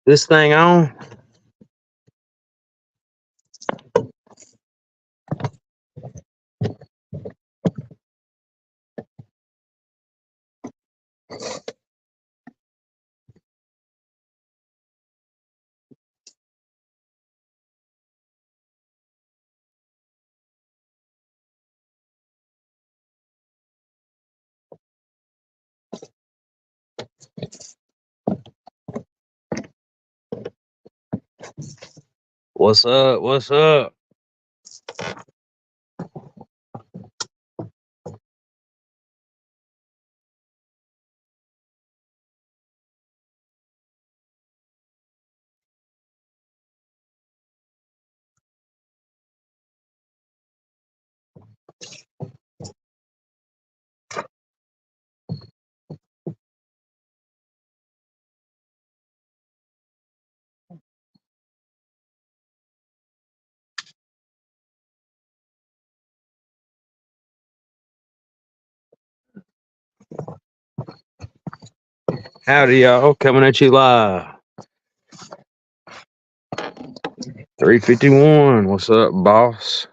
This thing on? What's up? What's up? Howdy, y'all. Coming at you live. 351. What's up, boss?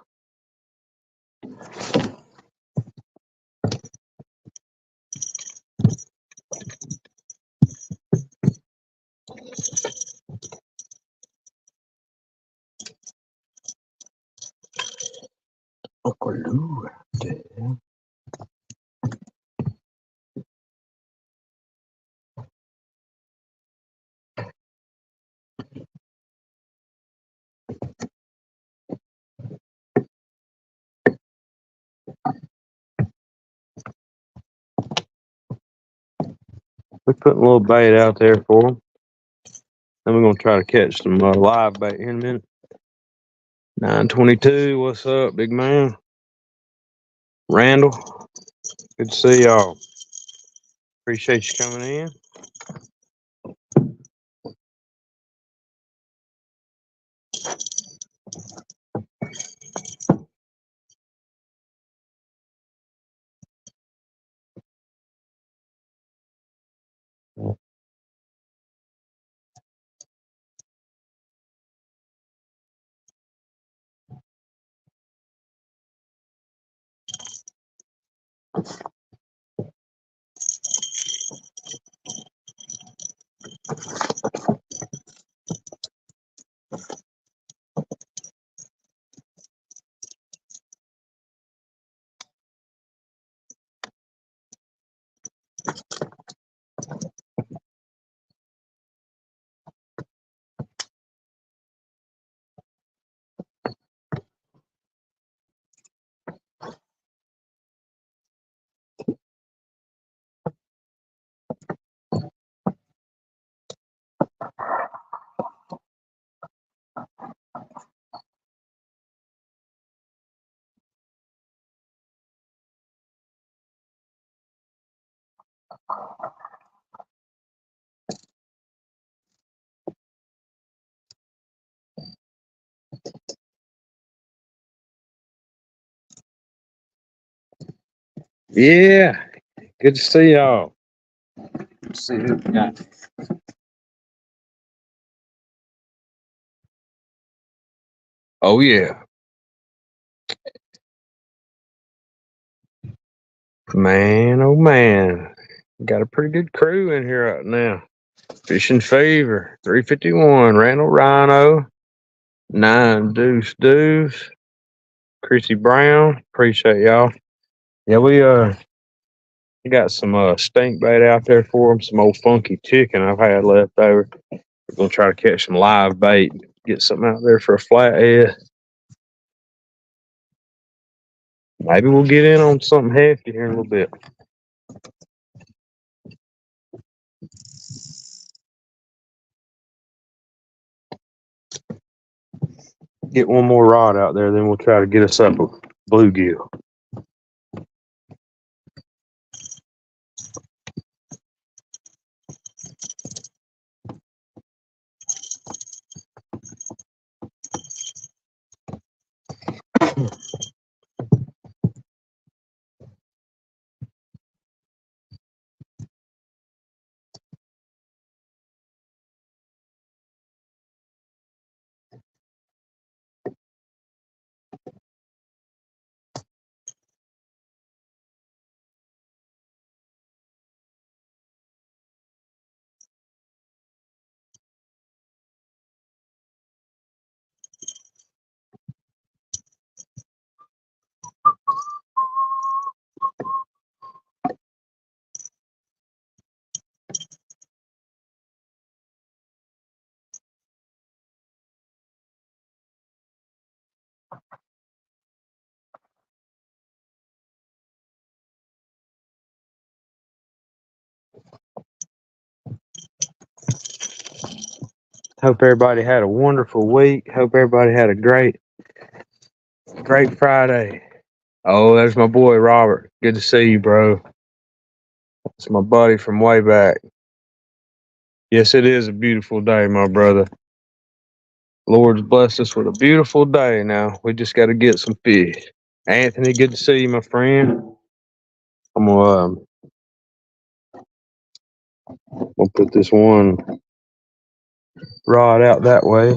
Uncle Lou out there. We're putting a little bait out there for them. Then we're going to try to catch some live bait here in a minute. 922. What's up, big man? Randall. Good to see y'all. Appreciate you coming in. Yeah. Good to see y'all. Let's see who we got. Oh, yeah. Man, oh, man. Got a pretty good crew in here right now. Fishing Fever, 351, Randall Rhino, 9 Deuce Deuce, Chrissy Brown. Appreciate y'all. Yeah, we got some stink bait out there for them, some old funky chicken I've had left over. We're gonna try to catch some live bait, get something out there for a flathead. Maybe we'll get in on something hefty here in a little bit. Get one more rod out there, then we'll try to get us up a bluegill. Hope everybody had a wonderful week. Hope everybody had a great Friday. Oh, there's my boy Robert. Good to see you, bro. It's my buddy from way back. Yes, it is a beautiful day, my brother. Lord's blessed us with a beautiful day now. We just got to get some fish. Anthony, good to see you, my friend. I'm gonna put this one rod out that way.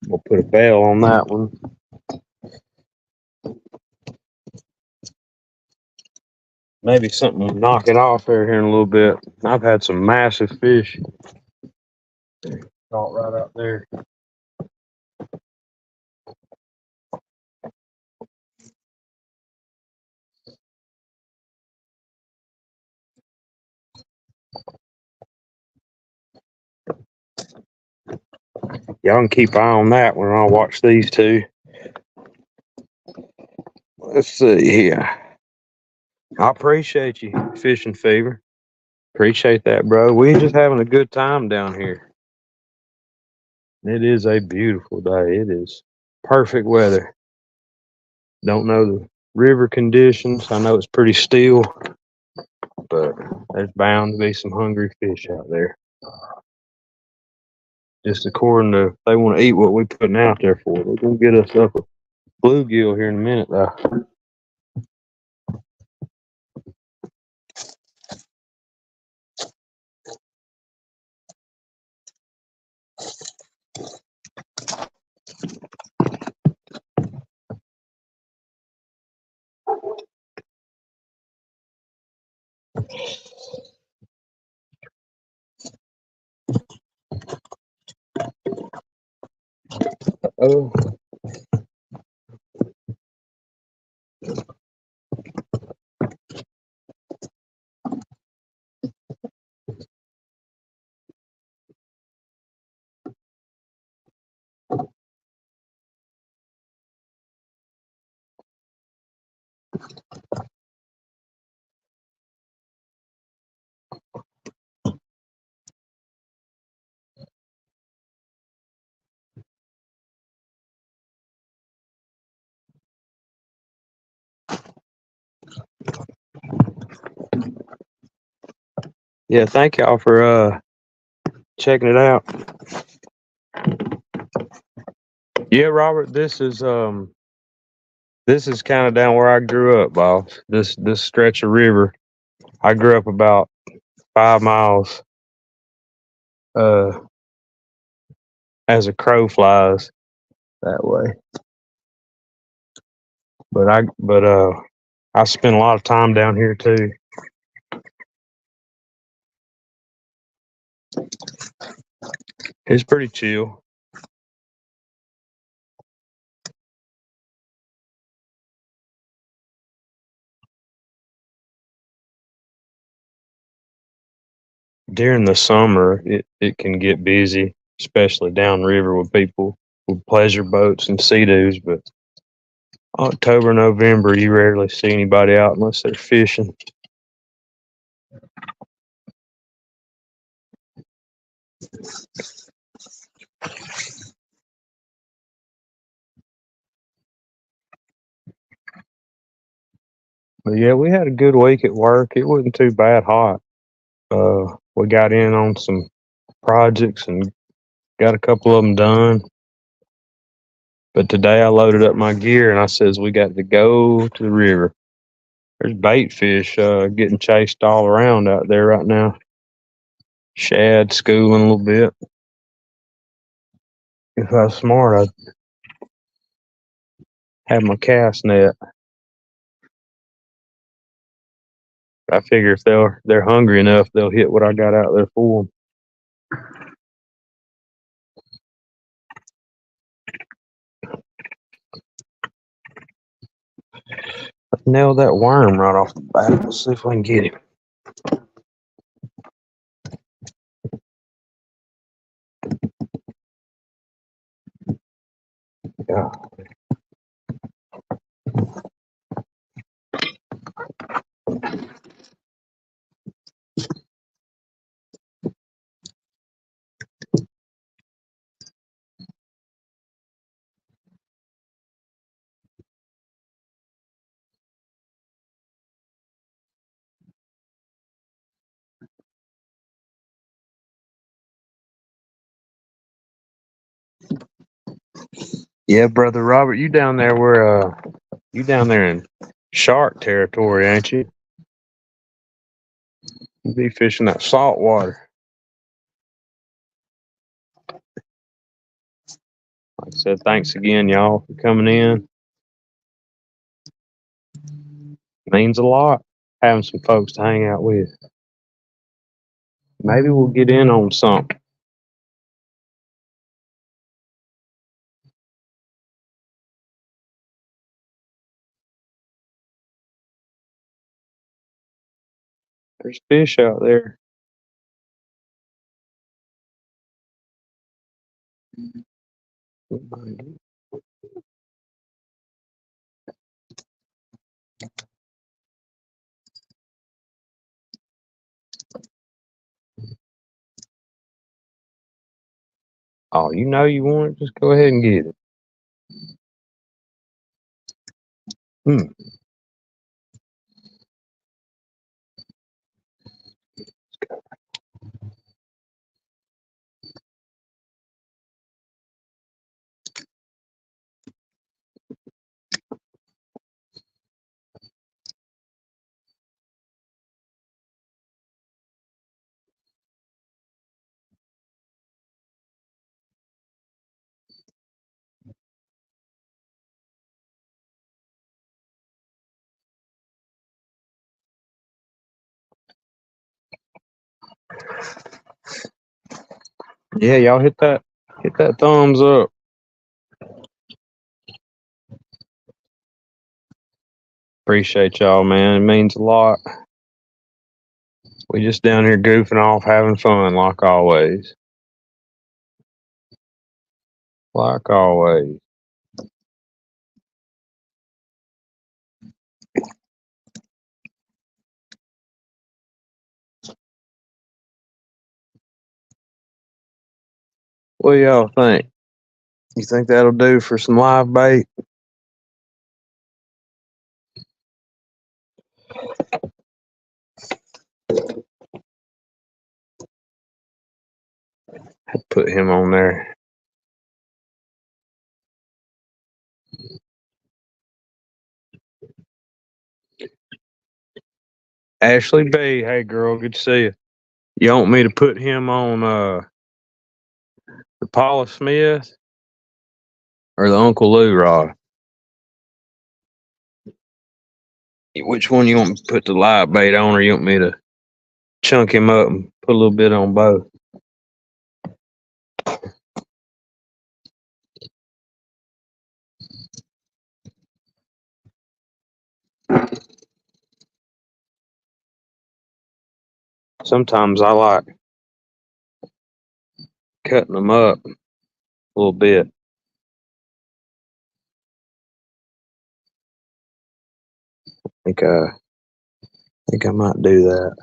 We'll put a bail on that one. Maybe something will knock it off there here in a little bit. I've had some massive fish caught right out there. Y'all can keep an eye on that when I watch these two. Let's see here. I appreciate you, Fishing Fever. Appreciate that, bro. We just having a good time down here. It is a beautiful day. It is perfect weather. Don't know the river conditions. I know it's pretty still, but there's bound to be some hungry fish out there. Just according to if they want to eat what we're putting out there for. They're gonna get us up a bluegill here in a minute, though. Oh, yeah. Thank y'all for checking it out. Yeah, Robert. This is kind of down where I grew up, boss. This stretch of river. I grew up about 5 miles uh as a crow flies that way. But I spent a lot of time down here too. It's pretty chill. During the summer, it can get busy, especially downriver with people with pleasure boats and sea-doos. But October, November, you rarely see anybody out unless they're fishing. But yeah, we had a good week at work. It wasn't too bad hot. We got in on some projects and got a couple of them done. But today I loaded up my gear and I says we got to go to the river. There's bait fish getting chased all around out there right now. Shad schooling a little bit. If I was smart, I'd have my cast net. I figure if they're hungry enough, they'll hit what I got out there for them. Nailed that worm right off the bat. Let's see if we can get him. Yeah. Yeah, brother Robert, you down there where you down there in shark territory, ain't you? You be fishing that salt water. Like I said, thanks again, y'all, for coming in. Means a lot having some folks to hang out with. Maybe we'll get in on something. There's fish out there. Oh, you know you want it, just go ahead and get it. Hmm. Yeah, y'all hit that thumbs up. Appreciate y'all, man. It means a lot. We just down here goofing off, having fun, like always. Like always. What do y'all think? You think that'll do for some live bait? Put him on there. Ashley B, hey girl, good to see you. You want me to put him on the Paula Smith or the Uncle Lou rod? Which one you want me to put the live bait on, or you want me to chunk him up and put a little bit on both? Sometimes I like cutting them up a little bit. I think I might do that.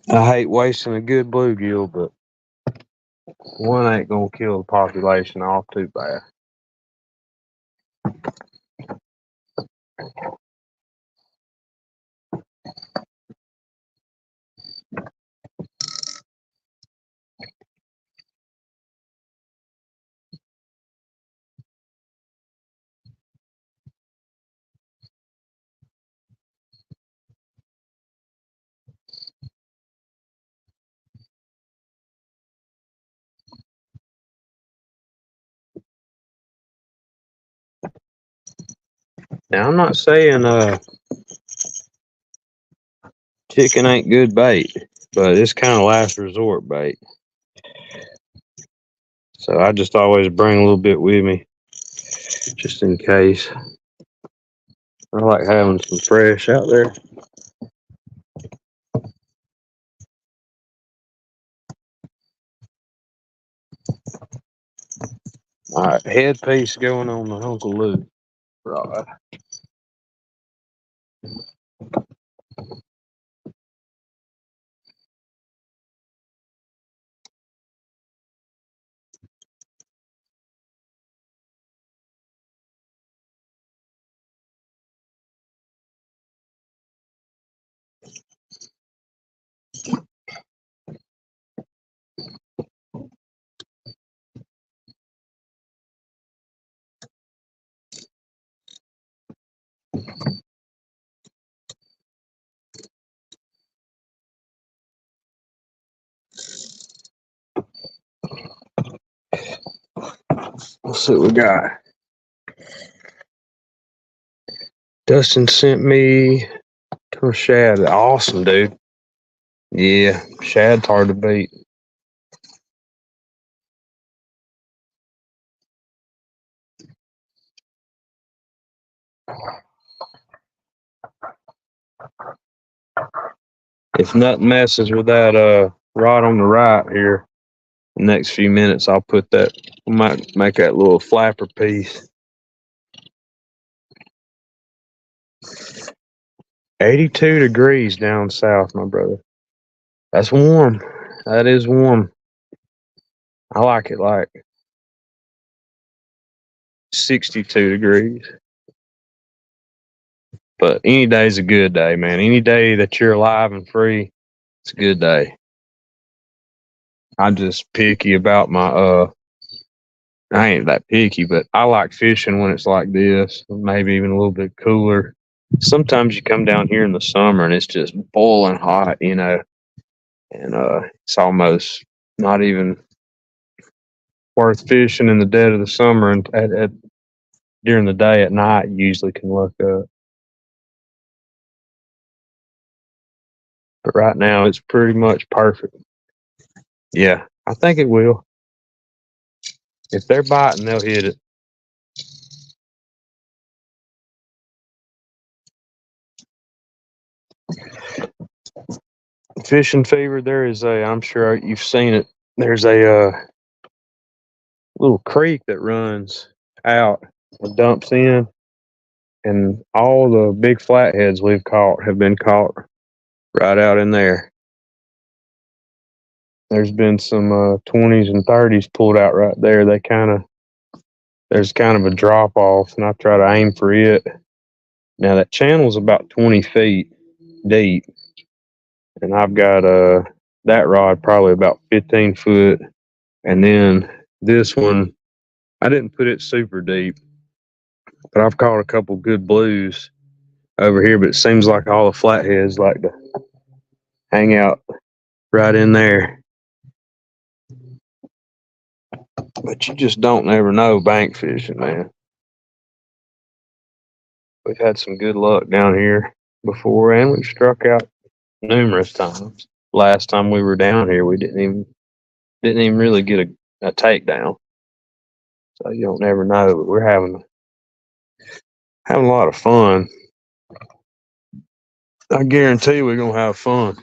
I hate wasting a good bluegill, but one ain't gonna kill the population off too bad. Now I'm not saying chicken ain't good bait, but it's kind of last resort bait. So I just always bring a little bit with me, just in case. I like having some fresh out there. All right, headpiece going on the Uncle Luke rod. Let's see what we got. Dustin sent me to a shad. Awesome, dude. Yeah, shad's hard to beat. If nothing messes with that rod on the right here, the next few minutes I'll put that. I might make that little flapper piece. 82 degrees down south, my brother. That's warm. That is warm. I like it like 62 degrees. But any day's a good day, man. Any day that you're alive and free, it's a good day. I'm just picky about my I ain't that picky, but I like fishing when it's like this, maybe even a little bit cooler. Sometimes you come down here in the summer and it's just boiling hot, and it's almost not even worth fishing in the dead of the summer. And during the day at night, you usually can look up. But right now, it's pretty much perfect. Yeah, I think it will. If they're biting, they'll hit it. Fishing fever. There is a. I'm sure you've seen it. There's a little creek that runs out and dumps in, and all the big flatheads we've caught have been caught right out in there. There's been some 20s and 30s pulled out right there. There's kind of a drop off, and I try to aim for it. Now that channel's about 20 feet deep, and I've got that rod probably about 15 foot, and then this one I didn't put it super deep, but I've caught a couple good blues over here. But it seems like all the flatheads like to hang out right in there. But you just don't never know bank fishing, man. We've had some good luck down here before, and we've struck out numerous times. Last time we were down here, we didn't even really get a takedown. So you don't never know. But we're having a lot of fun. I guarantee we're gonna have fun.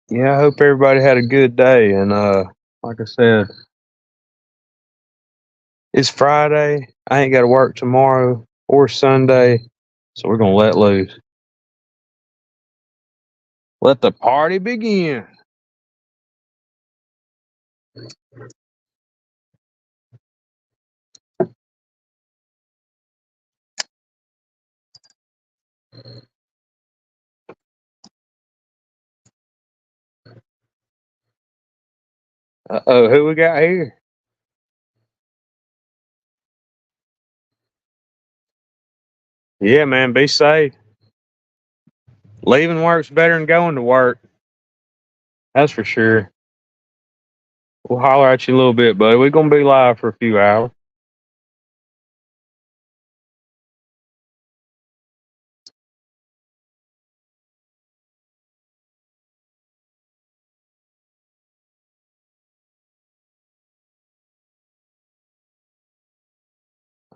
Yeah, I hope everybody had a good day. And like I said, it's Friday. I ain't got to work tomorrow or Sunday, so we're gonna let loose. Let the party begin. Uh oh, who we got here? Yeah, man, be safe. Leaving work's better than going to work. That's for sure. We'll holler at you a little bit, buddy. We're gonna be live for a few hours.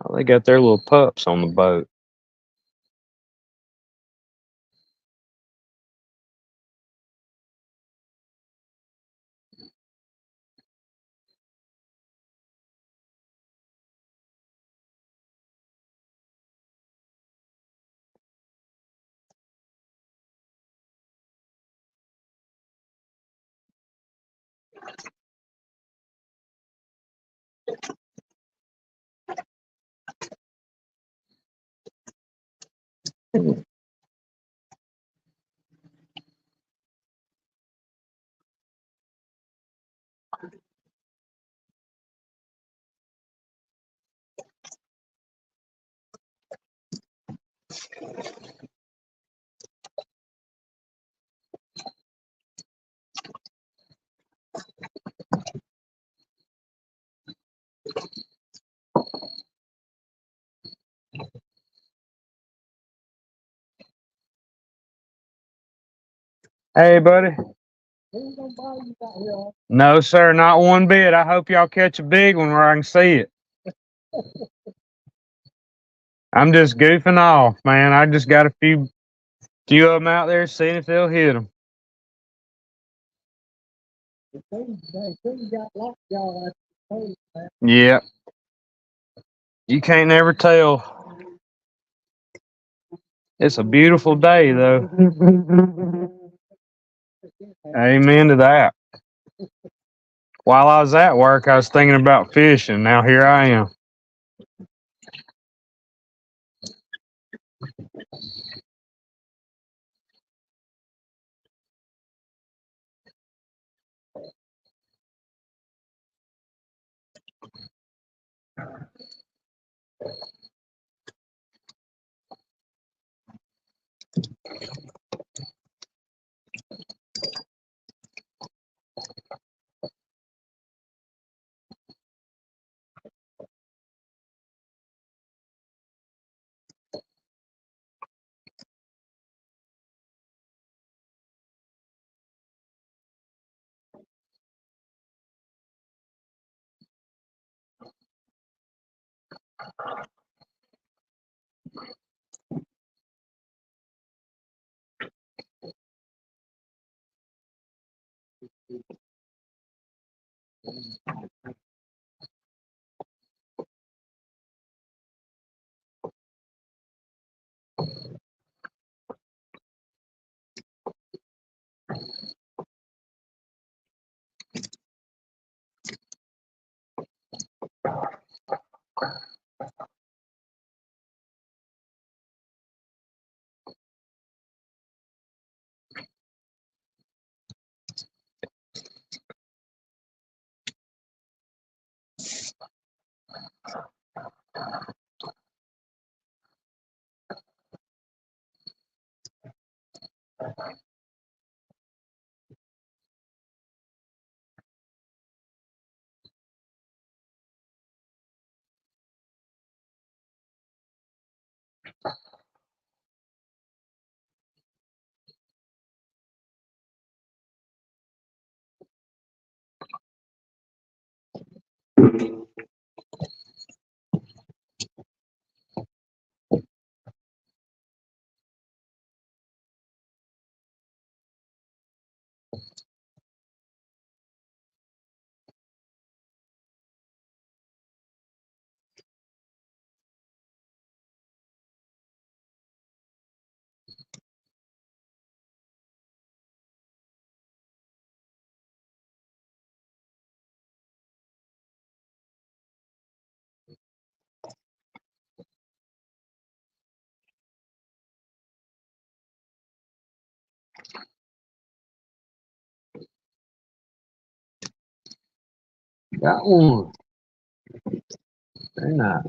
Oh, they got their little pups on the boat. Hey, buddy. No, sir, not one bit. I hope y'all catch a big one where I can see it. I'm just goofing off, man. I just got a few of them out there seeing if they'll hit them. Yeah, you can't never tell. It's a beautiful day, though. Amen to that. While I was at work, I was thinking about fishing. Now here I am. Got one. Very nice.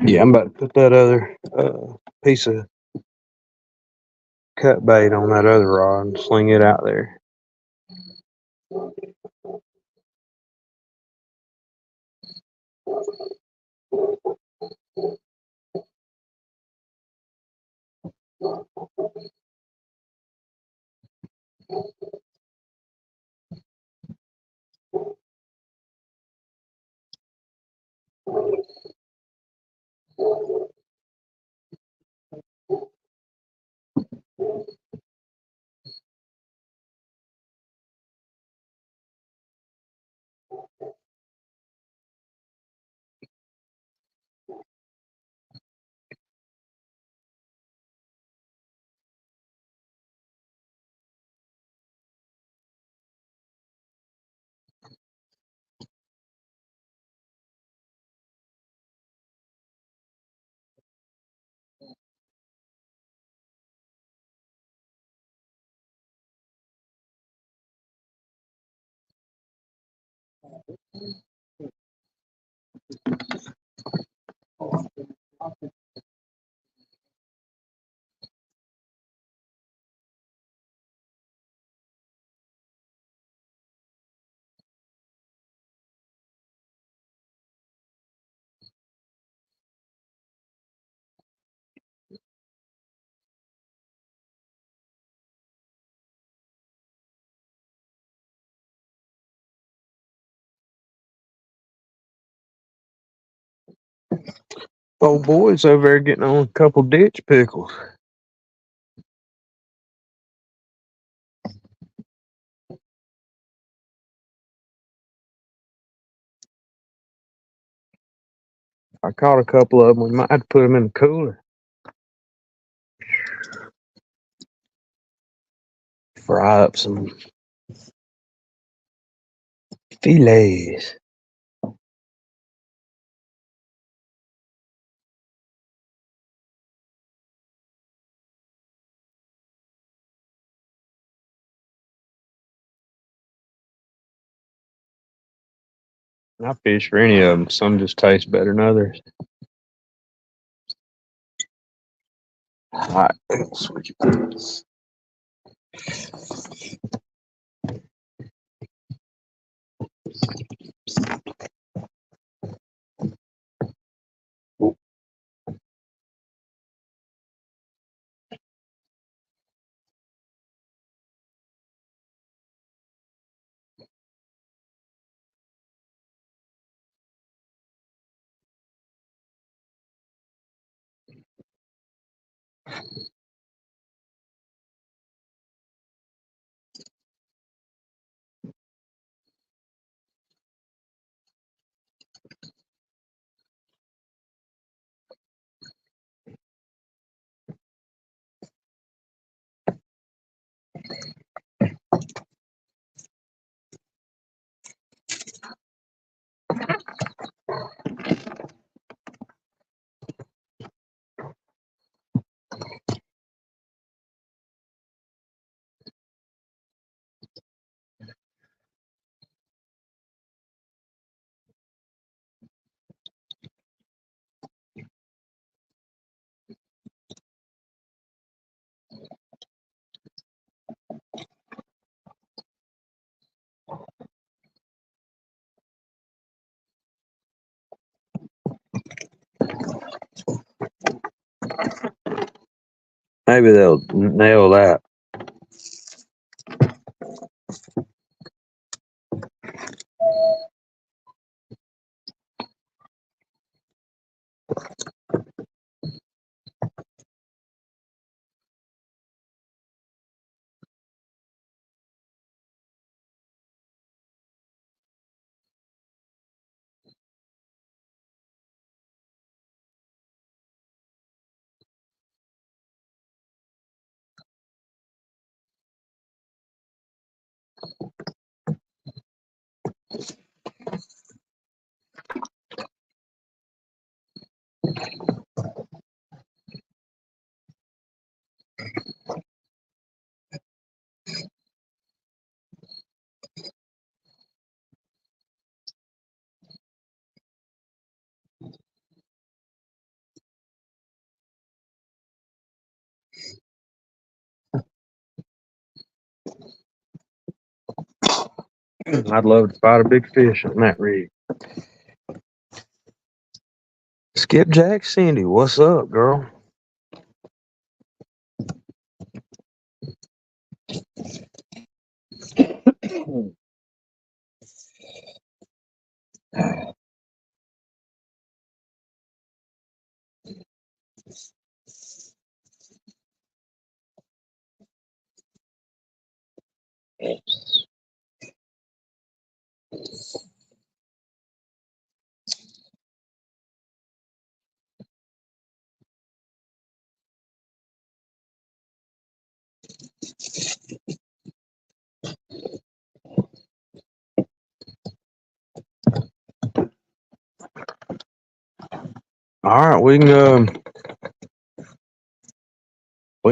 Yeah, I'm about to put that other piece of cut bait on that other rod and sling it out there. Old boy's over there getting on a couple ditch pickles. I caught a couple of them. We might have to put them in the cooler. Fry up some fillets. I fish for any of them. Some just taste better than others. All right, switch it. Maybe they'll nail that. I'd love to fight a big fish on that rig. Skipjack Cindy, what's up, girl? All right, we can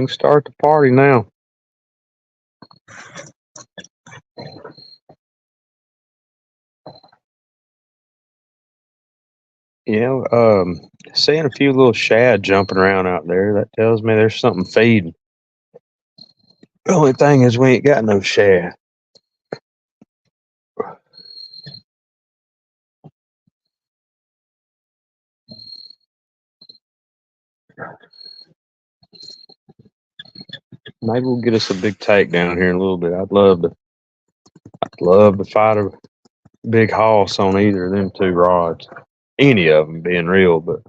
start the party now. You know, seeing a few little shad jumping around out there, that tells me there's something feeding. The only thing is we ain't got no shad. Maybe we'll get us a big take down here in a little bit. I'd love to fight a big hoss on either of them two rods. Any of them being real, but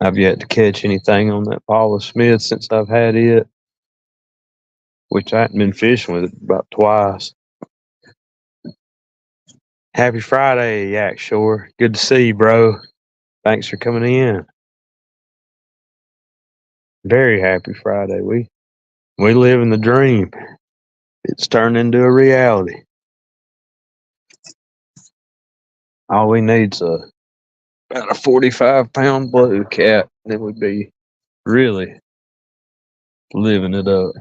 I've yet to catch anything on that Paula Smith since I've had it, which I haven't been fishing with it about twice. Happy Friday, Yak Shore. Good to see you, bro. Thanks for coming in. Very happy Friday. We live in the dream. It's turned into a reality. All we need's about a 45-pound blue cat, and then we'd be really living it up.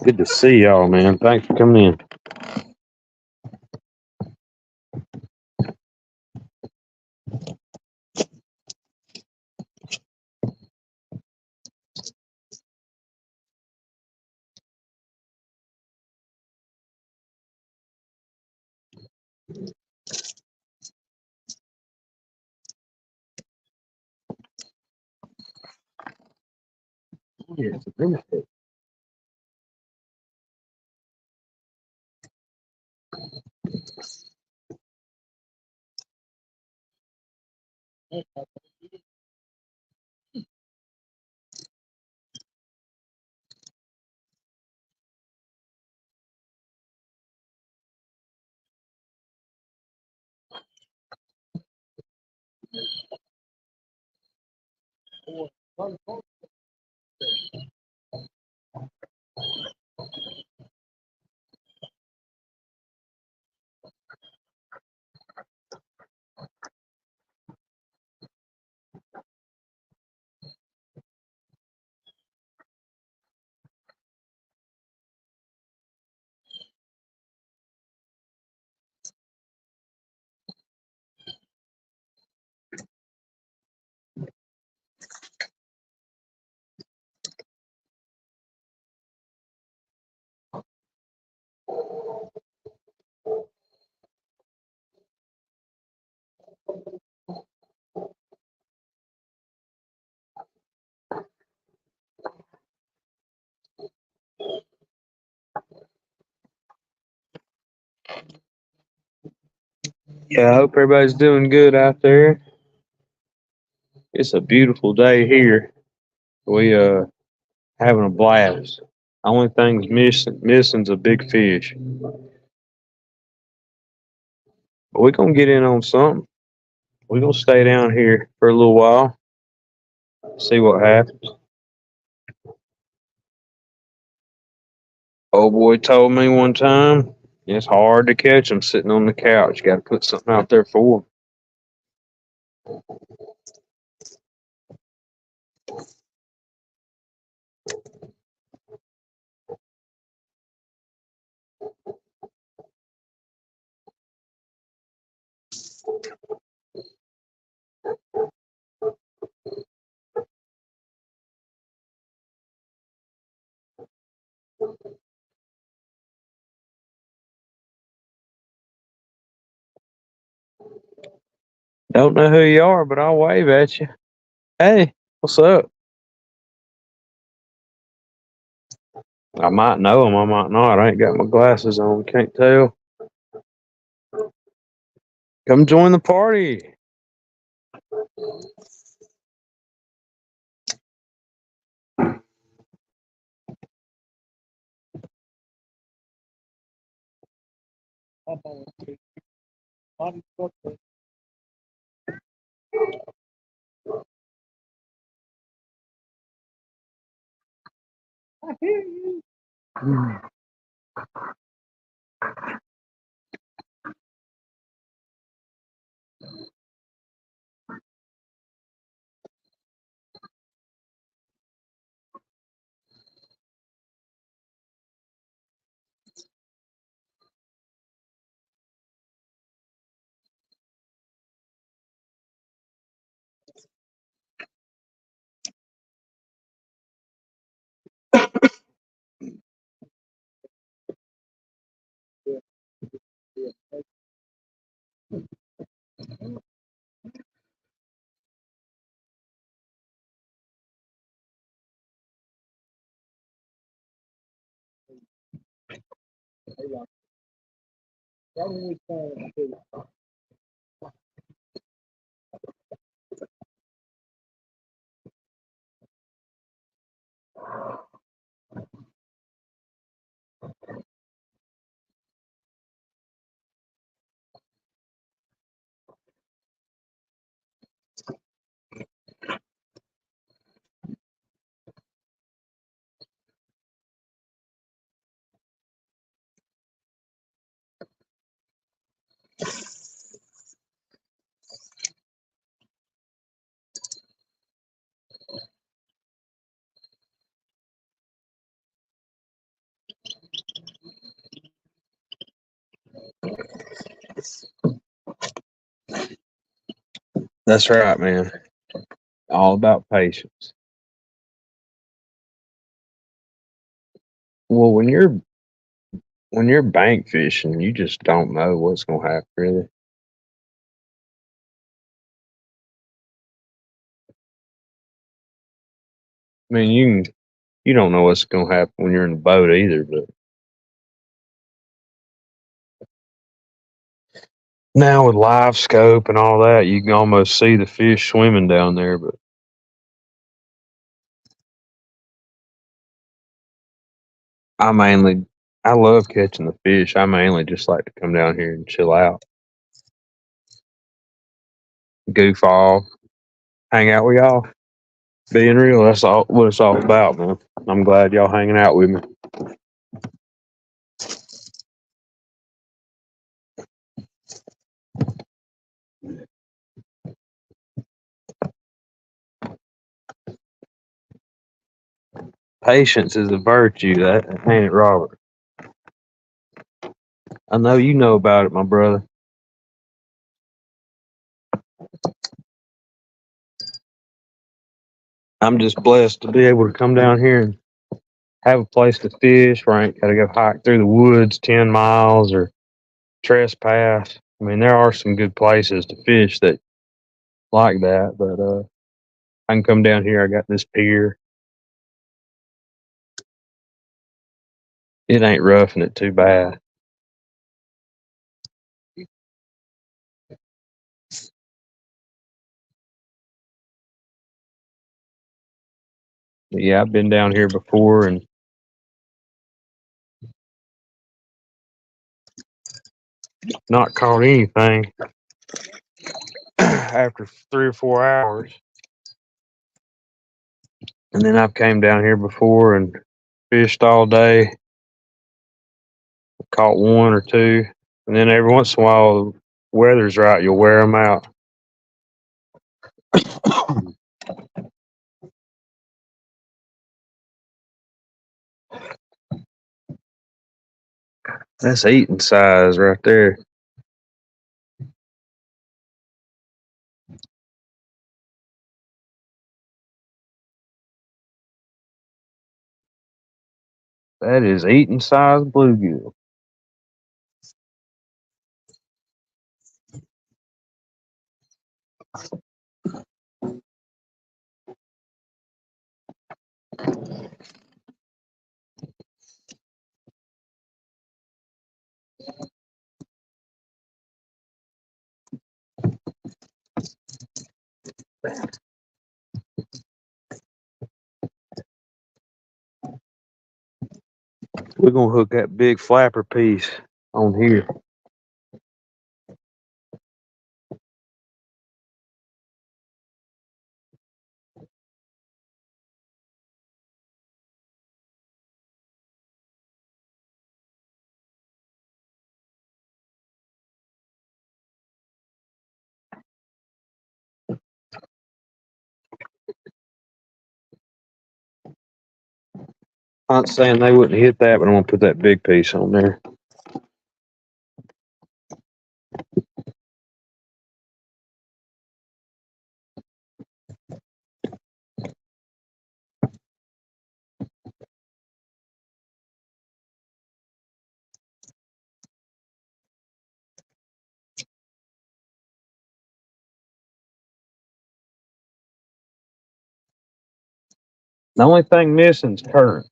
Good to see y'all, man. Thanks for coming in. Yeah, it's a benefit. Yeah, I hope everybody's doing good out there. It's a beautiful day here. We having a blast. Only thing's missing's a big fish. But we're gonna get in on something. We're gonna stay down here for a little while, see what happens. Old boy told me one time it's hard to catch them sitting on the couch. Got to put something out there for them. Don't know who you are, but I'll wave at you. Hey, what's up? I might know him, I might not. I ain't got my glasses on, can't tell. Come join the party. That's right, man. All about patience. Well, when you're bank fishing, you just don't know what's gonna happen, really. I mean, you don't know what's gonna happen when you're in the boat either. But now with live scope and all that, you can almost see the fish swimming down there. But I mainly, I love catching the fish. I mainly just like to come down here and chill out, goof off, hang out with y'all. Being real, that's all what it's all about, man. I'm glad y'all hanging out with me. Patience is a virtue, that ain't it, Robert? I know you know about it, my brother. I'm just blessed to be able to come down here and have a place to fish where I ain't got to go hike through the woods 10 miles or trespass. I mean, there are some good places to fish that like that, but I can come down here. I got this pier. It ain't roughing it too bad. But yeah, I've been down here before and not caught anything after 3 or 4 hours. And then I've came down here before and fished all day, caught one or two, and then every once in a while, the weather's right, you'll wear them out. That's eating size right there. That is eating size bluegill. We're gonna hook that big flapper piece on here. I'm not saying they wouldn't hit that, but I'm gonna put that big piece on there. The only thing missing is current.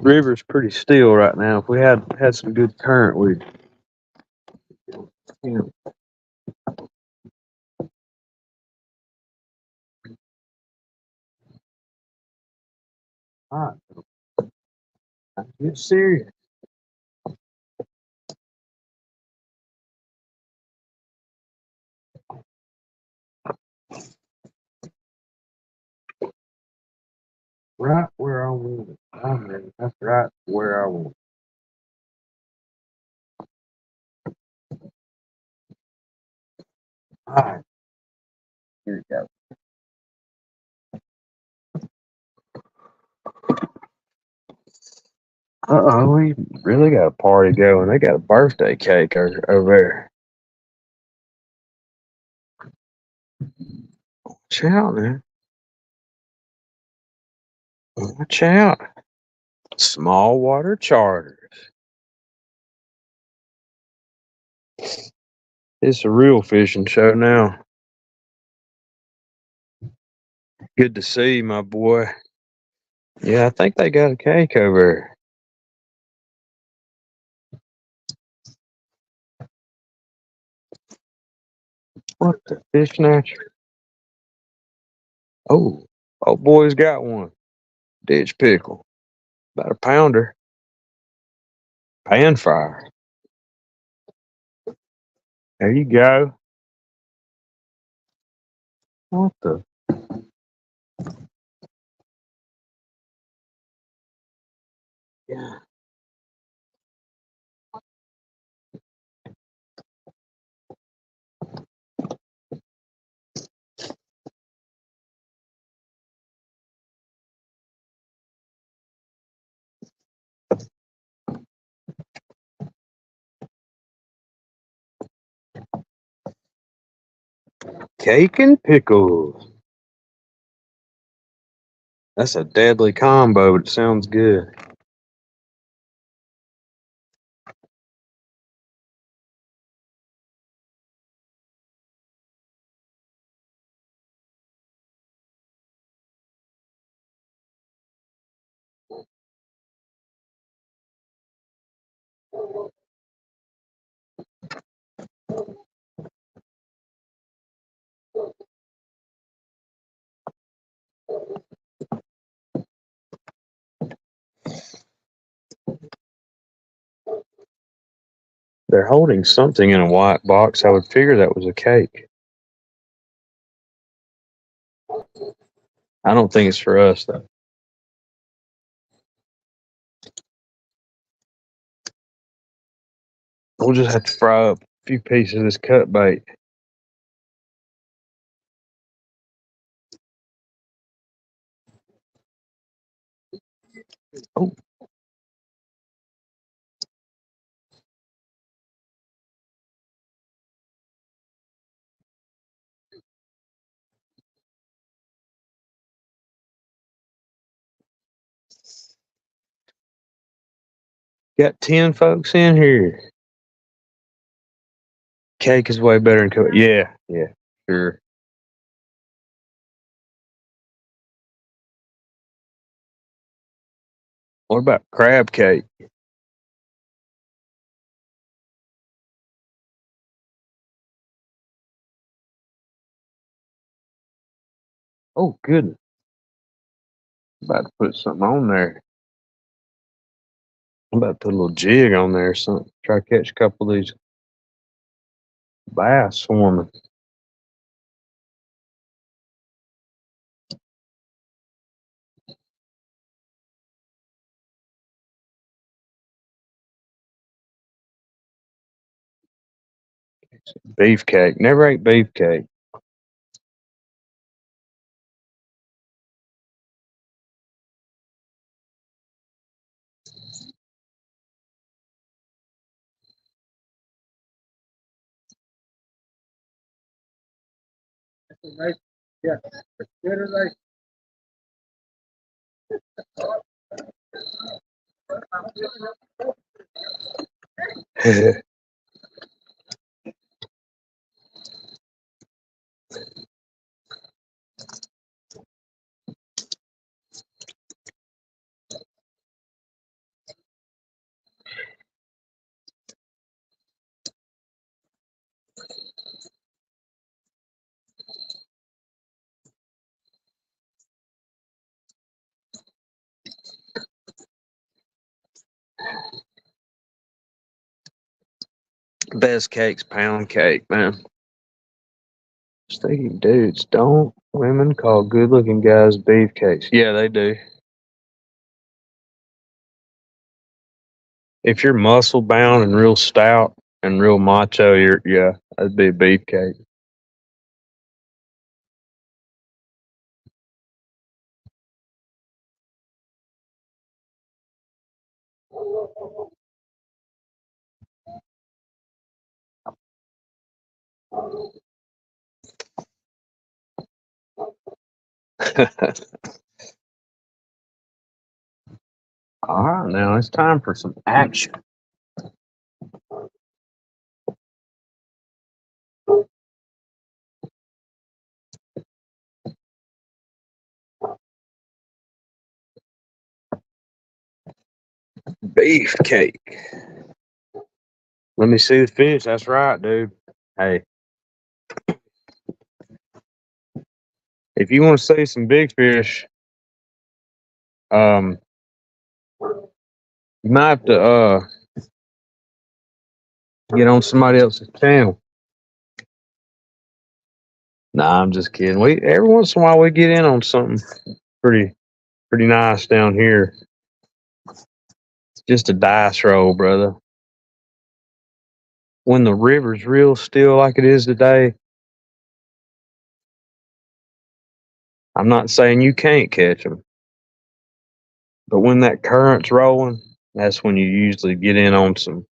River's pretty still right now. If we had some good current, we'd, you know. All right, get serious. Right where I want it. I'm ready. That's right where I want it. All right, here we go. We really got a party going. They got a birthday cake over there. Watch out, man. Watch out. Small water charters. It's a real fishing show now. Good to see you, my boy. Yeah, I think they got a cake over there. What the fish snatcher? Oh, oh boy's got one. Ditch pickle. About a pounder. Pan fire. There you go. What the? Yeah. Cake and pickles. That's a deadly combo, but it sounds good. They're holding something in a white box. I would figure that was a cake. I don't think it's for us, though. We'll just have to fry up a few pieces of this cut bait. Oh, Got 10 folks in here. Cake is way better than cookie. Yeah, yeah, sure. What about crab cake? Oh, goodness. I'm about to put something on there. I'm about to put a little jig on there or something. Try to catch a couple of these bass swarming. Beefcake. Never ate beefcake. Yeah. Best cake's pound cake, man. Stinky dudes, don't women call good looking guys beefcakes? Yeah, they do. If you're muscle bound and real stout and real macho, yeah, that'd be a beefcake. All right, now it's time for some action. Beefcake. Let me see the fish. That's right, dude. Hey, if you want to see some big fish, um, you might have to get on somebody else's channel. Nah, I'm just kidding. We every once in a while we get in on something pretty pretty nice down here. It's just a dice roll, brother. When the river's real still like it is today, I'm not saying you can't catch them, but when that current's rolling, that's when you usually get in on some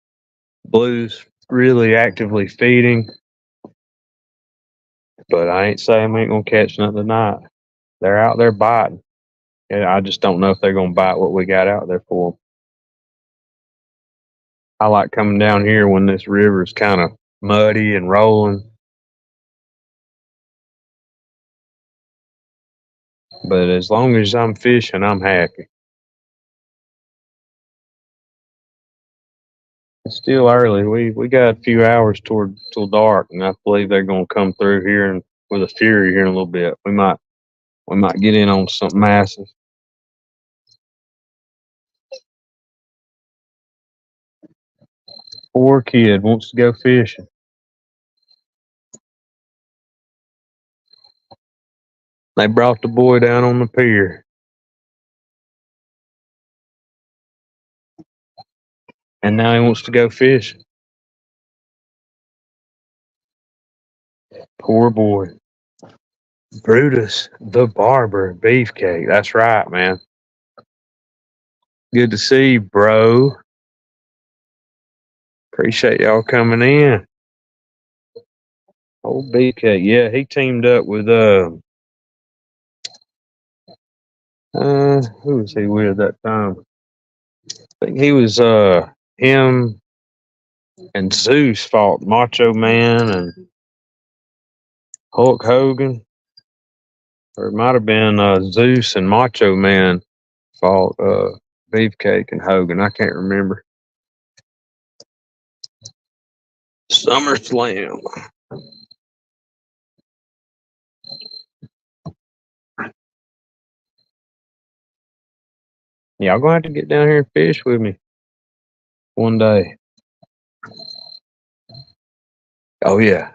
blues really actively feeding. But I ain't saying we ain't gonna catch nothing tonight. They're out there biting. And I just don't know if they're gonna bite what we got out there for them. I like coming down here when this river's kind of muddy and rolling. But as long as I'm fishing, I'm happy. It's still early. We got a few hours till dark, and I believe they're gonna come through here and with a fury here in a little bit. We might get in on something massive. Poor kid wants to go fishing. They brought the boy down on the pier, and now he wants to go fishing. Poor boy. Brutus the Barber Beefcake. That's right, man. Good to see you, bro. Appreciate y'all coming in. Old Beefcake. Yeah, he teamed up with who was he with that time? I think he was him and Zeus fought Macho Man and Hulk Hogan, or it might have been Zeus and Macho Man fought Beefcake and Hogan. I can't remember. SummerSlam. Y'all gonna have to get down here and fish with me one day. Oh yeah.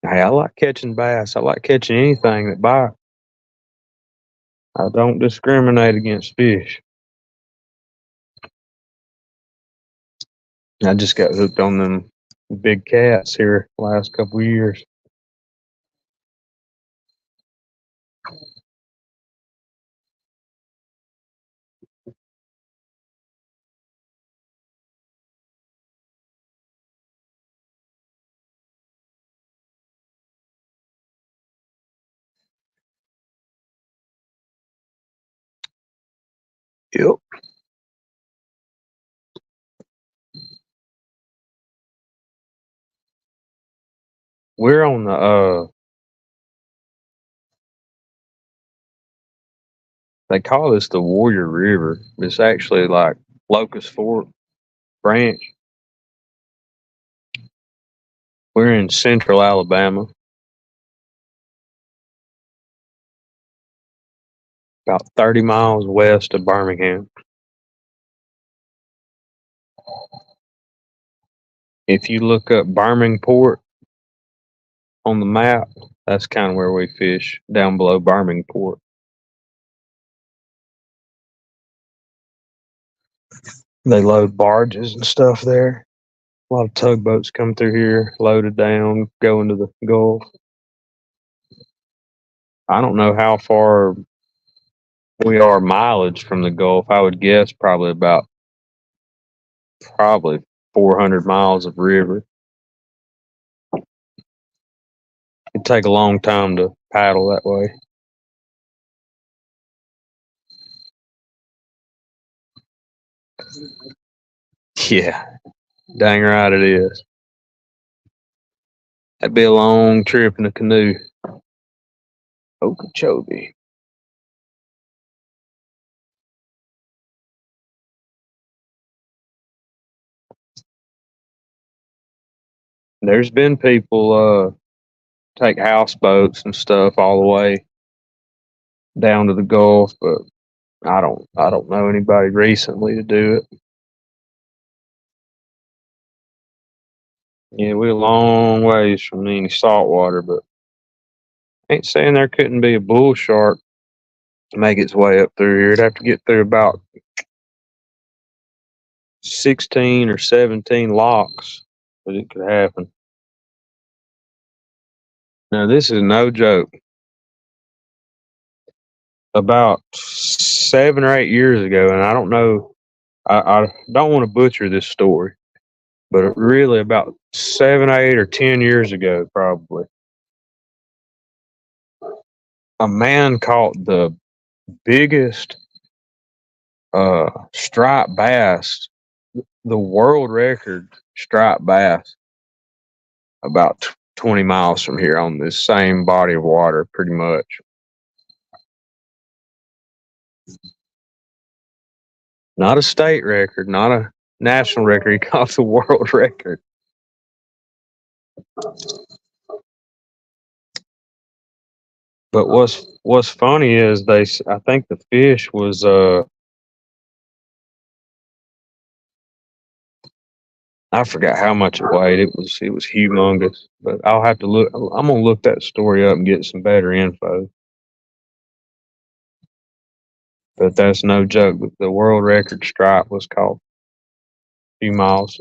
Hey, I like catching bass. I like catching anything that bites. I don't discriminate against fish. I just got hooked on them big cats here last couple of years. Yep. We're on the they call this the Warrior River. It's actually like Locust Fork branch. We're in central Alabama, about 30 miles west of Birmingham. If you look up Birmingport on the map, that's kind of where we fish, down below Birmingport. They load barges and stuff there. A lot of tugboats come through here, loaded down, go into the Gulf. I don't know how far we are mileage from the Gulf. I would guess probably 400 miles of river. It'd take a long time to paddle that way. Yeah, dang right it is. That'd be a long trip in a canoe. Okeechobee. There's been people take houseboats and stuff all the way down to the Gulf, but I don't know anybody recently to do it. Yeah, we're a long ways from any salt water, but ain't saying there couldn't be a bull shark to make its way up through here. It'd have to get through about 16 or 17 locks, but it could happen. Now, this is no joke. About 7 or 8 years ago, and I don't know, I don't want to butcher this story, but really about 7, 8, or 10 years ago, probably, a man caught the biggest striped bass, the world record striped bass, about 20 miles from here on this same body of water, pretty much. Not a state record, not a national record. He caught the world record. But what's funny is I think the fish was I forgot how much it weighed. It was humongous. But I'll have to look. I'm gonna look that story up and get some better info. But that's no joke. The world record stripe was caught a few miles.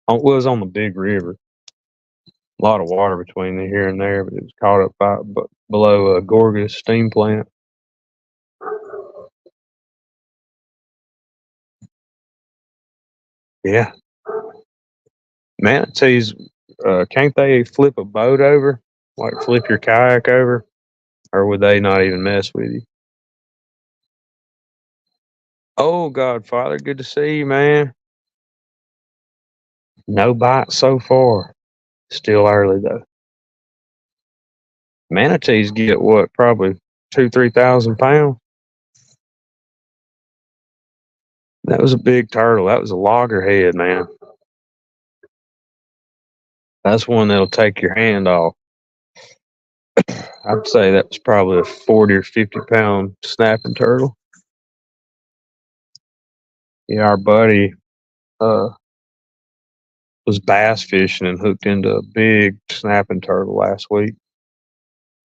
Was on the big river. A lot of water between here and there, but it was caught up below a Gorgas steam plant. Yeah, manatees, can't they flip a boat over, like flip your kayak over, or would they not even mess with you? Oh, Godfather, good to see you, man. No bites so far. Still early though. Manatees get what? Probably 2, 3 thousand pounds. That was a big turtle. That was a loggerhead, man. That's one that'll take your hand off. I'd say that was probably a 40 or 50 pound snapping turtle. Yeah, our buddy uh, was bass fishing and hooked into a big snapping turtle last week.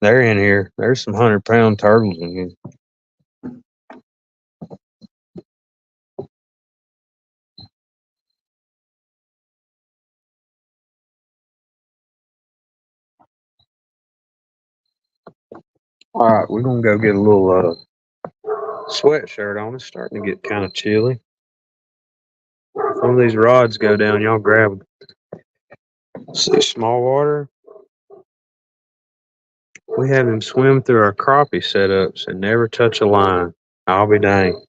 They're in here. There's some 100 pound turtles in here. All right, we're gonna go get a little sweatshirt on. It's starting to get kind of chilly. Some of these rods go down. Y'all grab them. See, small water. We have him swim through our crappie setups and never touch a line. I'll be dang.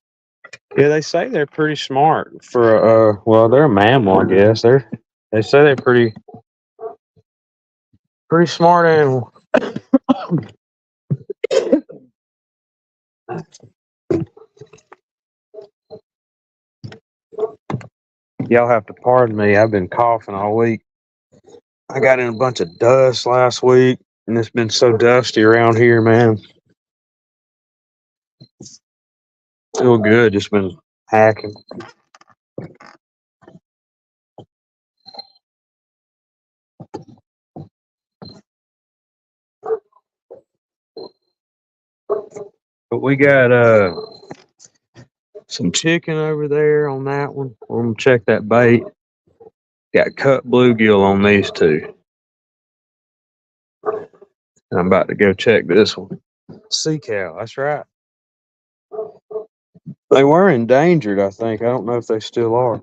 Yeah, they say they're pretty smart for well, they're a mammal, I guess. They say they're pretty smart animal. Y'all have to pardon me. I've been coughing all week. I got in a bunch of dust last week, and it's been so dusty around here, man. Feel good. Just been hacking. But we got some chicken over there on that one. We're gonna check that bait. Got cut bluegill on these two. And I'm about to go check this one. Sea cow, that's right. They were endangered, I think. I don't know if they still are.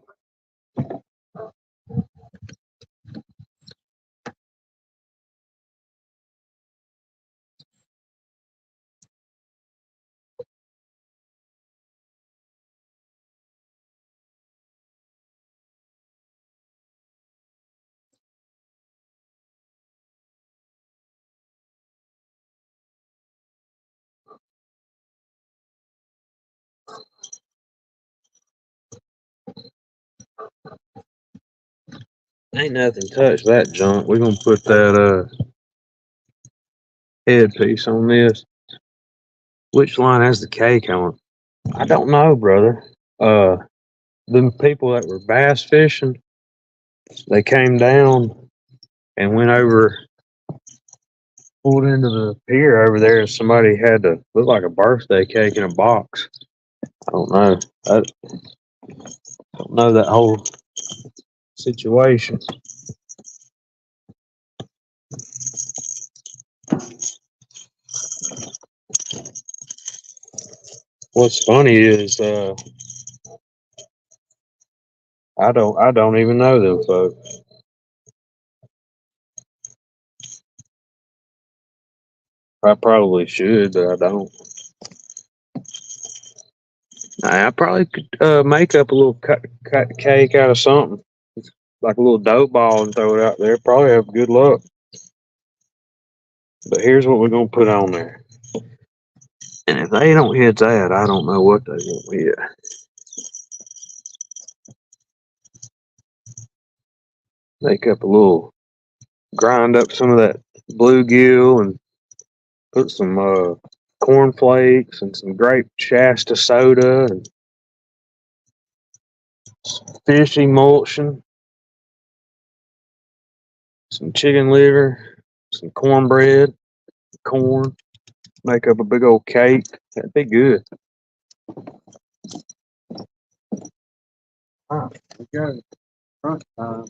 Ain't nothing touched that junk. We're gonna put that headpiece on this. Which line has the cake on it? I don't know, brother. Uh the people that were bass fishing, they came down and went over, pulled into the pier over there, and somebody had to look like a birthday cake in a box. I don't know. I don't know that whole situation. What's funny is I don't even know them folks. I probably should, but I don't. I probably could make up a little cut cake out of something, like a little dough ball, and throw it out there. Probably have good luck. But here's what we're gonna put on there. And if they don't hit that, I don't know what they're gonna hit. Make up a little, grind up some of that bluegill and put some corn flakes and some grape Shasta soda and fish emulsion, some chicken liver, some cornbread, corn. Make up a big old cake. That'd be good. Ah, we got it. Crunch time.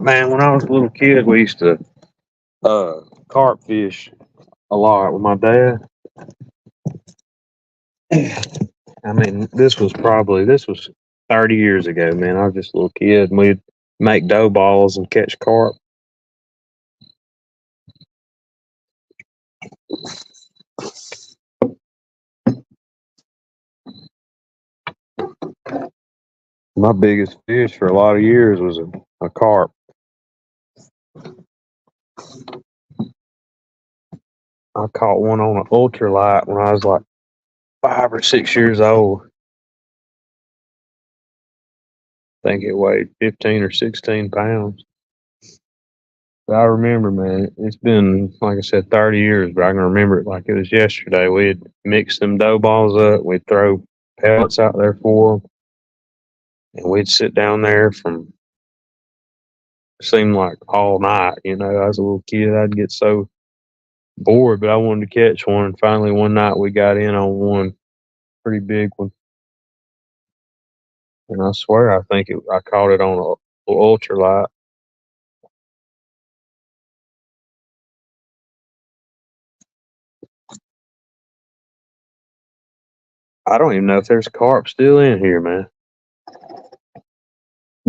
Man, when I was a little kid, we used to carp fish a lot with my dad. I mean, this was 30 years ago, man. I was just a little kid, and we'd make dough balls and catch carp. My biggest fish for a lot of years was a carp. I caught one on an ultralight when I was like 5 or 6 years old. I think it weighed 15 or 16 pounds. But I remember, man, it's been, like I said, 30 years, but I can remember it like it was yesterday. We'd mix them dough balls up, we'd throw pellets out there for them, and we'd sit down there from, seemed like all night. As a little kid, I'd get so bored, but I wanted to catch one. And finally, one night, we got in on one pretty big one. And I swear, I caught it on a ultralight. I don't even know if there's carp still in here, man.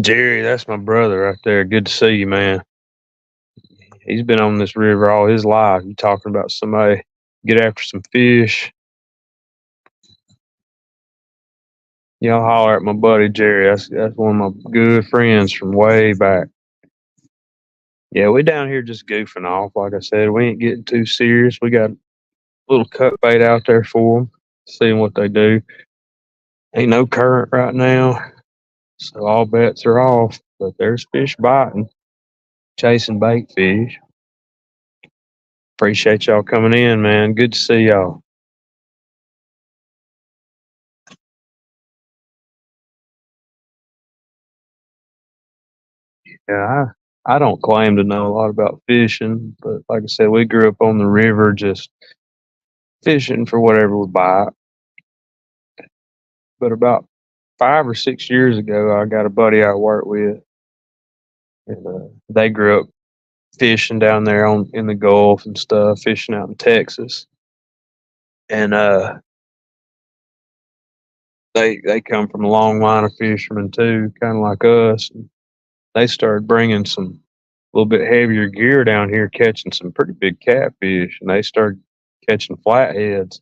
Jerry, that's my brother right there. Good to see you, man. He's been on this river all his life. You talking about somebody get after some fish? Y'all holler at my buddy Jerry. That's one of my good friends from way back. Yeah, we down here just goofing off. Like I said, we ain't getting too serious. We got a little cut bait out there for them, seeing what they do. Ain't no current right now, so all bets are off. But there's fish biting, chasing bait fish. Appreciate y'all coming in, man. Good to see y'all. Yeah, I don't claim to know a lot about fishing, but like I said, we grew up on the river just fishing for whatever we bite. But about 5 or 6 years ago, I got a buddy I worked with, and they grew up fishing down there on in the Gulf and stuff, fishing out in Texas. And they come from a long line of fishermen too, kind of like us. And they started bringing some a little bit heavier gear down here, catching some pretty big catfish, and they started catching flatheads.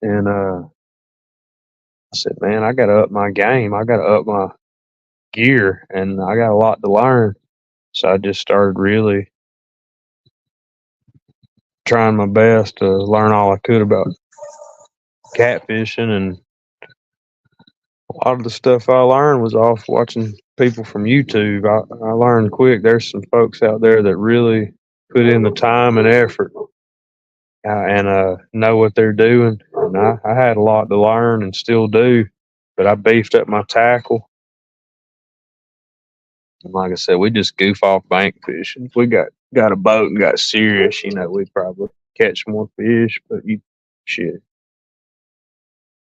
And I said, man, I got to up my game. I got to up my gear, and I got a lot to learn. So I just started really trying my best to learn all I could about catfishing. And a lot of the stuff I learned was off watching people from YouTube. I learned quick there's some folks out there that really put in the time and effort and know what they're doing. And I had a lot to learn and still do, but I beefed up my tackle. And like I said, we just goof off bank fishing. If we got a boat and got serious, we'd probably catch more fish. But shit,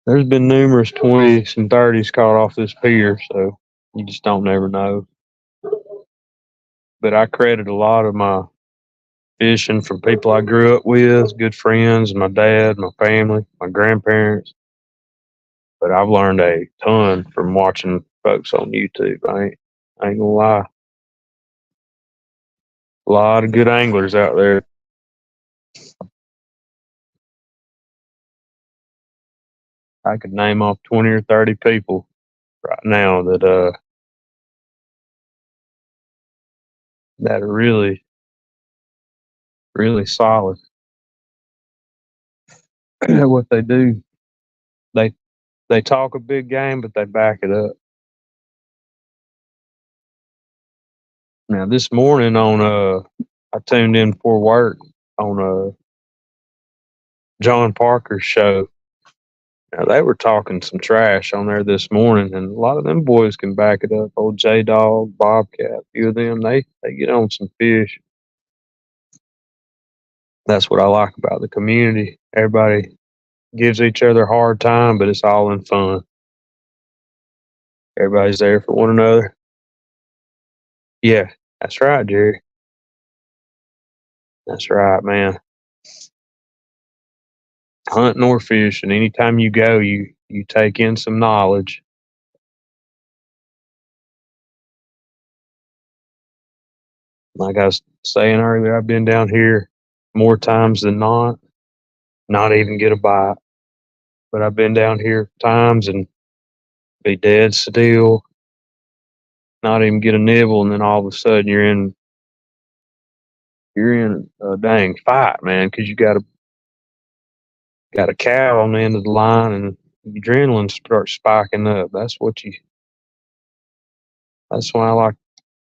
there's been numerous 20s and 30s caught off this pier, so you just don't never know. But I credit a lot of my fishing from people I grew up with, good friends, my dad, my family, my grandparents. But I've learned a ton from watching folks on YouTube. I ain't gonna lie. A lot of good anglers out there. I could name off 20 or 30 people right now that are really, really solid at what they do. They they talk a big game, but they back it up. Now this morning I tuned in for work on John Parker's show. Now they were talking some trash on there this morning, and a lot of them boys can back it up. Old J Dog, Bobcat, a few of them, they get on some fish. That's what I like about the community. Everybody gives each other a hard time, but it's all in fun. Everybody's there for one another. Yeah, that's right, Jerry. That's right, man. Hunting or fishing, anytime you go, you take in some knowledge. Like I was saying earlier, I've been down here more times than not even get a bite. But I've been down here times and be dead still, not even get a nibble, and then all of a sudden you're in a dang fight, man, because you got a cow on the end of the line, and the adrenaline starts spiking up. That's why I like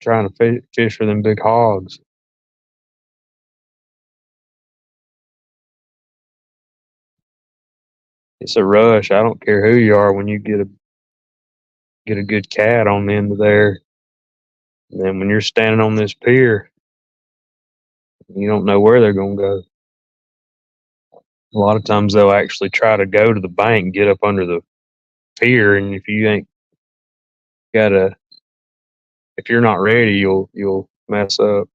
trying to fish for them big hogs. It's a rush. I don't care who you are when you get a good cat on the end of there. And then when you're standing on this pier, you don't know where they're gonna go. A lot of times they'll actually try to go to the bank and get up under the pier, and if you ain't got a if you're not ready, you'll mess up.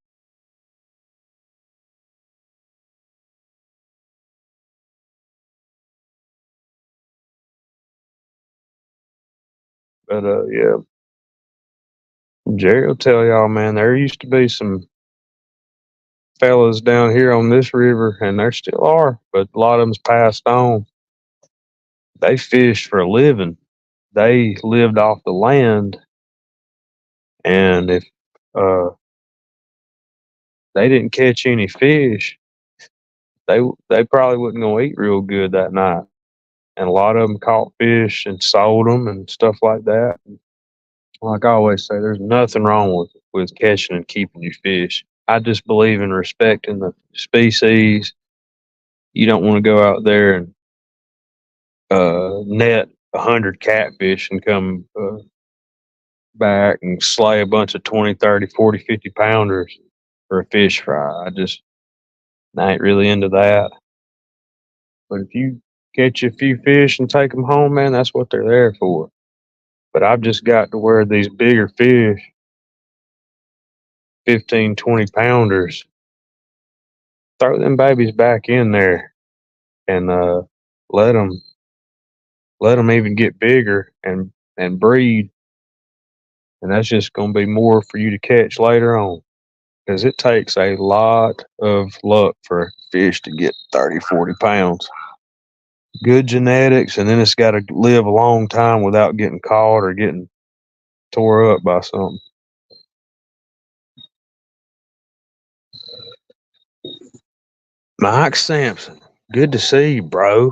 But yeah, Jerry will tell y'all, man, there used to be some fellas down here on this river, and there still are, but a lot of them's passed on. They fished for a living. They lived off the land, and if uh, they didn't catch any fish, they probably wasn't gonna eat real good that night. And a lot of them caught fish and sold them and stuff like that. Like I always say, there's nothing wrong with catching and keeping your fish. I just believe in respecting the species. You don't want to go out there and net 100 catfish and come back and slay a bunch of 20, 30, 40, 50 pounders for a fish fry. I ain't really into that. But if you catch a few fish and take them home, man, that's what they're there for. But I've just got to where these bigger fish, 15, 20 pounders, throw them babies back in there and let them let them even get bigger and breed, and that's just going to be more for you to catch later on, because it takes a lot of luck for a fish to get 30, 40 pounds. Good genetics, and then it's got to live a long time without getting caught or getting tore up by something. Mike Sampson, good to see you, bro.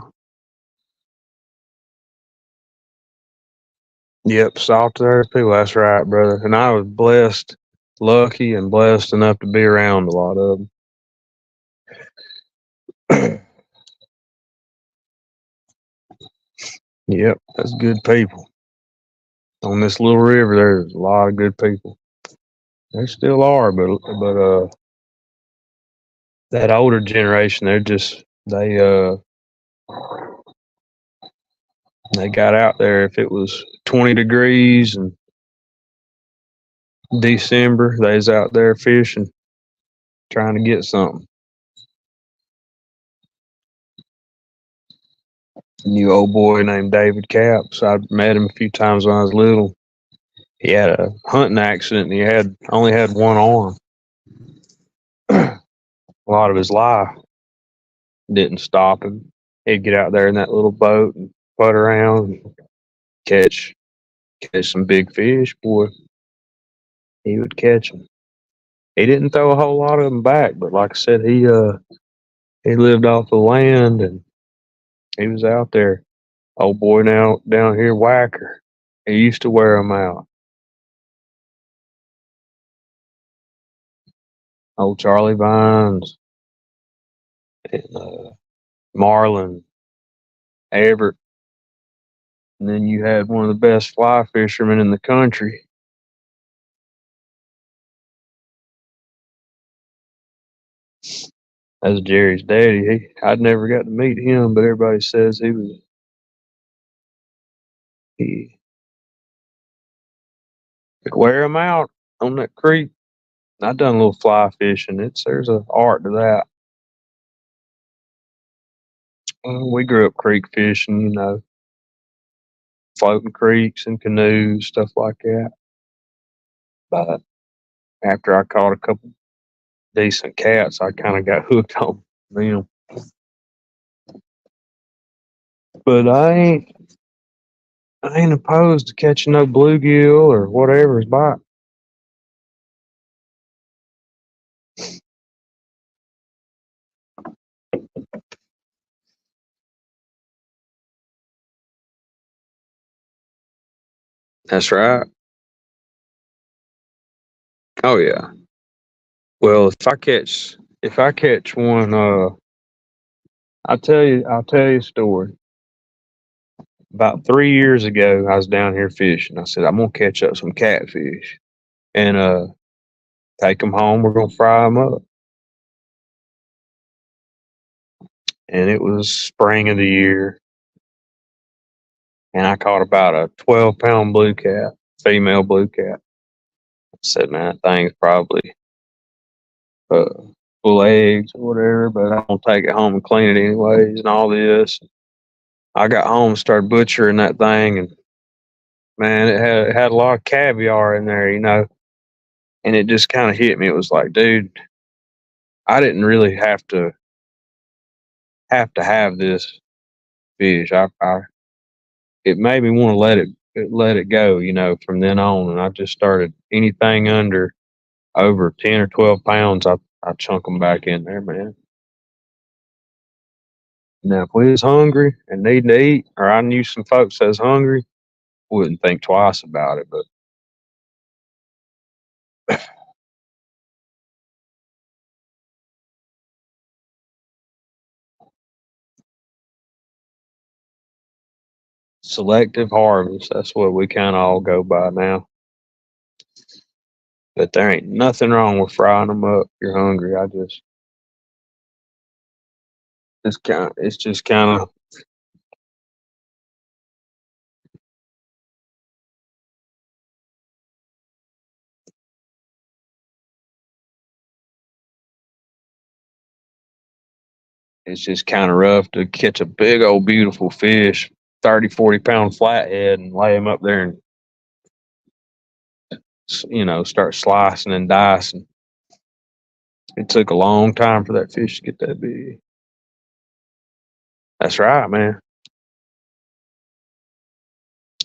Yep, soft there people. That's right, brother. And I was blessed, lucky, and blessed enough to be around a lot of them. Yep, that's good people. On this little river, there's a lot of good people. There still are, but that older generation, they got out there. If it was 20 degrees and December, they was out there fishing, trying to get something. New old boy named David Capps. I met him a few times when I was little. He had a hunting accident and he had only had one arm. A lot of his life didn't stop him. He'd get out there in that little boat and putt around and catch some big fish. Boy, he would catch them. He didn't throw a whole lot of them back, but like I said, he lived off the land and he was out there. Old boy now down here, Whacker. He used to wear them out. Old Charlie Vines and Marlin, Everett, and then you had one of the best fly fishermen in the country. That's Jerry's daddy. I'd never got to meet him, but everybody says he could wear him out on that creek. I done a little fly fishing. There's an art to that. We grew up creek fishing, floating creeks and canoes, stuff like that. But after I caught a couple decent cats, I kind of got hooked on them. But I ain't opposed to catching no bluegill or whatever's bite. That's right. Oh yeah. Well, if I catch one, I'll tell you a story. About 3 years ago, I was down here fishing. I said I'm gonna catch up some catfish and take them home. We're gonna fry them up. And it was spring of the year, and I caught about a 12-pound blue cat, female blue cat. I said, man, that thing's probably uh, full of eggs or whatever, but I'm gonna take it home and clean it anyways, and all this. I got home and started butchering that thing, and man, it had a lot of caviar in there, and it just kind of hit me. It was like, dude, I didn't really have this fish. I it made me want to let it go, from then on, and I just started anything under over 10 or 12 pounds. I chunk them back in there, man. Now, if we was hungry and needing to eat, or I knew some folks that was hungry, wouldn't think twice about it. But selective harvest, that's what we kind of all go by now. But there ain't nothing wrong with frying them up if you're hungry. It's just kind of, it's just kind of rough to catch a big old beautiful fish, 30, 40 pound flathead, and lay him up there and, start slicing and dicing. It took a long time for that fish to get that big. That's right, man.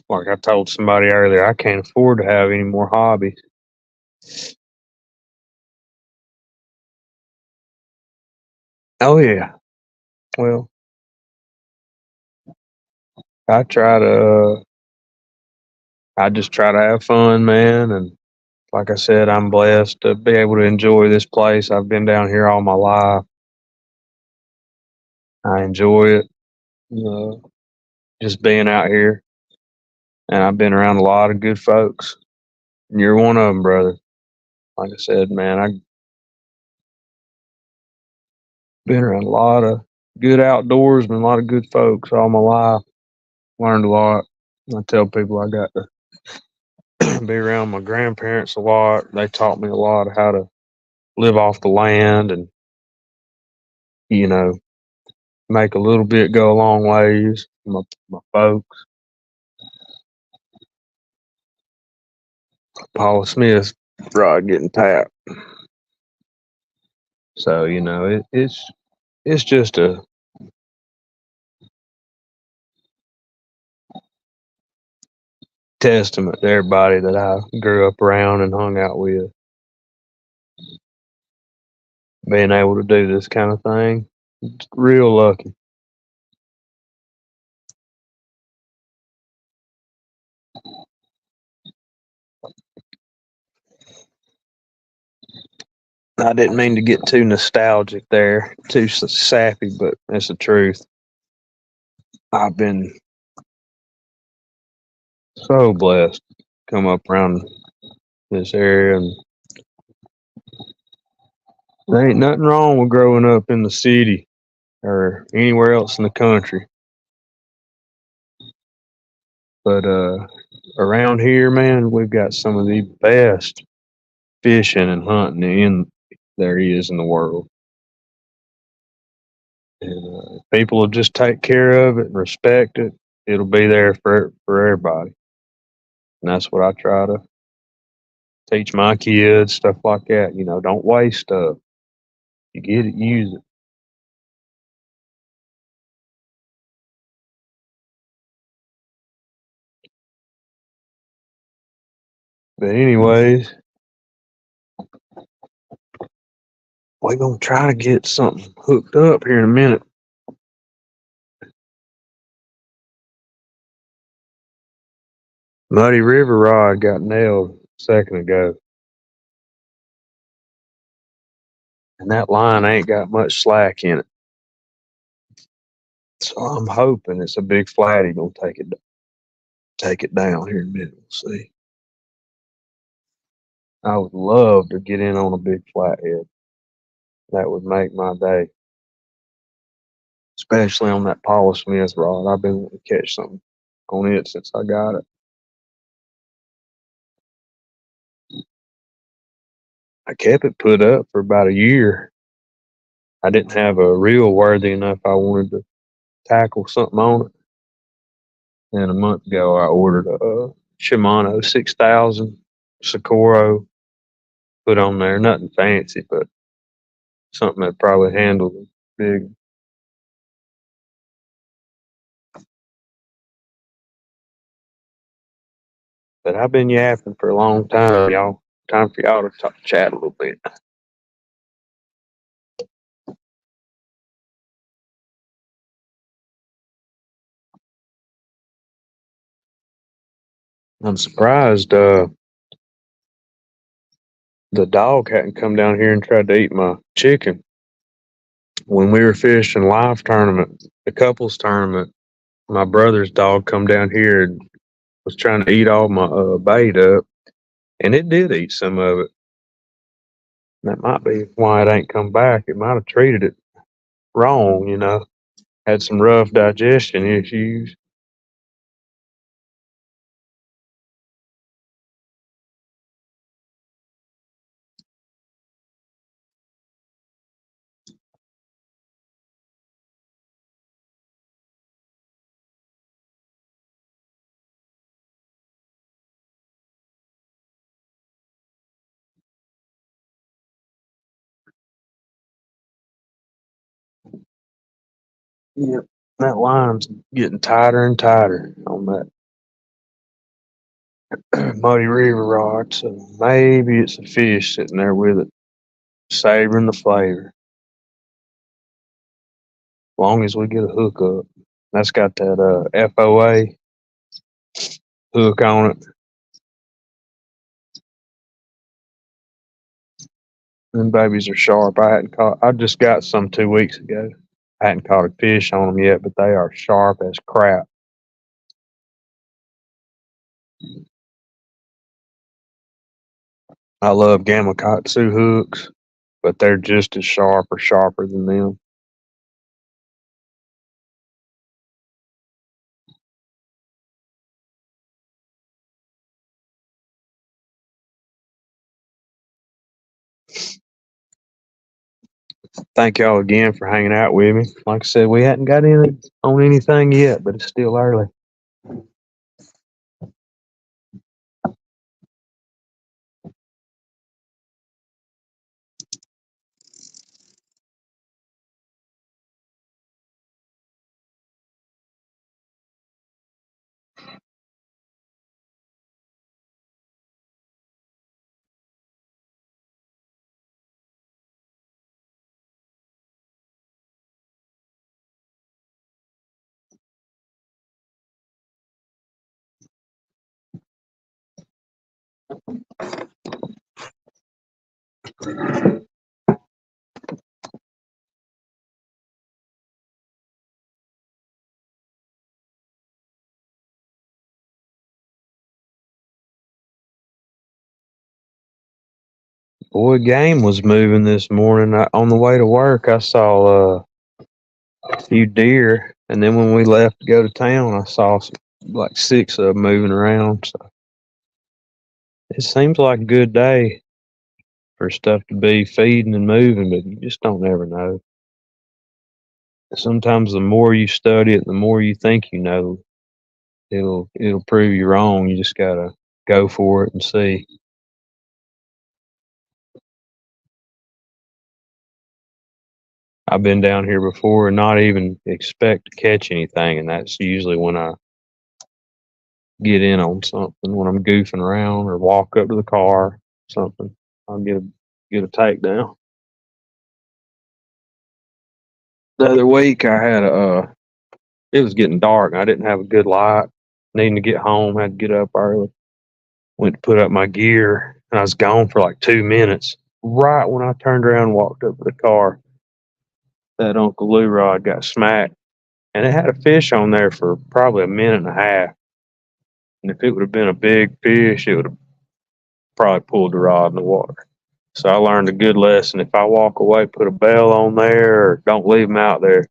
Like I told somebody earlier, I can't afford to have any more hobbies. Oh yeah. Well, I try to. I just try to have fun, man. And like I said, I'm blessed to be able to enjoy this place. I've been down here all my life. I enjoy it. Just being out here, and I've been around a lot of good folks. And you're one of them, brother. Like I said, man, I've been around a lot of good outdoorsmen, a lot of good folks all my life. Learned a lot. I tell people I got to be around my grandparents a lot. They taught me a lot of how to live off the land and, you know, make a little bit go a long ways. My folks, Paula Smith, rod getting tapped. So, it's just a testament to everybody that I grew up around and hung out with, being able to do this kind of thing. It's real lucky. I didn't mean to get too nostalgic there, too sappy, but that's the truth. I've been so blessed to come up around this area, and there ain't nothing wrong with growing up in the city or anywhere else in the country. But around here, man, we've got some of the best fishing and hunting in there is in the world. And if people will just take care of it and respect it, it'll be there for everybody. And that's what I try to teach my kids, stuff like that. You know, don't waste stuff. You get it, use it. But anyways, we're gonna try to get something hooked up here in a minute. Muddy River rod got nailed a second ago. And that line ain't got much slack in it. So I'm hoping it's a big flatty gonna take it down here in a minute. We'll see. I would love to get in on a big flathead. That would make my day. Especially on that Paula Smith rod. I've been wanting to catch something on it since I got it. I kept it put up for about a year. I didn't have a reel worthy enough. I wanted to tackle something on it. And a month ago, I ordered a Shimano 6000 Socorro, put on there. Nothing fancy, but something that probably handled it big. But I've been yapping for a long time, y'all. Time for y'all to chat a little bit. I'm surprised the dog hadn't come down here and tried to eat my chicken. When we were fishing live tournament, the couples tournament, my brother's dog come down here and was trying to eat all my bait up, and it did eat some of it. That might be why it ain't come back. It might have treated it wrong, you know. Had some rough digestion issues. Yep. That line's getting tighter and tighter on that Muddy River rod, so maybe it's a fish sitting there with it, savoring the flavor. As long as we get a hook up. That's got that FOA hook on it. Them babies are sharp. I just got some 2 weeks ago. I hadn't caught a fish on them yet, but they are sharp as crap. I love Gamakatsu hooks, but they're just as sharp or sharper than them. Thank y'all again for hanging out with me. Like I said, we hadn't got in on anything yet, but it's still early. Boy, game was moving this morning. On the way to work, I saw a few deer, and then when we left to go to town, I saw like 6 of them moving around. So it seems like a good day. for stuff to be feeding and moving, but you just don't ever know. Sometimes the more you study it, the more you think you know, it'll prove you wrong. You just gotta go for it and see. I've been down here before and not even expect to catch anything, and that's usually when I get in on something, when I'm goofing around or walk up to the car, something. I'll get a takedown. The other week I had it was getting dark and I didn't have a good light. Needing to get home, had to get up early. Went to put up my gear and I was gone for like 2 minutes. Right when I turned around and walked up to the car, that Uncle Lou rod got smacked. And it had a fish on there for probably a minute and a half. And if it would have been a big fish, it would have probably pulled the rod in the water. So I learned a good lesson. If I walk away, put a bell on there or don't leave them out there.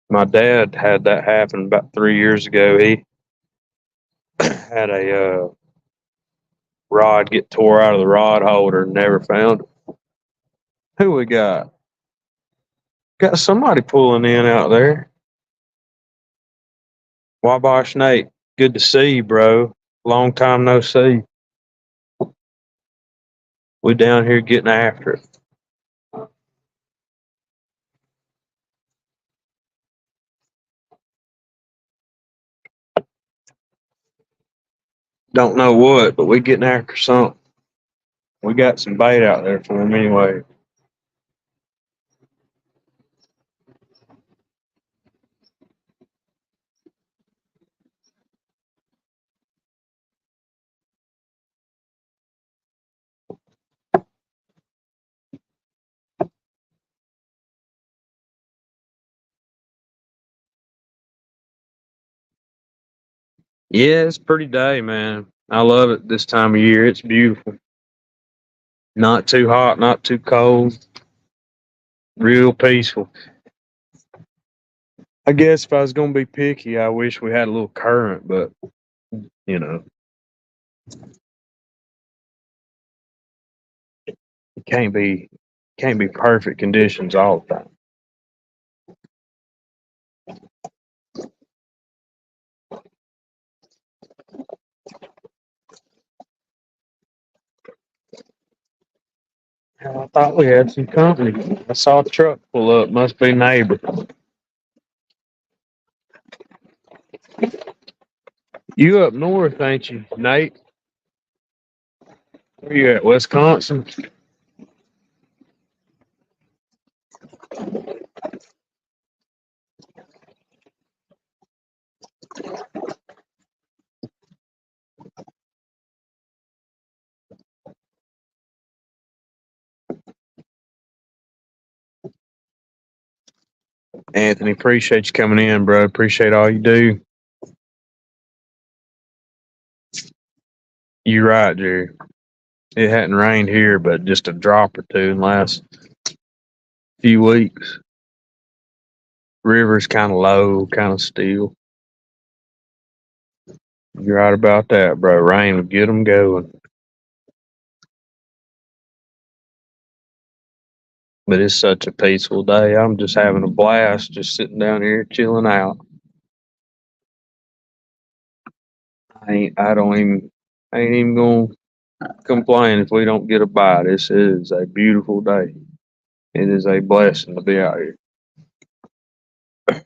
My dad had that happen about 3 years ago. He had a rod get tore out of the rod holder and never found it. Who we got? Got somebody pulling in out there. Wabash Nate, good to see you, bro. Long time no see. We down here getting after it. Don't know what, but we getting after something. We got some bait out there for him anyway. Yeah, it's a pretty day, man. I love it this time of year. It's beautiful. Not too hot, not too cold. Real peaceful. I guess if I was gonna be picky, I wish we had a little current, but you know, it can't be perfect conditions all the time. I thought we had some company. I saw a truck pull up. Must be neighbor. You up north, ain't you, Nate? Where you at? Wisconsin? Anthony, appreciate you coming in, bro. Appreciate all you do. You're right, Jerry. It hadn't rained here, but just a drop or two in the last few weeks. River's kind of low, kind of still. You're right about that, bro. Rain would get them going. But it's such a peaceful day. I'm just having a blast, just sitting down here chilling out. I don't even, I ain't even gonna complain if we don't get a bite. This is a beautiful day. It is a blessing to be out here. I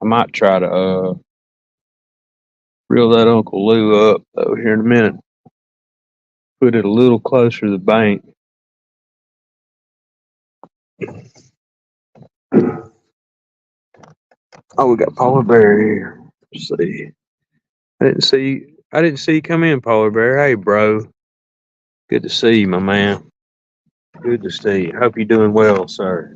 might try to reel that Uncle Lou up over here in a minute. Put it a little closer to the bank. Oh, we got polar bear here. Let's see. I didn't see you come in, polar bear. Hey, bro. Good to see you, my man. Good to see you. Hope you're doing well, sir.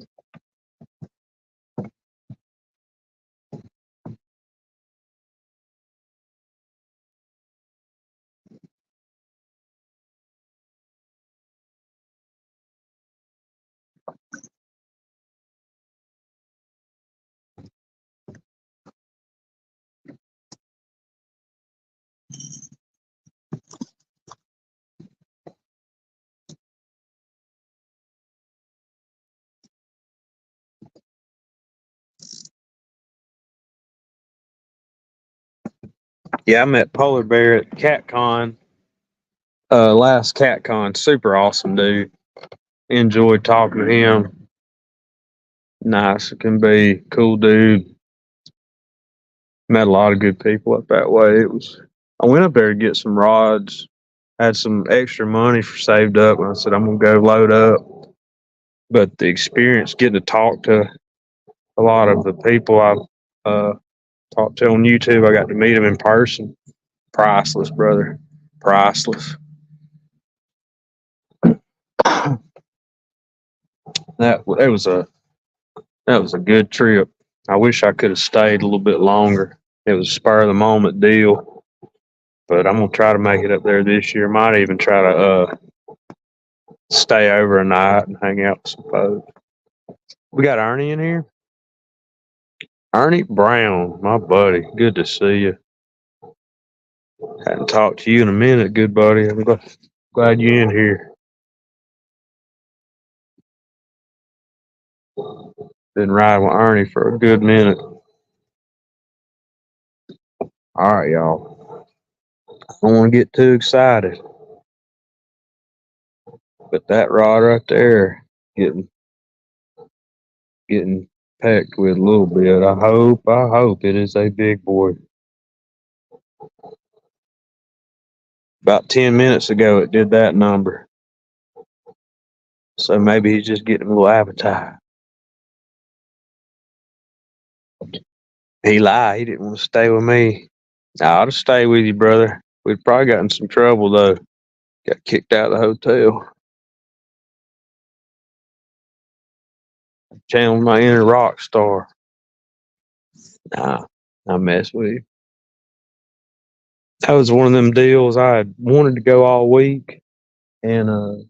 Yeah, I met Polar Bear at CatCon. Last CatCon. Super awesome dude. Enjoyed talking to him. Nice it can be. Cool dude. Met a lot of good people up that way. I went up there to get some rods. Had some extra money saved up, and I said I'm gonna go load up. But the experience, getting to talk to a lot of the people I've talked to on YouTube, I got to meet them in person. Priceless, brother. Priceless. That was a good trip. I wish I could have stayed a little bit longer. It was a spur of the moment deal, but I'm gonna try to make it up there this year. Might even try to stay over a night and hang out with some folks. We got Ernie in here. Ernie Brown, my buddy. Good to see you. Hadn't talked to you in a minute, good buddy. I'm glad you're in here. Been riding with Ernie for a good minute. All right, y'all. I don't want to get too excited, but that rod right there getting pecked with a little bit. I hope it is a big boy. About 10 minutes ago, it did that number. So maybe he's just getting a little appetite. He lied. He didn't want to stay with me. I'll just stay with you, brother. We'd probably got in some trouble, though. Got kicked out of the hotel. Channeled my inner rock star. Nah, I mess with you. That was one of them deals. I had wanted to go all week, and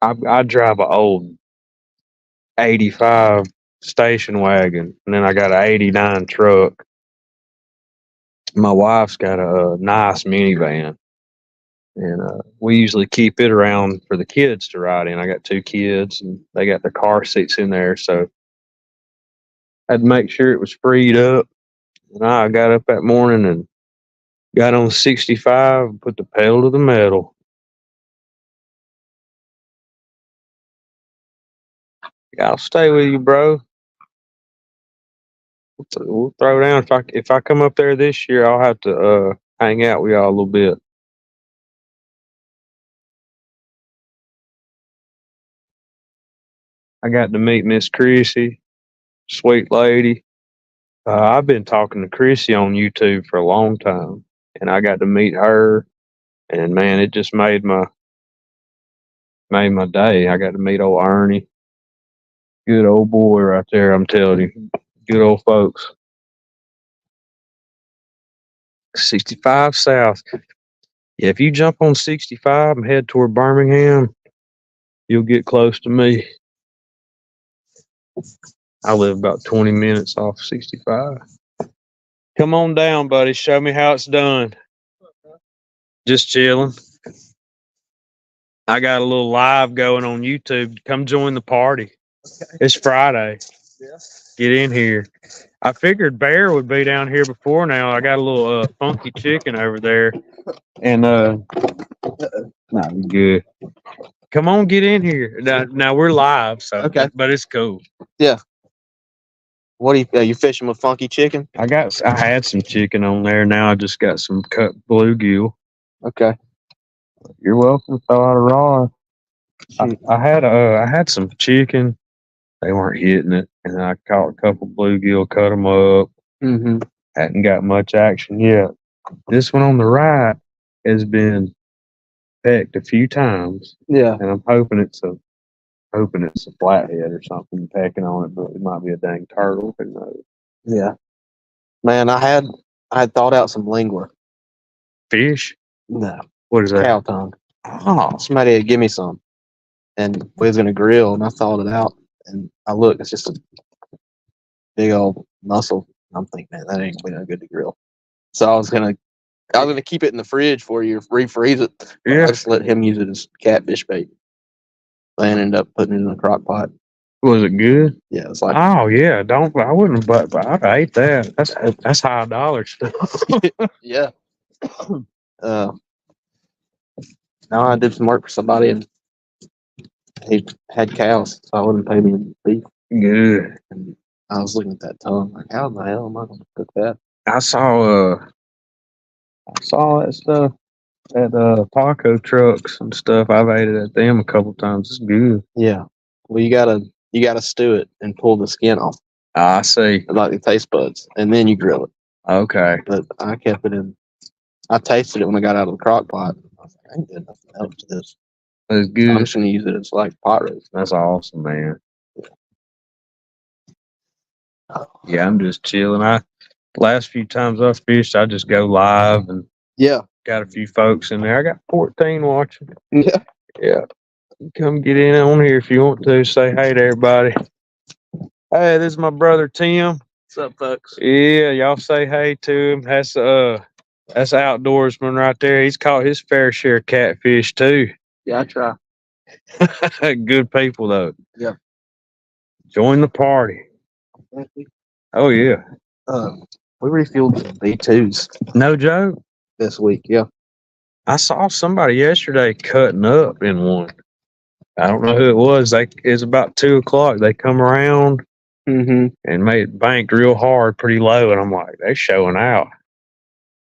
I drive an old 85 station wagon, and then I got an 89 truck. My wife's got a nice minivan, and we usually keep it around for the kids to ride in. I got 2 kids, and they got their car seats in there, so I had to make sure it was freed up. And I got up that morning and got on 65 and put the pedal to the metal. I'll stay with you, bro. We'll throw down. If I come up there this year, I'll have to hang out with y'all a little bit. I got to meet Miss Chrissy, sweet lady. I've been talking to Chrissy on YouTube for a long time, and I got to meet her, and man, it just made my day. I got to meet old Ernie, good old boy right there. I'm telling you, good old folks. 65 South. Yeah, if you jump on 65 and head toward Birmingham, you'll get close to me. I live about 20 minutes off 65. Come on down, buddy. Show me how it's done. Just chilling. I got a little live going on YouTube. Come join the party. Okay. It's Friday. Yeah. Get in here. I figured Bear would be down here before now. I got a little funky chicken over there. And not good. Come on, get in here. Now we're live, so okay. But it's cool. Yeah. What are you fishing with funky chicken? I had some chicken on there. Now I just got some cut bluegill. Okay. You're welcome. Throw out a rod. I had some chicken. They weren't hitting it, and I caught a couple bluegill, cut them up. Mm-hmm. Hadn't got much action yet. This one on the right has been pecked a few times. Yeah. And I'm hoping it's a flathead or something pecking on it, but it might be a dang turtle. Who knows? Yeah. Man, I had thought out some lingua. Fish? No. What is that? Cow tongue. Oh. Somebody had give me some. And we was gonna grill, and I thought it out, and I look, it's just a big old mussel. I'm thinking, man, that ain't gonna be no good to grill. So I was gonna keep it in the fridge for you, refreeze it. Yeah. I just let him use it as catfish bait. I ended up putting it in a crock pot. Was it good? Yeah, it's like Oh yeah, I wouldn't, but I'd ate that. That's high dollar stuff. yeah. Now I did some work for somebody and he had cows, so I wouldn't pay me in beef. Good. And I was looking at that tongue, like, how in the hell am I going to cook that? I saw that stuff at taco trucks and stuff. I've ate it at them a couple times. It's good. Yeah. Well, you gotta stew it and pull the skin off, I see. like the taste buds, and then you grill it. Okay. But I kept it in. I tasted it when I got out of the crock pot. I was like, I ain't doing nothing else to this. It's So good. I'm just gonna use it as like pot roast. That's awesome, man. Yeah, I'm just chilling. Last few times I fished, I just go live and Yeah. got a few folks in there. I got 14 watching. Yeah. Yeah. Come get in on here if you want to. Say hey to everybody. Hey, this is my brother Tim. What's up, folks? Yeah, y'all say hey to him. That's outdoorsman right there. He's caught his fair share of catfish too. Yeah, I try. Good people though. Yeah. Join the party. Oh yeah. We refueled some V2s No joke. this week. Yeah. I saw somebody yesterday cutting up in one. I don't know who it was. It's about 2:00. They come around Mm-hmm. and made banked real hard, pretty low, and I'm like, they showing out.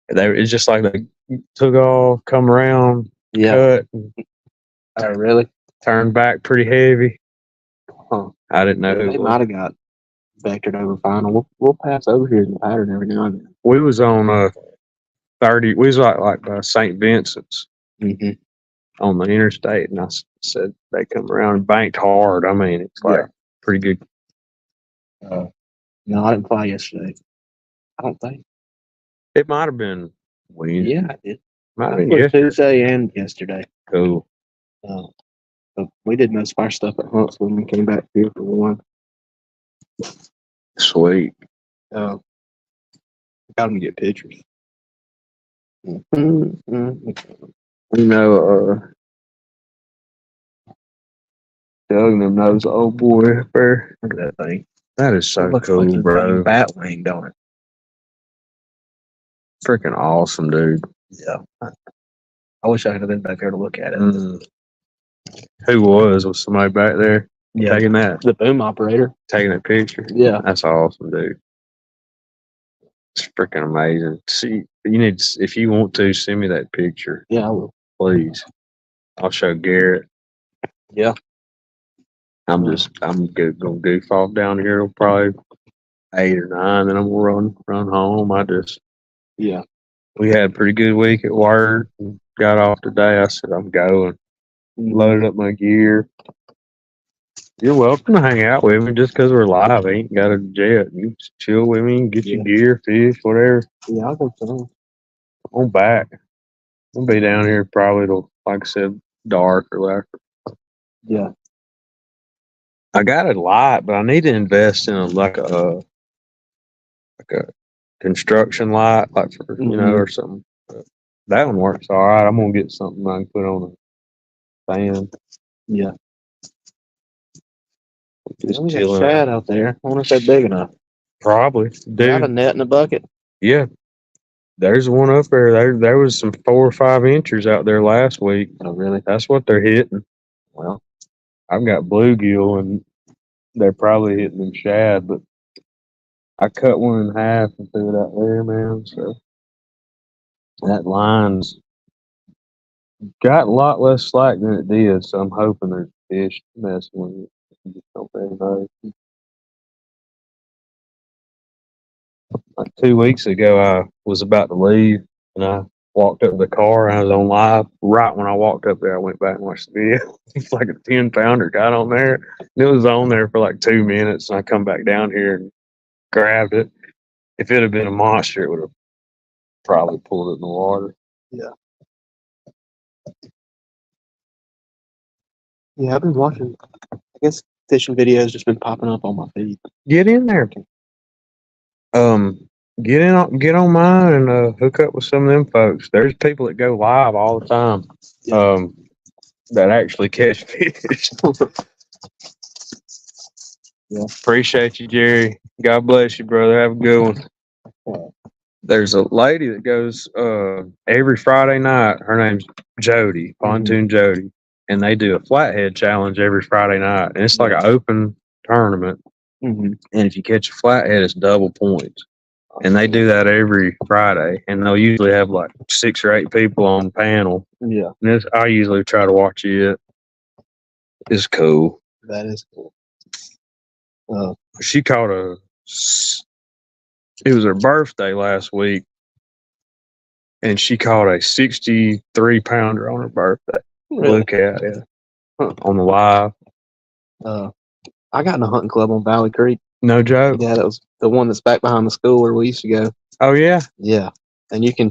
It's just like they took off, come around, Yeah. cut, and Oh, really? turned back pretty heavy. Huh. I didn't know Yeah, who they it was. might have got vectored over final. We'll pass over here in the pattern every now and then. We was on 30. We was like by St. Vincent's Mm-hmm. on the interstate, and I said they come around and banked hard. I mean, it's like pretty good. No, I didn't fly yesterday. I don't think. It might have been Wednesday. Yeah, I did. Might have I been flew yesterday. Tuesday and yesterday. Cool. But we did most of our stuff at Huntsville and came back here for one. Sweet. Got them to get pictures. Mm-hmm. You know, Doug and them knows the old boy up there. Look at that thing. That is so Looks cool, like a bro. bat wing, don't it? Freaking awesome, dude. Yeah. I wish I could have been back there to look at it. Who was somebody back there taking that The boom operator. taking that picture? Yeah. That's awesome, dude. It's freaking amazing. See, if you want to send me that picture, Yeah, I will. please. I'll show Garrett. Yeah. I'm gonna goof off down here till probably 8 or 9, then I'm gonna run home. Yeah. We had a pretty good week at work. Got off today. I said I'm going. Loaded up my gear. You're welcome to hang out with me just because we're live. I ain't got a jet. You just chill with me, get your gear, fish, whatever. Yeah, I'll go soon. I'm back. I'll be down here probably till, like I said, dark or whatever. Yeah. I got a light, but I need to invest in like a construction light, like for or something. But that one works all right. I'm gonna get something I can put on a fan. Yeah. Just We got chilling. shad out there. I wonder if they're big enough. Probably. Do you have a net in a bucket? Yeah. There's one up there. There was some 4 or 5 inches out there last week. Oh, really? That's what they're hitting. Well, I've got bluegill and they're probably hitting them shad, but I cut one in half and threw it out there, man. So that line's got a lot less slack than it did. So I'm hoping there's fish messing with it. Just don't really know. Like 2 weeks ago, I was about to leave and I walked up to the car and I was on live. Right when I walked up there, I went back and watched the video. It's like a 10-pounder got on there. And it was on there for like 2 minutes. And I come back down here and grabbed it. If it had been a monster, it would have probably pulled it in the water. yeah. Yeah, I've been watching. I guess fishing videos just been popping up on my feed. Get in there. Get on mine and hook up with some of them folks. There's people that go live all the time. Yeah. That actually catch fish. Yeah. Appreciate you, Jerry. God bless you, brother. Have a good one. There's a lady that goes every Friday night. Her name's Jody, Pontoon Jody, and they do a flathead challenge every Friday night, and it's like an open tournament. And if you catch a flathead, it's double points. And they do that every Friday, and they'll usually have like 6 or 8 people on the panel. Yeah. And I usually try to watch it. It's cool. That is cool. She caught it was her birthday last week, and she caught a 63-pounder on her birthday. Really? Blue cat, yeah. On the live. I got in a hunting club on Valley Creek. No joke. Yeah, that was the one that's back behind the school where we used to go. Oh yeah? Yeah. And you can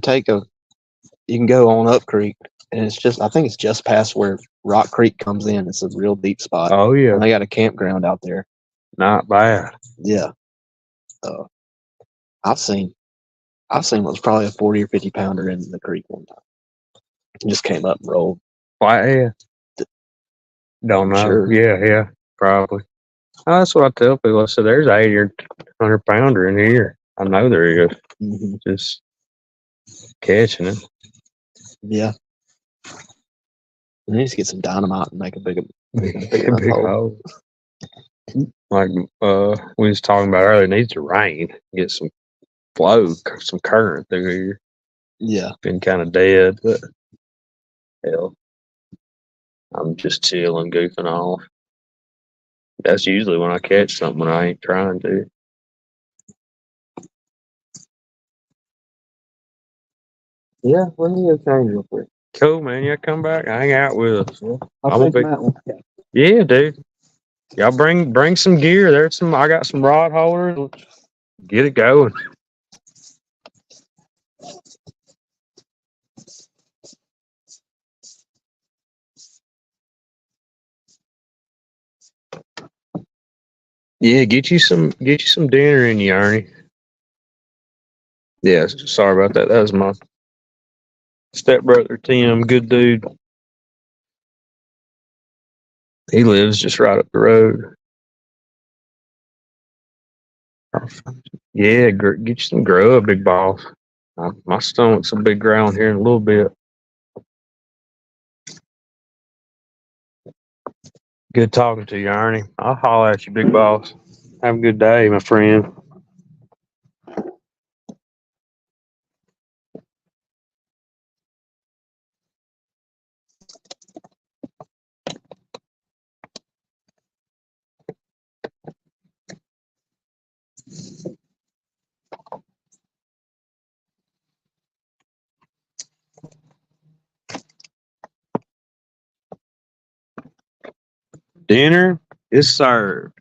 go on up creek, and I think it's just past where Rock Creek comes in. It's a real deep spot. Oh yeah. And they got a campground out there. Not bad. Yeah. I've seen what was probably a 40 or 50 pounder in the creek one time. It just came up and rolled. Flathead? Don't know. Sure. Yeah, probably. Oh, that's what I tell people. I said, there's 80 or 100 pounder in here. I know there is. Just catching it. Yeah. We need to get some dynamite and make a big hole. Like we was talking about earlier, it needs to rain. Get some flow, some current through here. Yeah. Been kind of dead, but hell, I'm just chilling, goofing off. That's usually when I catch something when I ain't trying to. Yeah, let me go change real quick. Cool, man. Yeah, come back, hang out with us. Yeah, I'll take that one. Yeah, dude. Y'all bring some gear. I got some rod holders. Get it going. Yeah, get you some dinner in you, Ernie. Yeah, sorry about that. That was my stepbrother Tim, good dude. He lives just right up the road. Yeah, get you some grub, big boss. My stomach's a big ground here in a little bit. Good talking to you, Ernie. I'll holler at you, big boss. Have a good day, my friend. Dinner is served.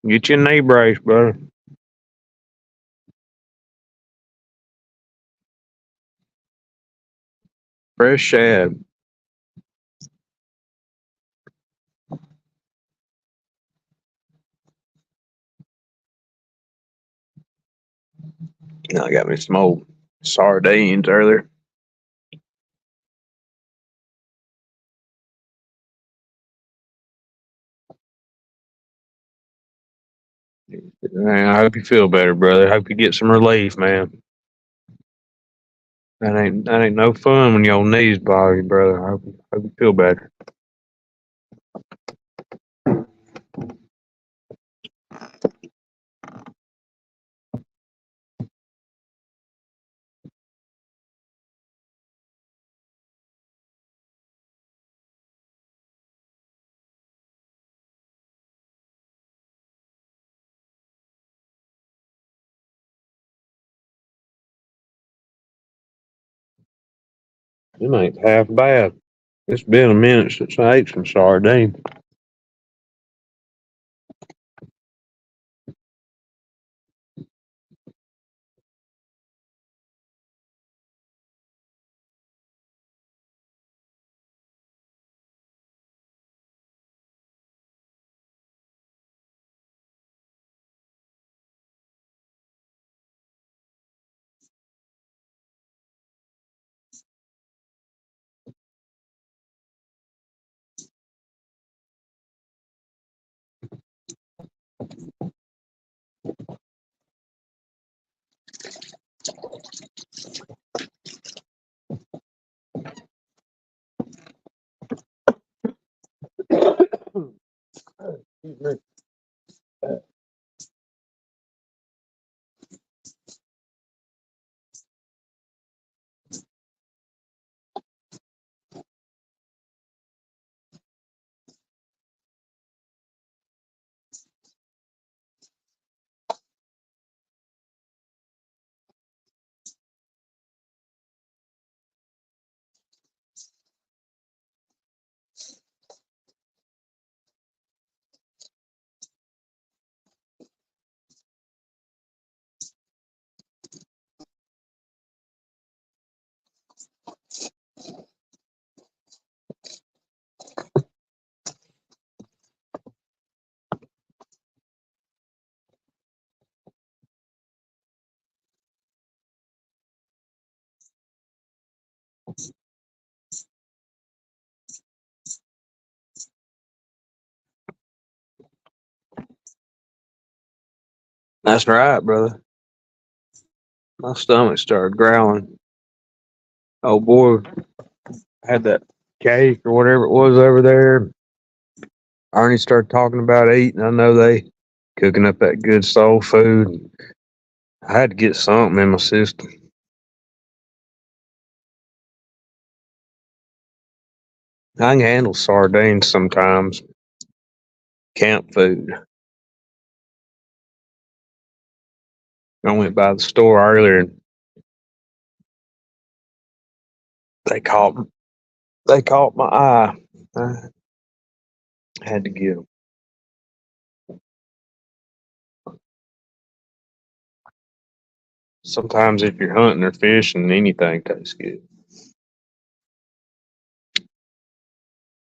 Get your knee brace, brother. Fresh shad. I got me some old sardines earlier. Man, I hope you feel better, brother. I hope you get some relief, man. That ain't no fun when your knees bother you, brother. I hope you feel better. It ain't half bad. It's been a minute since I ate some sardines. That's right, brother. My stomach started growling. Oh boy, I had that cake or whatever it was over there. Arnie started talking about eating. I know they cooking up that good soul food. I had to get something in my system. I can handle sardines sometimes. Camp food. I went by the store earlier and they caught they caught my eye. I had to get them. Sometimes if you're hunting or fishing, anything tastes good.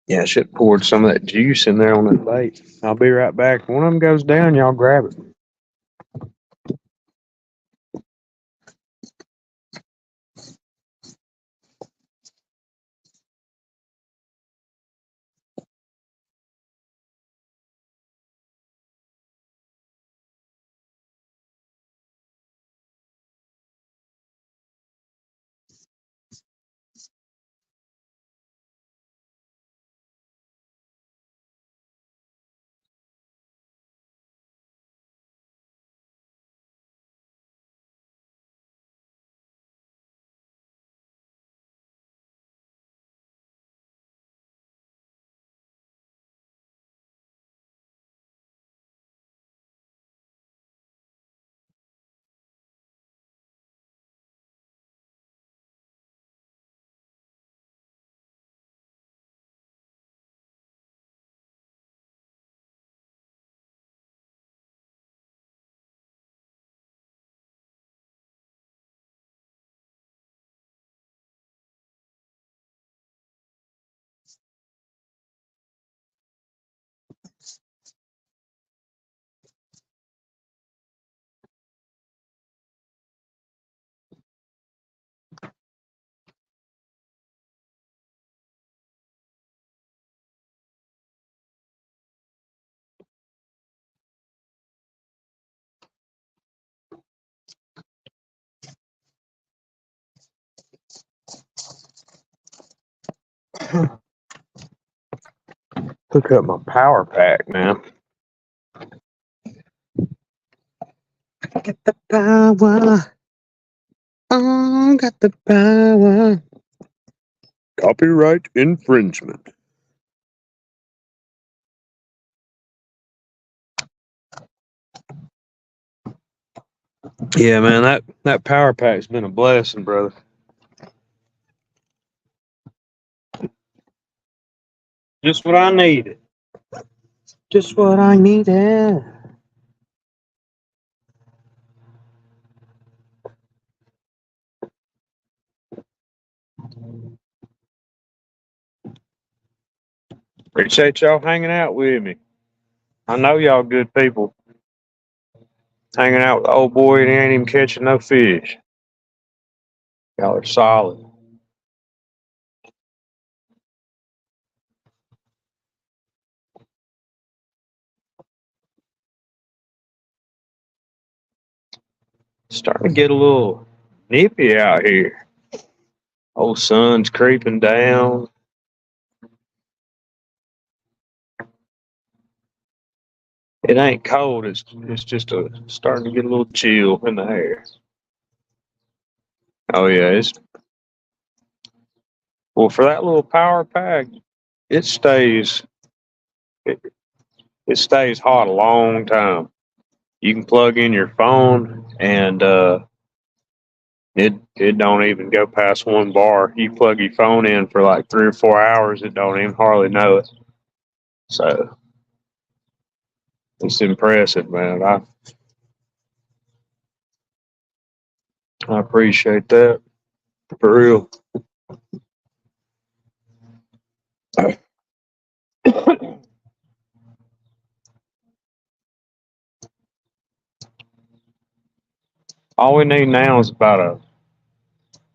Yeah, I should have poured some of that juice in there on that bait. I'll be right back. One of them goes down, y'all grab it. Hook up my power pack now. Got the power. Oh, got the power. Copyright infringement. Yeah, man, that power pack's been a blessing, brother. Just what I needed. Just what I needed. Appreciate y'all hanging out with me. I know y'all good people. Hanging out with the old boy and he ain't even catching no fish. Y'all are solid. Starting to get a little nippy out here. Old sun's creeping down. It ain't cold. It's just starting to get a little chill in the air. Oh yeah, it's well for that little power pack. It stays it, it stays hot a long time. You can plug in your phone and it don't even go past 1 bar. You plug your phone in for like 3 or 4 hours, it don't even hardly know it. So it's impressive, man. I appreciate that for real. All we need now is about a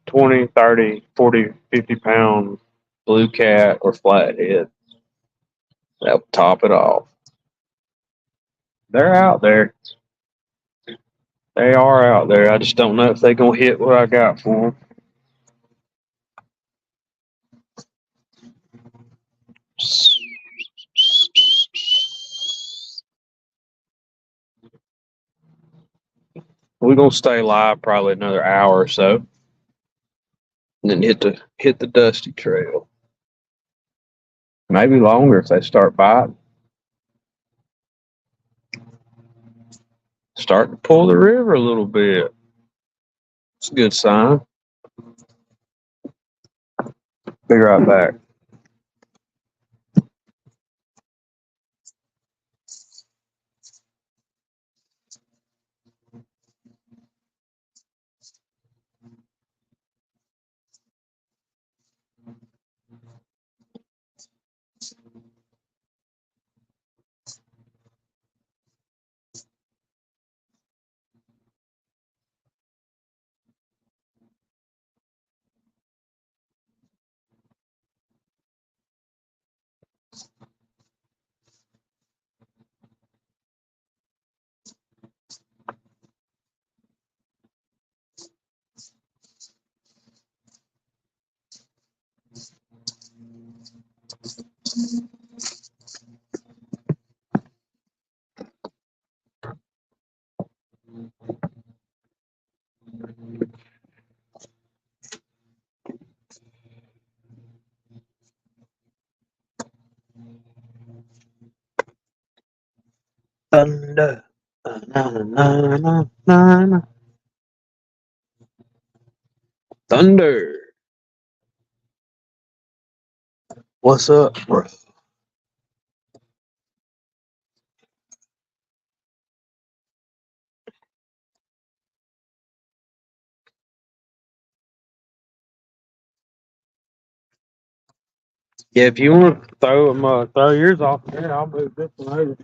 20, 30, 40, 50 pound blue cat or flathead. That'll top it off. They're out there. They are out there. I just don't know if they're going to hit what I got for them. We're going to stay live probably another hour or so. And then hit the dusty trail. Maybe longer if they start biting. Start to pull the river a little bit. It's a good sign. Be right back. Thunder. Na, na, na, na, na. Thunder. What's up, bro? Yeah, if you want to throw yours off there, I'll move this one over.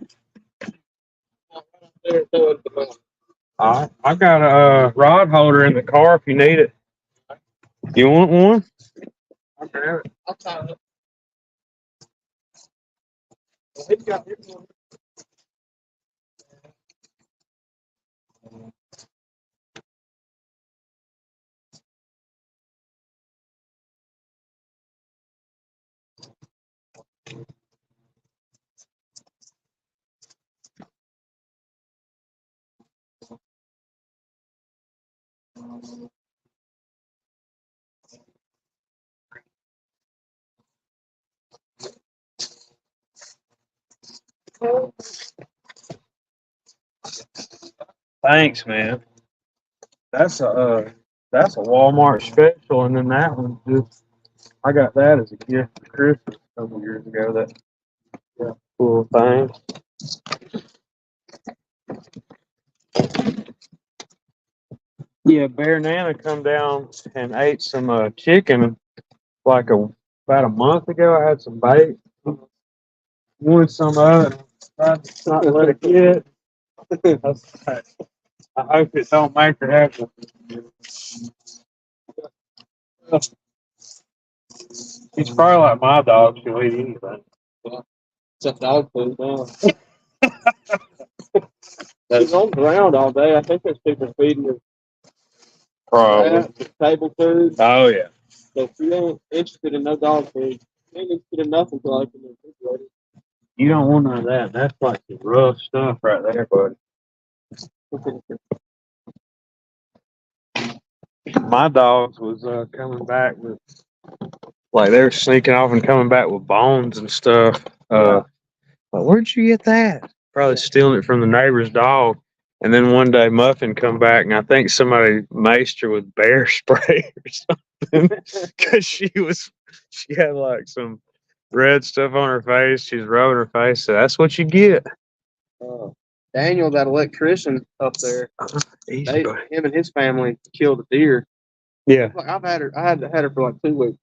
I got a rod holder in the car if you need it. You want one? I'll grab it. I'll tie it up. Thanks, man. That's a Walmart special, and then that one just I got that as a gift for Christmas a couple years ago. That cool thing. Yeah, Bear Nana come down and ate some chicken like about a month ago. I had some bait. Wanted some of it. Tried to not let it get. I hope it don't make her happy. She's probably like my dog. She'll eat anything. Except dog food now. She's on the ground all day. I think there's people feeding her. Probably. Table food. Oh yeah. So if you ain't interested in no dog food, you ain't interested in nothing till I can refrigerator. You don't want none of that. That's like the rough stuff right there, buddy. My dogs was coming back with, like, they were sneaking off and coming back with bones and stuff. Like, where'd you get that? Probably stealing it from the neighbor's dog. And then one day Muffin come back, and I think somebody maced her with bear spray or something because she had like some red stuff on her face. She's rubbing her face. So that's what you get. Daniel, that electrician up there, him and his family killed a deer. Yeah. Like I had her for like 2 weeks.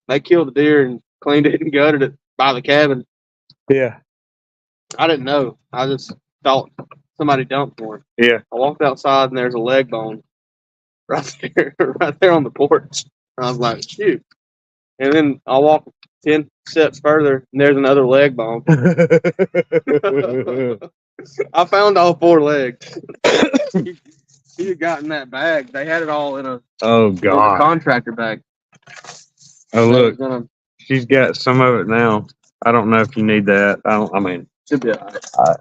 They killed the deer and cleaned it and gutted it by the cabin. Yeah. I didn't know. I just thought somebody dumped one. Yeah. I walked outside and there's a leg bone right there on the porch. I was like, shoot. And then I walk 10 steps further and there's another leg bone. I found all 4 legs. He had gotten that bag. They had it all in a contractor bag. Oh look, she's got some of it now. I don't know if you need that. I mean, should be all right.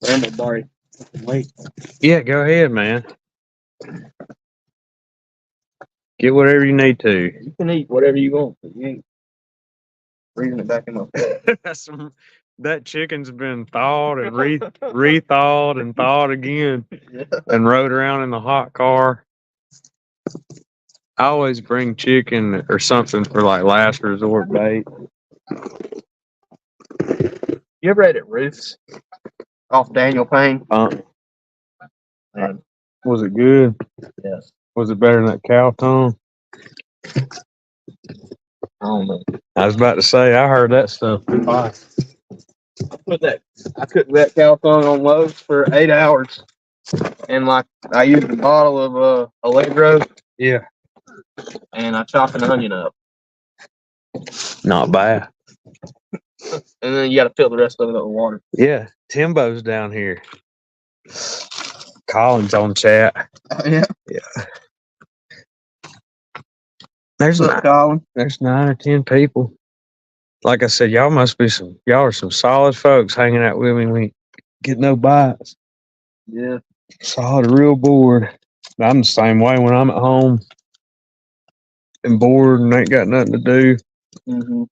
I'm gonna borrow. Wait. Yeah, go ahead, man. Get whatever you need to. You can eat whatever you want, but you ain't freezing it back in my face. That chicken's been thawed and re-thawed and thawed again, and rode around in the hot car. I always bring chicken or something for like last resort bait. You ever ate at Ruth's off Daniel Payne? Was it good? Yes. Was it better than that cow tongue? I don't know. I was about to say, I heard that stuff. I cooked that cow tongue on loaves for 8 hours, and like I used a bottle of Allegro. Yeah. And I chopped an onion up. Not bad. And then you got to fill the rest of it up with water. Yeah, Timbo's down here. Colin's on chat. Yeah. Yeah. There's 9 or 10 people. Like I said, y'all are some solid folks hanging out with me. We ain't get no bites. Yeah. Solid, real bored. I'm the same way when I'm at home and bored and ain't got nothing to do. Mm-hmm.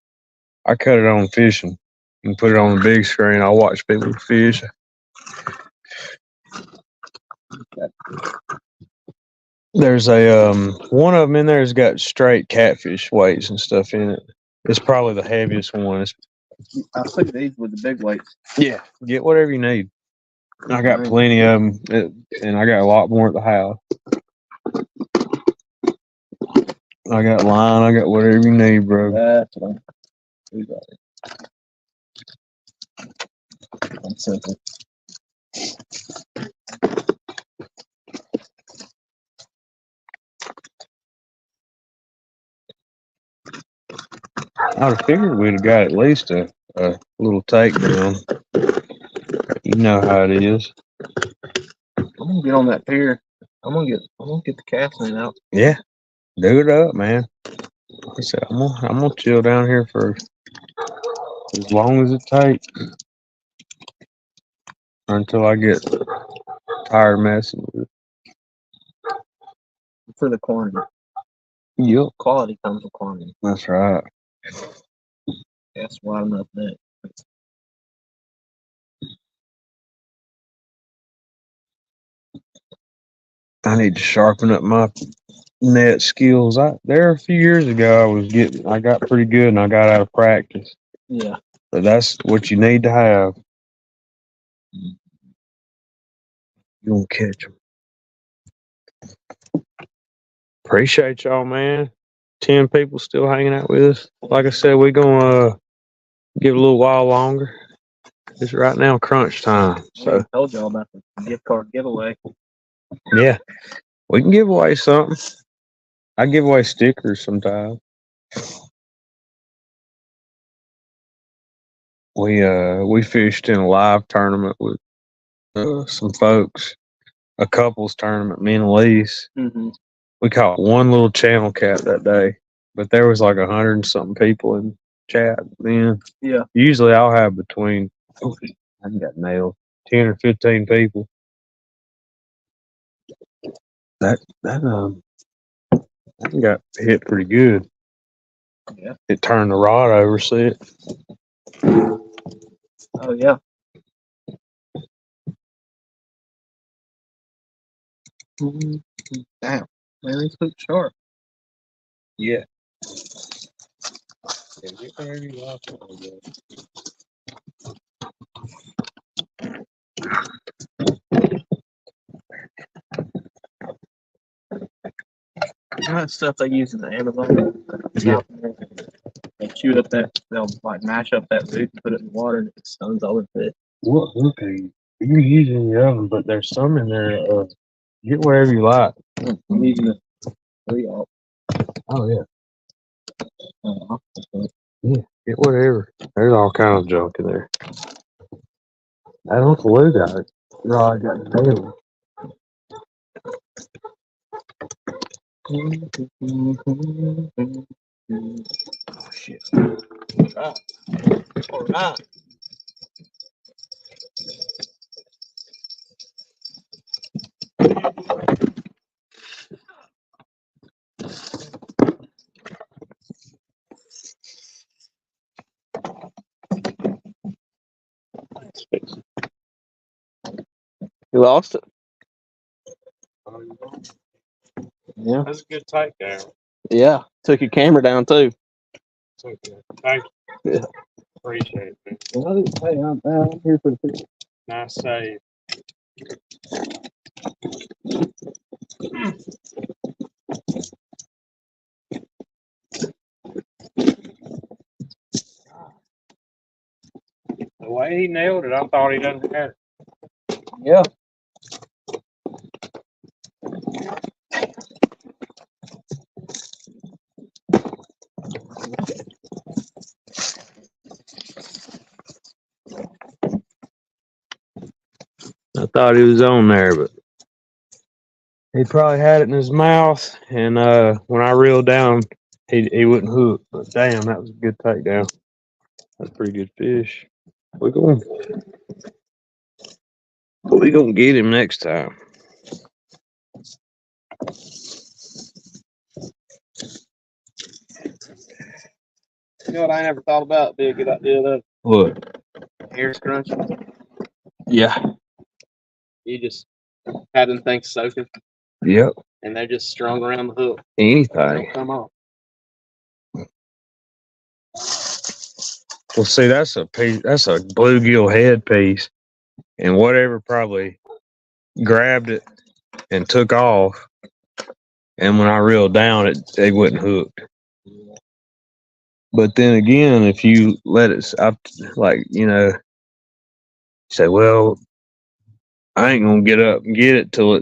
I cut it on fishing and put it on the big screen. I'll watch people fish. There's a one of them in there has got straight catfish weights and stuff in it. It's probably the heaviest one. I took these with the big weights. Yeah, get whatever you need. I got plenty of them, and I got a lot more at the house. I got line. I got whatever you need, bro. That's what I'm simple. I'd have figured we'd have got at least a little takedown. You know how it is. I'm gonna get on that pier. I'm gonna get the casting out. Yeah, do it up, man. Like I said, I'm gonna chill down here for as long as it takes, until I get tired messing with it. For the quantity. Yep. Quality comes with quantity. That's right. That's wide enough net. I need to sharpen up my net skills. There a few years ago I got pretty good and I got out of practice. Yeah. But that's what you need to have. You won't catch them. Appreciate y'all, man. 10 people still hanging out with us. Like I said, we're gonna give it a little while longer. It's right now crunch time. So I told y'all about the gift card giveaway. yeah, we can give away something. I give away stickers sometimes. We fished in a live tournament with some folks, a couples tournament, me and Elise. Mm-hmm. We caught one little channel cat that day, but there was like 100 and something people in chat then. Yeah. Usually I'll have between, I got nailed, 10 or 15 people. That got hit pretty good. Yeah. It turned the rod over, see it? Oh yeah. Damn. Man, these look sharp. Yeah. You know that stuff they use in the Amazon? Yeah. They chew up that, they'll like mash up that root and put it in water and it stuns all the fish. What hook are you? You can use in your oven, but there's some in there. Get whatever you like. I'm using the 3-aught. Oh yeah. Yeah, get whatever. There's all kinds of junk in there. That Uncle Lou got it. Rod got the tail. Oh shit. All right. You lost it? Yeah. That's a good takedown. Yeah. Took your camera down too. Okay. Thank you. Yeah. Appreciate it, man. Well, hey, I'm here for the fish. Nice save. The way he nailed it, I thought he done had it. Yeah. I thought he was on there, but he probably had it in his mouth. And when I reeled down, he wouldn't hook. But damn, that was a good takedown. That's a pretty good fish. We're gonna get him next time. You know what I never thought about? Be a good idea though. What? Hair scrunching. Yeah. You just have them things soaking Yep. and they're just strung around the hook. Anything. Don't come off. Well, see, that's a piece. That's a bluegill head piece, and whatever probably grabbed it and took off. And when I reeled down, they wouldn't hook. But then again, if you let it, say, well, I ain't gonna get up and get it till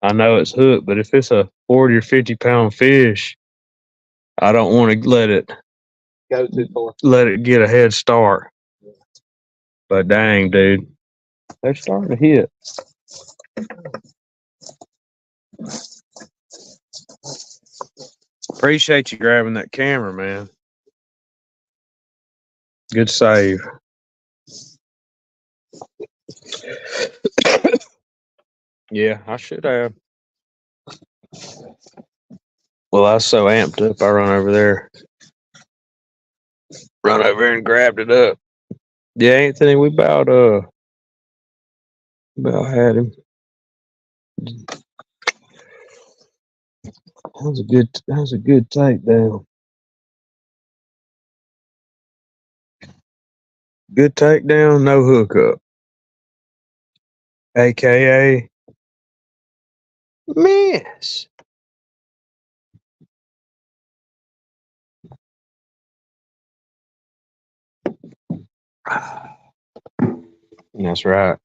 I know it's hooked. But if it's a 40 or 50 pound fish, I don't want to Go too far. let it get a head start. But dang, dude, they're starting to hit. Appreciate you grabbing that camera, man. Good save. Yeah, I should have. Well, I was so amped up, I run over there and grabbed it up. Yeah, Anthony, we about had him. That was a good takedown. Good takedown, no hookup. AKA miss. That's right.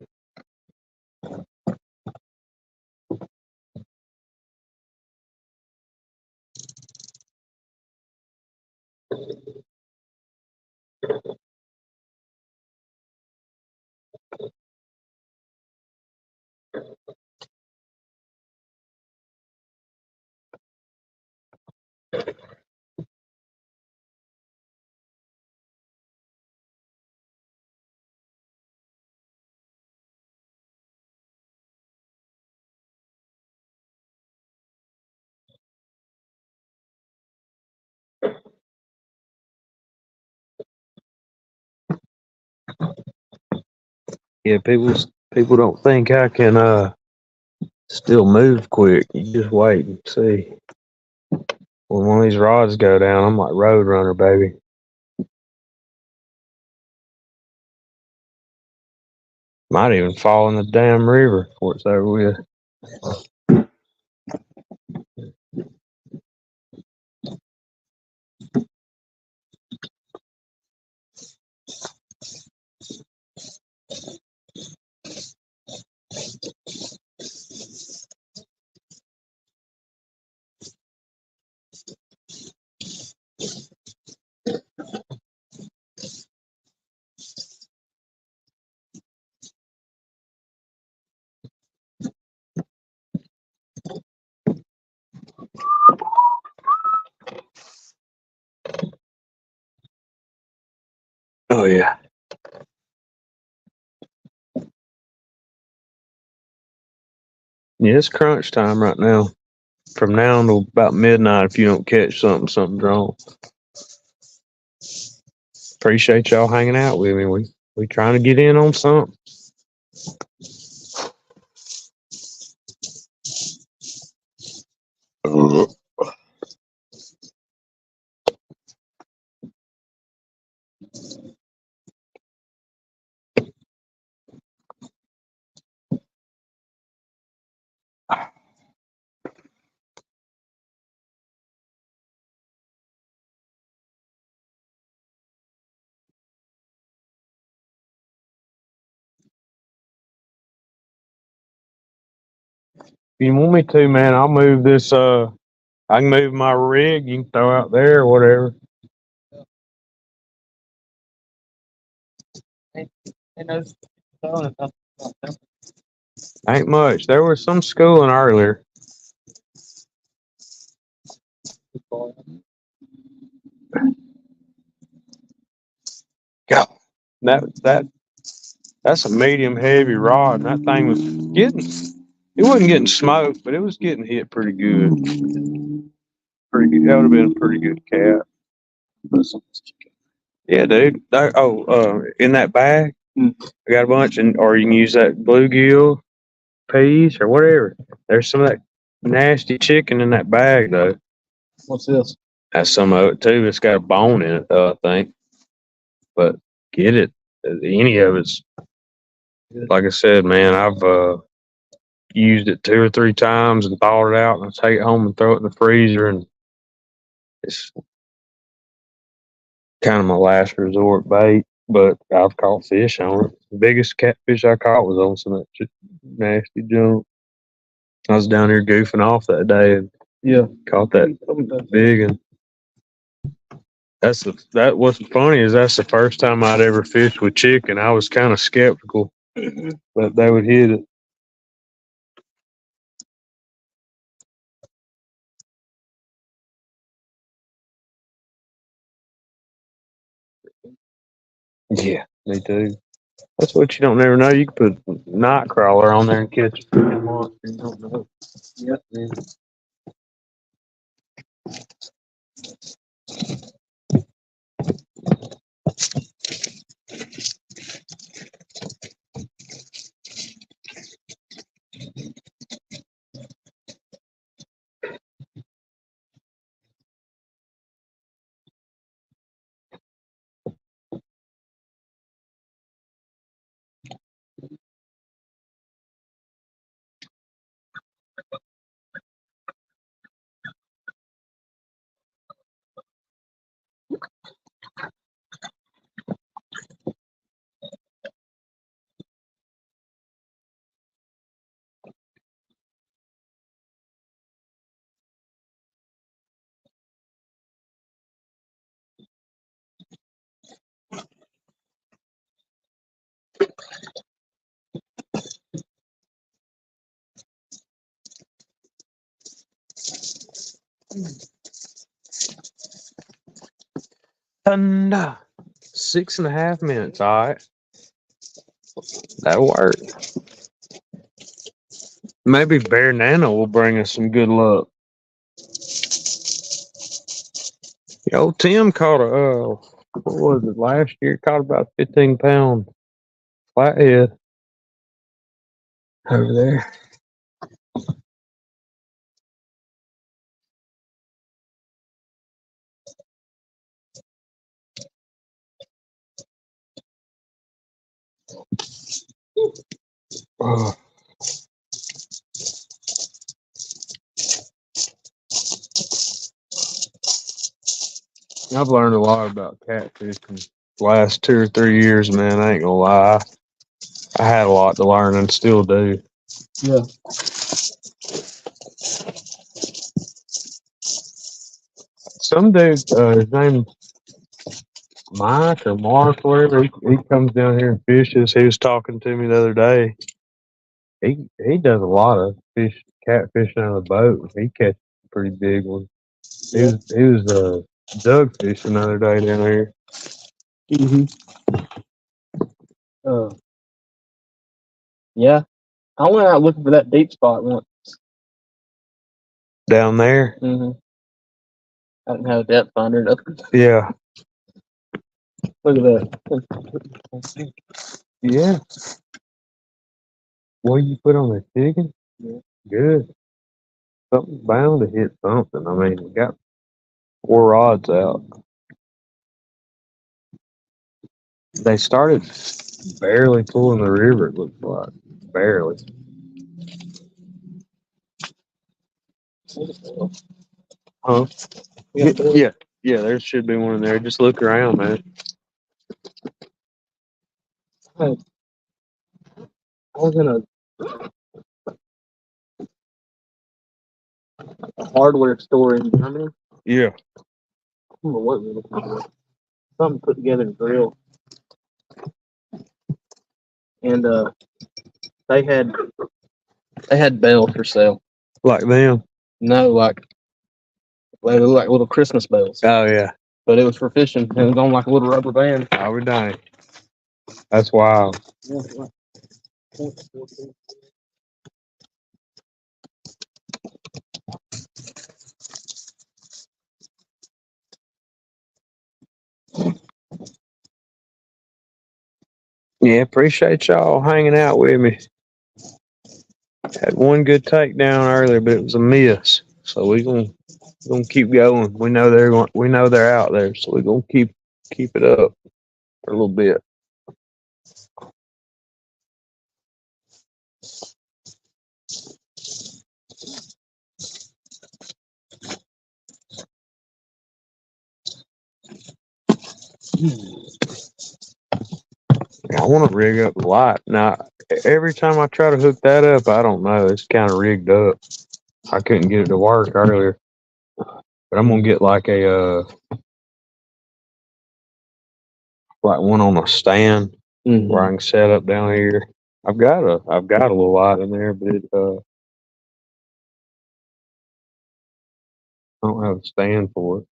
Yeah, people don't think I can still move quick. You just wait and see. When one of these rods go down, I'm like Road Runner, baby. Might even fall in the damn river before it's over with. Oh yeah. Yeah, it's crunch time right now. From now until about midnight, if you don't catch something, something's wrong. Appreciate y'all hanging out with me. We trying to get in on something. If you want me to, man, I'll move this. I can move my rig. You can throw out there or whatever. Ain't much. There was some schooling earlier. God, that's a medium heavy rod, and that thing was getting. It wasn't getting smoked, but it was getting hit pretty good. Pretty good. That would have been a pretty good cat. Yeah, dude. In that bag, I got a bunch, or you can use that bluegill peas or whatever. There's some of that nasty chicken in that bag, though. What's this? That's some of it too. It's got a bone in it, though, I think. But get it. Any of it's like I said, man. I've used it 2 or 3 times and thawed it out, and I take it home and throw it in the freezer, and it's kind of my last resort bait. But I've caught fish on it. The biggest catfish I caught was on some of that nasty junk. I was down here goofing off that day and caught that big, and that what's funny is that's the first time I'd ever fished with chicken. I was kind of skeptical that they would hit it. Yeah, me too. That's what you don't never know. You could put night crawler on there and catch a freaking monster. You don't know. Yep. Yeah. Thunder. 6.5 minutes. All right. That'll work. Maybe Bear Nano will bring us some good luck. Old Tim caught what was it, last year? Caught about 15-pound flathead over there. Oh. I've learned a lot about catfishing the last 2 or 3 years, man. I ain't gonna lie. I had a lot to learn and still do. Yeah. Some dude, his name Mike or Mark, whatever, he comes down here and fishes. He was talking to me the other day. He does a lot of catfishing on the boat. He catches a pretty big one. Yeah. He was Doug fishing the other day down here. Yeah. I went out looking for that deep spot once. Down there? I didn't have a depth finder. Nothing. Yeah. Look at that. Yeah. What you put on the chicken? Yeah. Good. Something's bound to hit something. I mean, we got 4 rods out. They started barely pulling the river, it looks like. Barely. Huh? Yeah. Yeah, there should be one in there. Just look around, man. I was in a hardware store in Germany. Yeah. I don't know what we were looking for. Something put together a grill. And they had bells for sale. Like them? No, like they look like little Christmas bells. Oh, yeah. But it was for fishing. And it was on like a little rubber band. Oh, we're dang. That's wild. Yeah, appreciate y'all hanging out with me. Had one good takedown earlier, but it was a miss. So we're gonna keep going. We know they're out there, so we're gonna keep it up for a little bit. I want to rig up the light. Now, every time I try to hook that up, I don't know. It's kind of rigged up. I couldn't get it to work earlier. But I'm going to get like like one on a stand where I can set up down here. I've got a little light in there, but I don't have a stand for it.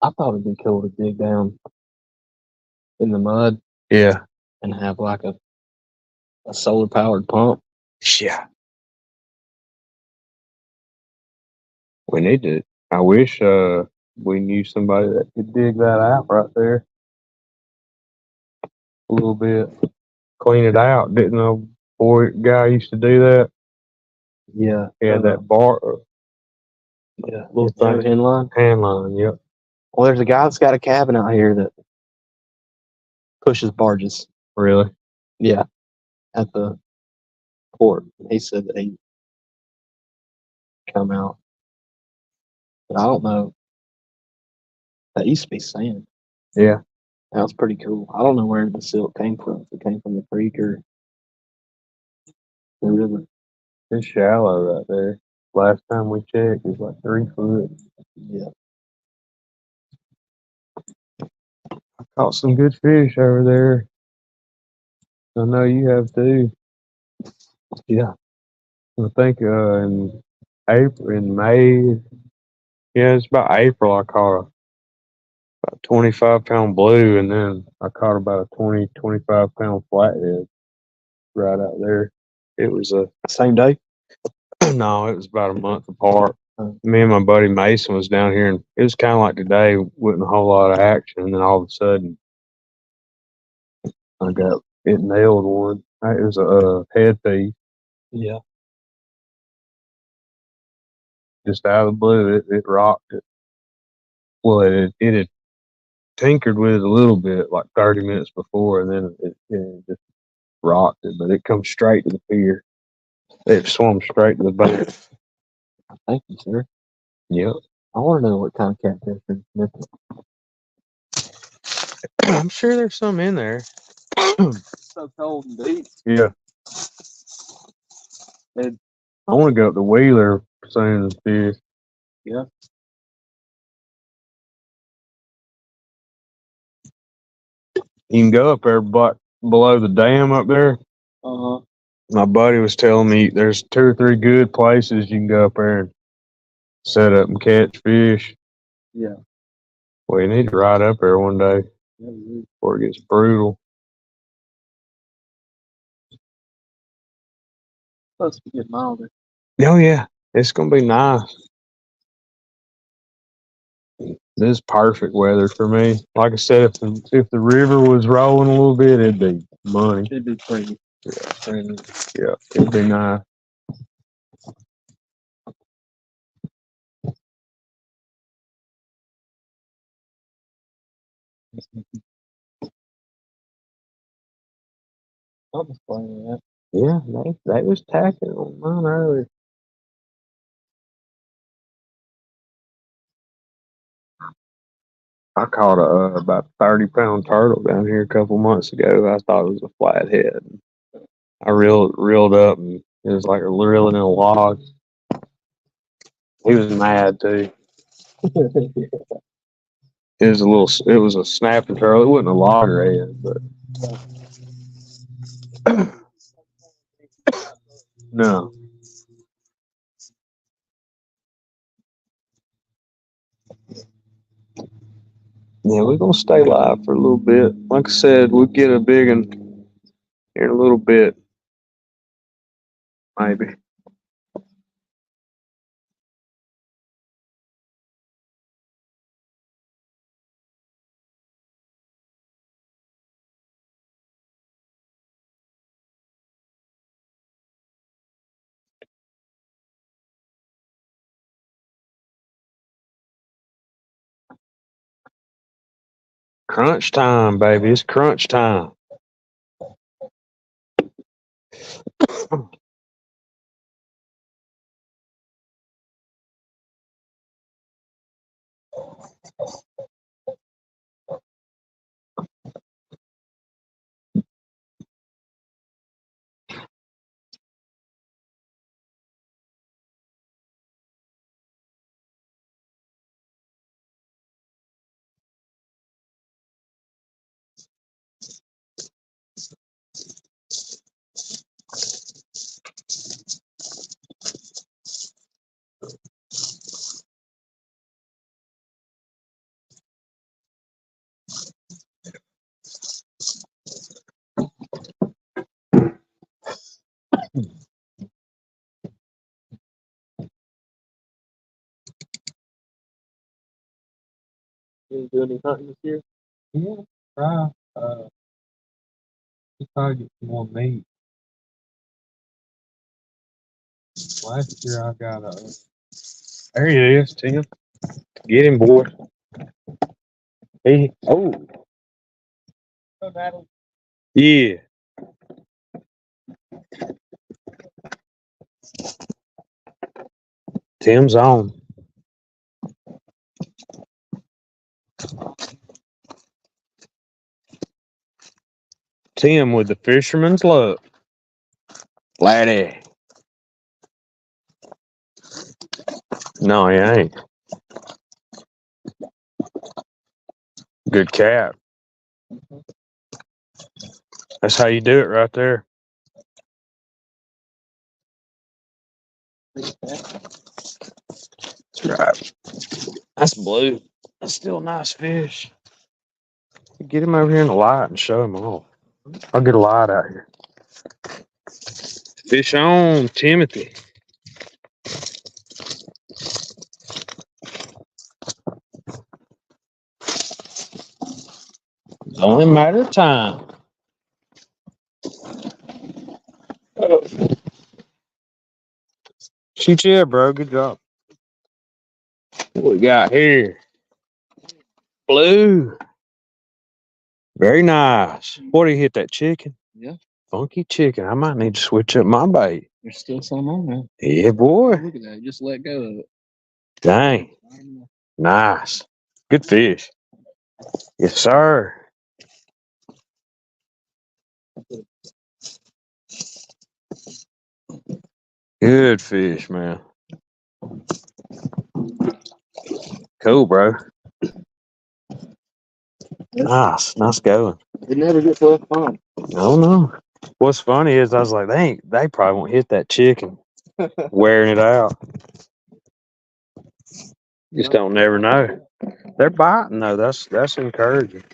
I thought it'd be cool to dig down in the mud. Yeah. And have like a solar powered pump. Yeah. We need to. I wish we knew somebody that could dig that out right there. A little bit. Clean it out. Didn't know guy used to do that? Yeah. He had that bar. Yeah. Little thing. Hand line. Yep. Well, there's a guy that's got a cabin out here that pushes barges. Really? Yeah. At the port. He said that he'd come out. But I don't know. That used to be sand. Yeah. That was pretty cool. I don't know where the silt came from. If it came from the creek or the river. It's shallow right there. Last time we checked, it was like 3 foot. Yeah. I caught some good fish over there. I know you have too. Yeah. I think in May. Yeah, it's about April I caught about 25-pound blue, and then I caught about a 25-pound flathead right out there. It was a Same day. no, it was about a month apart. Me and my buddy Mason was down here, and it was kind of like today, wasn't a whole lot of action, and then all of a sudden, I got it nailed one. It was a head thief, Yeah. just out of the blue. It rocked it. Well, it had tinkered with it a little bit, like 30 minutes before, and then it just rocked it. But it comes straight to the pier. It swam straight to the bank. Thank you, sir. Yep. I want to know what kind of catfish are missing. I'm sure there's some in there. So cold and deep. Yeah. I want to go up the Wheeler soon and fish. Yeah. You can go up there, but below the dam up there. Uh-huh. My buddy was telling me there's 2 or 3 good places you can go up there and set up and catch fish. Yeah. Well, you need to ride up there one day before it gets brutal. Supposed to get milder. Oh yeah, it's gonna be nice. This is perfect weather for me. Like I said, if the river was rolling a little bit, it'd be money. It'd be pretty. Yeah, it'd be nice. I'll just play that. Yeah, they was tacking on mine earlier. I caught about 30-pound turtle down here a couple months ago. I thought it was a flathead. I reeled up, and it was like reeling in a log. He was mad too. It was a snapping turtle. It wasn't a loggerhead, but no. Yeah, we're gonna stay live for a little bit. Like I said, we'll get a big one here in a little bit, maybe. Crunch time, baby. It's crunch time. You do any hunting this year? Yeah, try. You probably get some more meat. Last year I got a. There he is, Tim. Get him, boy. Oh yeah. Tim's on. Tim with the fisherman's luck. Laddie. No, he ain't. Good cat. That's how you do it right there. That's right. That's blue. That's still a nice fish. Get him over here in the light and show him off. I'll get a light out here. Fish on, Timothy. It's only a matter of time. Shoot yeah, bro. Good job. What we got here? Blue. Very nice. What do you hit that chicken? Yeah. Funky chicken. I might need to switch up my bait. There's still some on there. Yeah, boy. Look at that. Just let go of it. Dang. Nice. Good fish. Yes, sir. Good fish, man. Cool, bro. Nice. Nice going. It never gets left on. Oh no. What's funny is I was like, they probably won't hit that chicken wearing it out. Just don't never know. They're biting though. That's encouraging.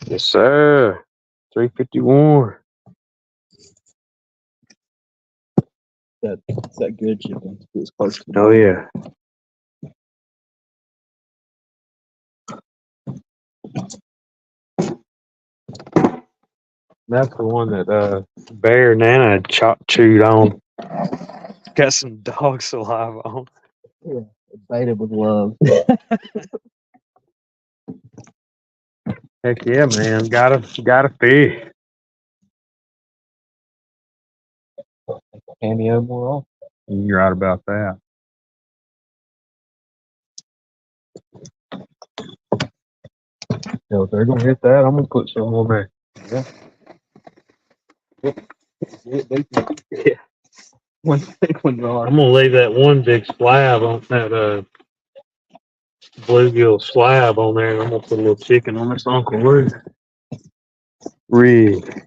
Yes, sir. 351. It's that good chicken. It's close to Oh yeah. That's the one that Bear Nana chewed on. Got some dog saliva on. Yeah, baited with love. Heck yeah, man. Gotta fish. Cameo more off. You're right about that. So if they're gonna hit that, I'm gonna put some on there. Yeah. Yeah. One big one on. I'm gonna leave that one big slab on that bluegill slab on there, and I'm gonna put a little chicken on this Uncle Lou rig.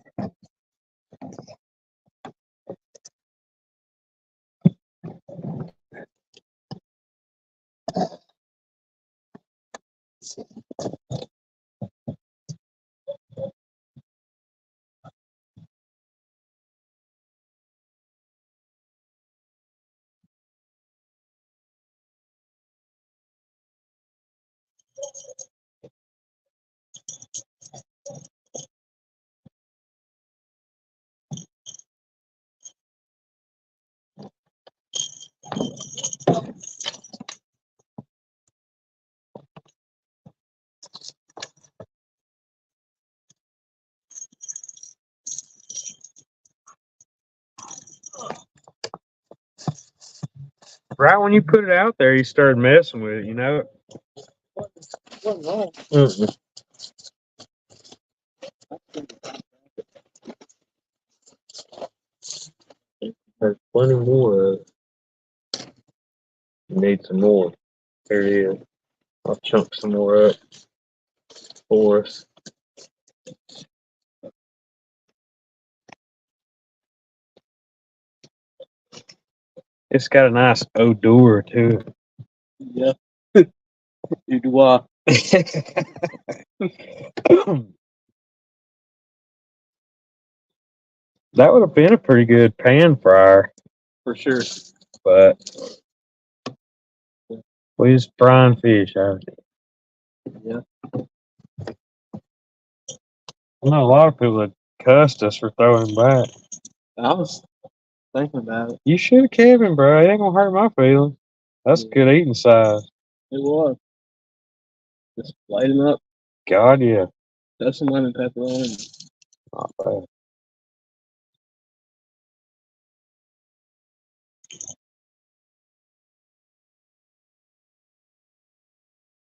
Right when you put it out there, you started messing with it. You know. What's wrong? Mm-mm. There's plenty more of it. You need some more. There it is. I'll chunk some more up for us. It's got a nice odor too. Yeah. You do That would have been a pretty good pan fryer, for sure. but we just frying fish out. Yeah. I know a lot of people that cussed us for throwing back. I was thinking about it. You should have kept him, bro. It ain't gonna hurt my feelings. That's Yeah. good eating size. It was. Just light him up. God, yeah. Throw some lemon pepper on him. Not bad.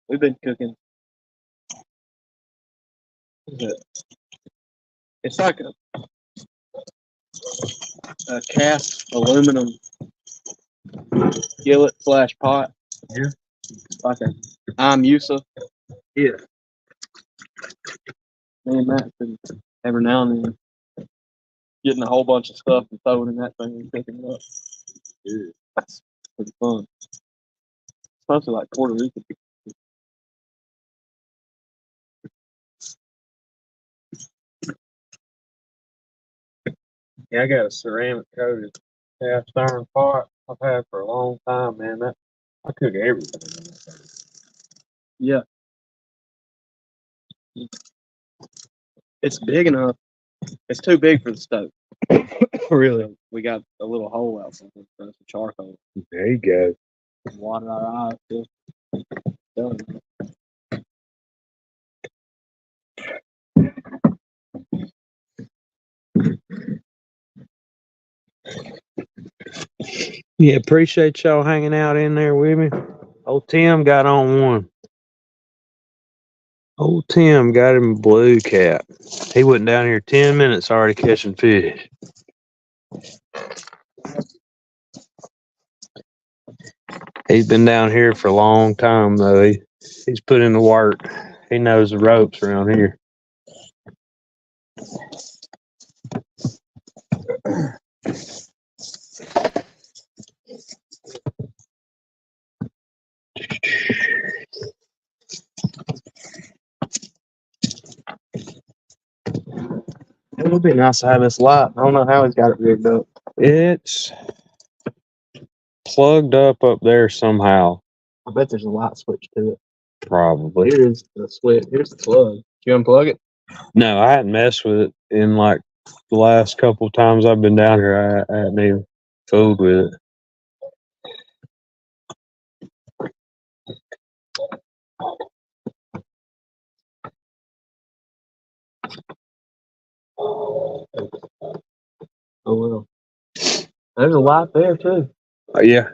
We've been cooking. It's like a cast aluminum skillet / pot. Yeah. Like a Musa. Yeah. Me and Matt been every now and then getting a whole bunch of stuff and throwing in that thing and cooking it up. Yeah. That's pretty fun. It's mostly like Puerto Rican Yeah, I got a ceramic coated cast iron pot I've had for a long time, man. That I cook everything in that thing. Yeah. It's big enough. It's too big for the stove. Really? So we got a little hole out there for some charcoal. There you go. Water our eyes. Just done. Yeah, appreciate y'all hanging out in there with me. Old Tim got on one. Old Tim got him a blue cap. He went down here 10 minutes already catching fish. He's been down here for a long time though. He's put in the work. He knows the ropes around here. It would be nice to have this light. I don't know how he's got it rigged up. It's plugged up there somehow. I bet there's a light switch to it. Probably. Here's the switch. Here's the plug. You unplug it? No, I hadn't messed with it in like the last couple of times I've been down here. I hadn't even fooled with it. Oh well. There's a light there too. Yeah.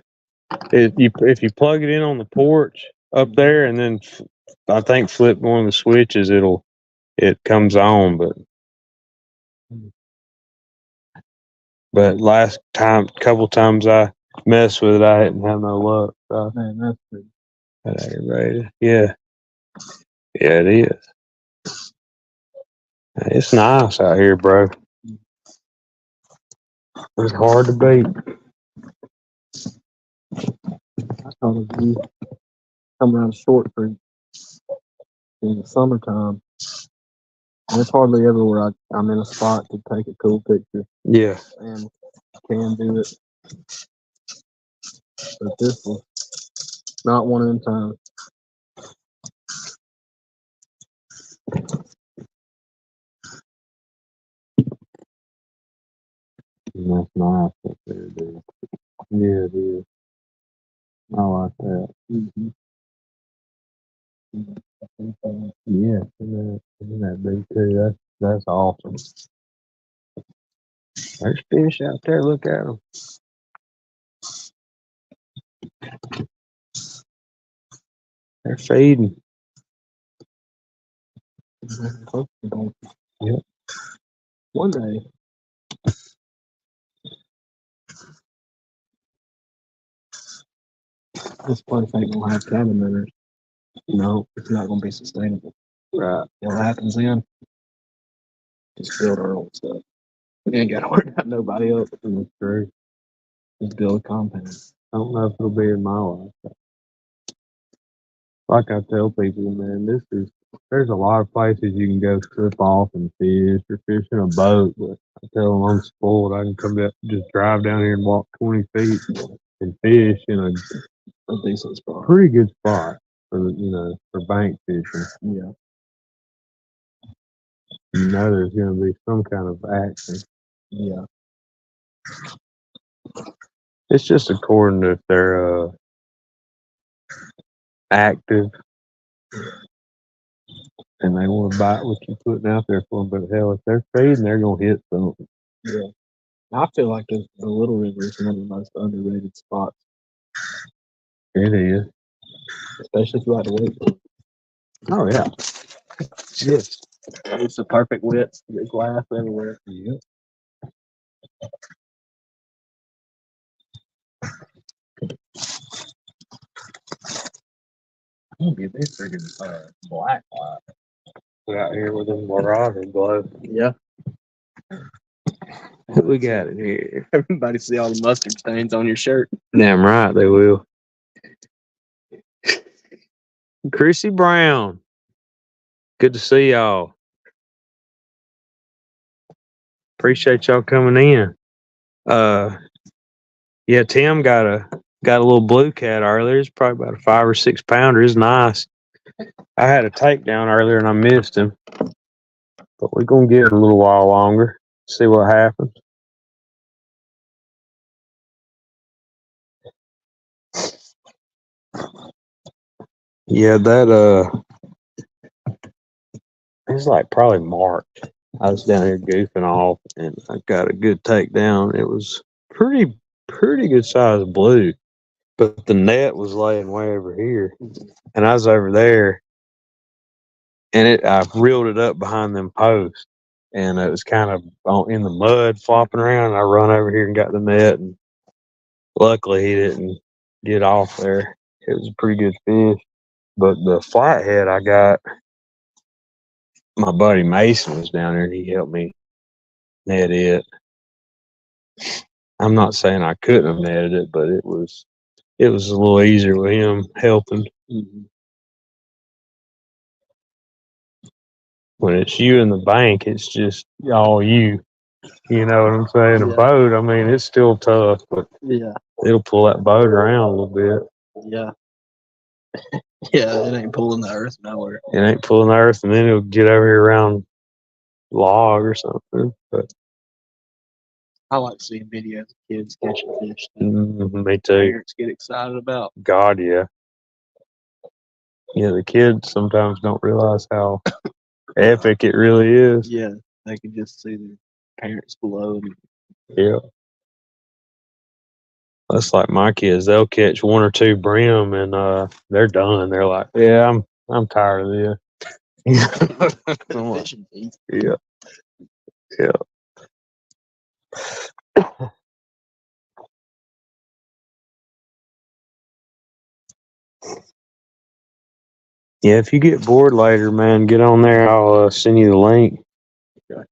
If you plug it in on the porch up there and then I think flip one of the switches, it comes on. But last couple times I messed with it, I didn't have no luck. So Man, that's good. that aggravated. Yeah, it is. It's nice out here, bro. It's hard to beat. I thought of you come around Short Creek in the summertime. And it's hardly ever where I'm in a spot to take a cool picture Yeah. and can do it. But this was not one of them times. That's nice up there, dude. Yeah, it is. I like that. Mm-hmm. Yeah, isn't that big too? That's awesome. There's fish out there. Look at them. They're feeding. Yep. One day, this place ain't gonna have cabin members. No, it's not gonna be sustainable. Right. What happens then? Just build our own stuff. We ain't gotta worry about nobody else. That's true. Just build a compound. I don't know if it'll be in my life. Like I tell people, man, there's a lot of places you can go strip off and fish or fish in a boat, but I tell them I'm spoiled. I can come down, just drive down here and walk 20 feet and fish in A decent spot. pretty good spot for bank fishing. Yeah. You know there's going to be some kind of action. Yeah. It's just according to if they're active and they want to bite what you're putting out there for them. But hell, if they're feeding, they're going to hit something. Yeah. I feel like the Little River is one of the most underrated spots. It is. Especially if you like to wait for it. Oh, yeah. Yes. It's the perfect width. There's glass everywhere. Yep. I'm gonna get this freaking black light. Put out here with them marauder glow. Yeah. What we got in here? Everybody see all the mustard stains on your shirt. Damn right they will. Chrissy Brown. Good to see y'all. Appreciate y'all coming in. Yeah, Tim got a little blue cat earlier. It's probably about a 5 or 6 pounder. It's nice. I had a takedown earlier and I missed him, but we're gonna give it a little while longer. See what happens. Yeah, that it's like probably March. I was down here goofing off and I got a good takedown. It was pretty good size blue, but the net was laying way over here, and I was over there, and I reeled it up behind them posts, and it was kind of in the mud flopping around. I run over here and got the net, and luckily he didn't get off there. It was a pretty good fish, but the flathead I got, my buddy Mason was down there and he helped me net it. I'm not saying I couldn't have netted it, but it was a little easier with him helping. When it's you in the bank, it's just all you. You know what I'm saying? Yeah. A boat, I mean, it's still tough, but Yeah. it'll pull that boat around a little bit. Yeah. Yeah, it ain't pulling the earth nowhere. It ain't pulling the earth, and then it'll get over here around log or something. But I like seeing videos of kids catching fish. me too. Parents get excited about. God, yeah. Yeah, the kids sometimes don't realize how epic it really is. Yeah, they can just see their parents below. Yeah. That's like my kids. They'll catch 1 or 2 brim and they're done. They're like, yeah, I'm tired of this. Fishing feet. Yeah. Yeah. Yeah, if you get bored later, man, get on there. I'll send you the link. Okay.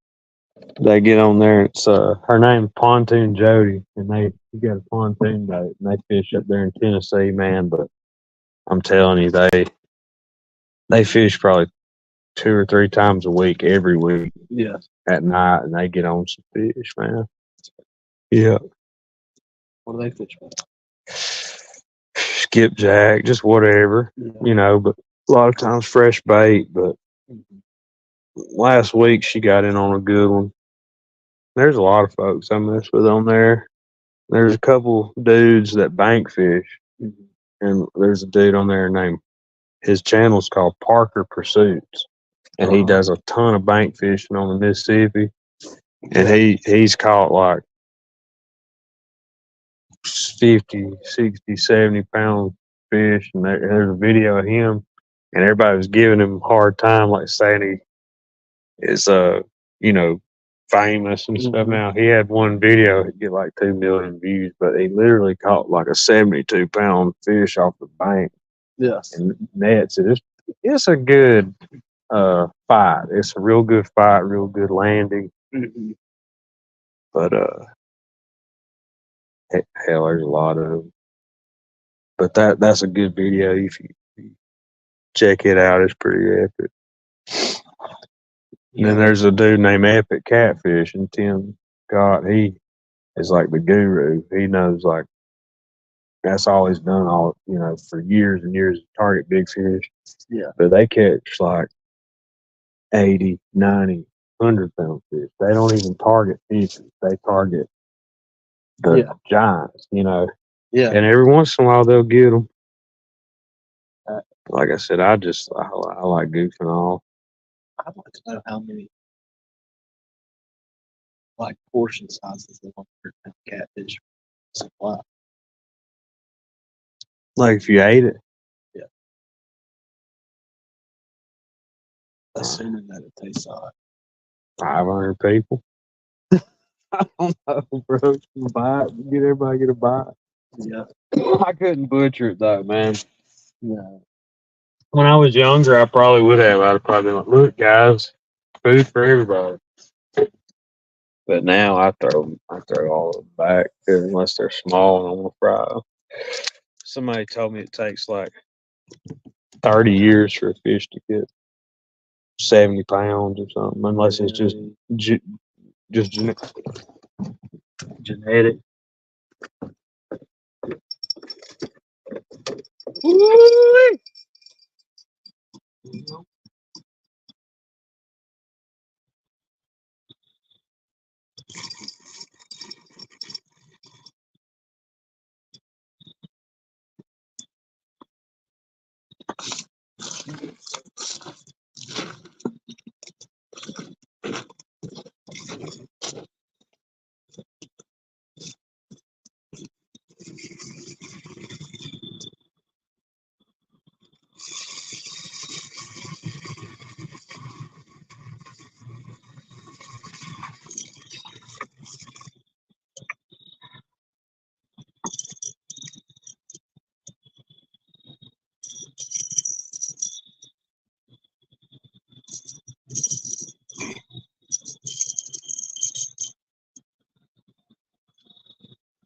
They get on there. It's her name's Pontoon Jody, and they got a pontoon boat, and they fish up there in Tennessee, man. But I'm telling you, they fish probably 2 or 3 times a week, every week. Yeah. At night, and they get on some fish, man. Yeah. What do they fish for? Skipjack, just whatever, Yeah. but a lot of times fresh bait. But last week she got in on a good one. There's a lot of folks I mess with on there. There's a couple dudes that bank fish, and there's a dude on there named, his channel's called Parker Pursuits, and he does a ton of bank fishing on the Mississippi, and he's caught like 50, 60, 70 pound fish, and there's a video of him, and everybody was giving him a hard time, like saying he is famous and stuff. Now he had one video that get like 2 million views, but he literally caught like a 72 pound fish off the bank. Yes. And nets it. It's a good fight. It's a real good fight, real good landing. But hell, there's a lot of them. But that's a good video. If you check it out, it's pretty epic. And then there's a dude named Epic Catfish, and Tim Scott, he is like the guru. He knows, like, that's all he's done for years and years, target big fish. Yeah. But they catch like 80, 90, 100 pound fish. They don't even target fishes. They target the giants, Yeah. And every once in a while they'll get them. Like I said, I like goofing off. I'd like to know how many portion sizes they want for catfish supply. Like if you ate it. Yeah. Assuming that it tastes hot. 500 people. I don't know, bro. Get everybody get a bite. Yeah. I couldn't butcher it though, man. No. When I was younger, I probably would have. I'd have probably been like, look, guys, food for everybody. But now I throw all of them back unless they're small and I'm gonna fry them. Somebody told me it takes like 30 years for a fish to get 70 pounds or something, unless it's just just genetic. Woo-wee.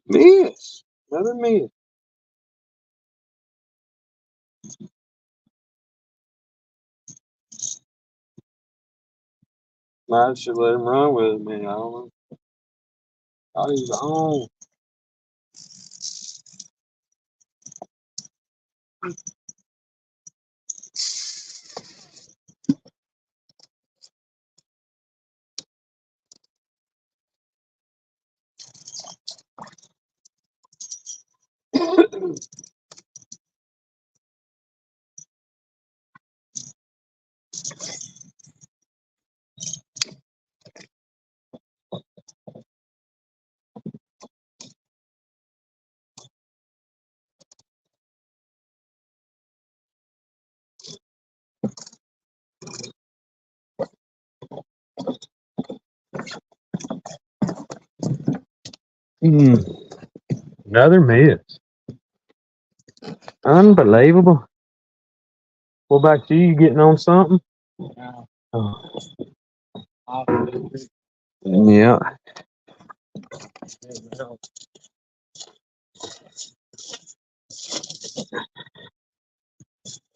Miss. Another miss. I should let him run with it, man. I don't know. Oh, he's on. Another miss. Unbelievable. What about you? You getting on something? Oh. Yeah.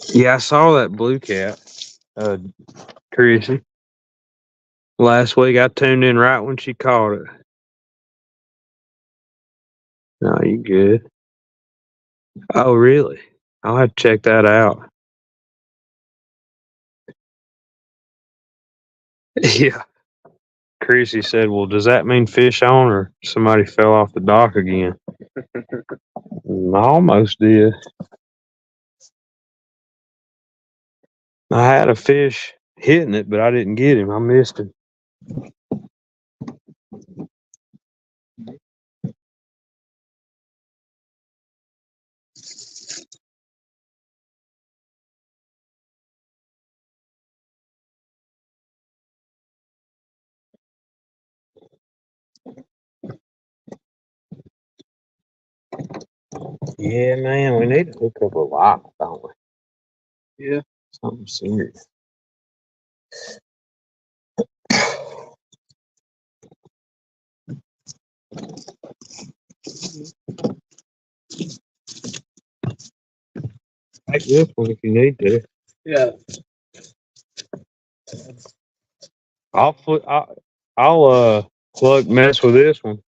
Yeah, I saw that blue cat, Chrissy. Last week I tuned in right when she caught it. No, you good. Oh, really? I'll have to check that out. Yeah. Chrissy said, well, does that mean fish on or somebody fell off the dock again? I almost did. I had a fish hitting it, but I didn't get him. I missed him. Yeah, man, we need to hook up a lot, don't we? Yeah. Something serious. Take this one if you need to. Yeah. I'll plug mess with this one.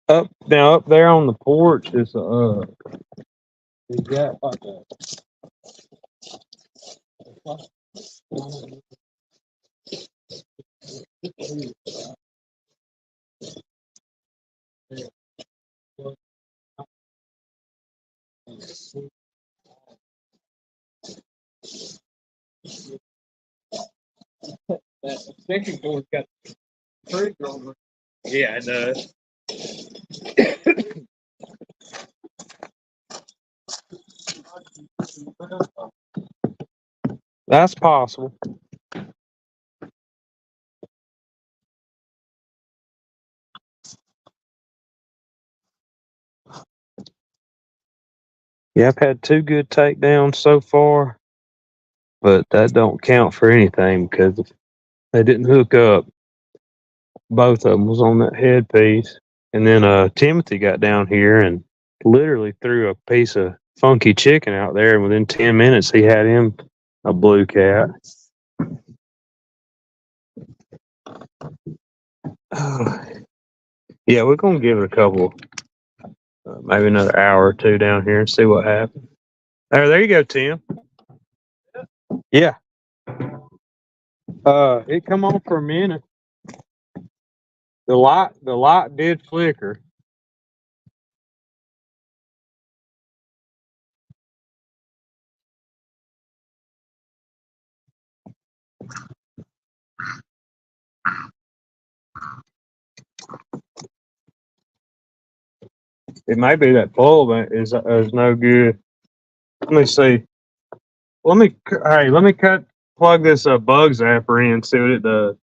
Up there on the porch is got like that second door's got tree growing. Yeah, it does. That's possible. Yeah, I've had 2 good takedowns so far, but that don't count for anything because they didn't hook up. Both of them was on that headpiece. And then Timothy got down here and literally threw a piece of funky chicken out there, and within 10 minutes he had him a blue cat. Yeah, we're gonna give it a couple, maybe another hour or two down here and see what happens. There you go, Tim. Yeah. It come on for a minute. The light did flicker. It may be that bulb is no good. Let me see. Let me plug this bug zapper in and see what it does.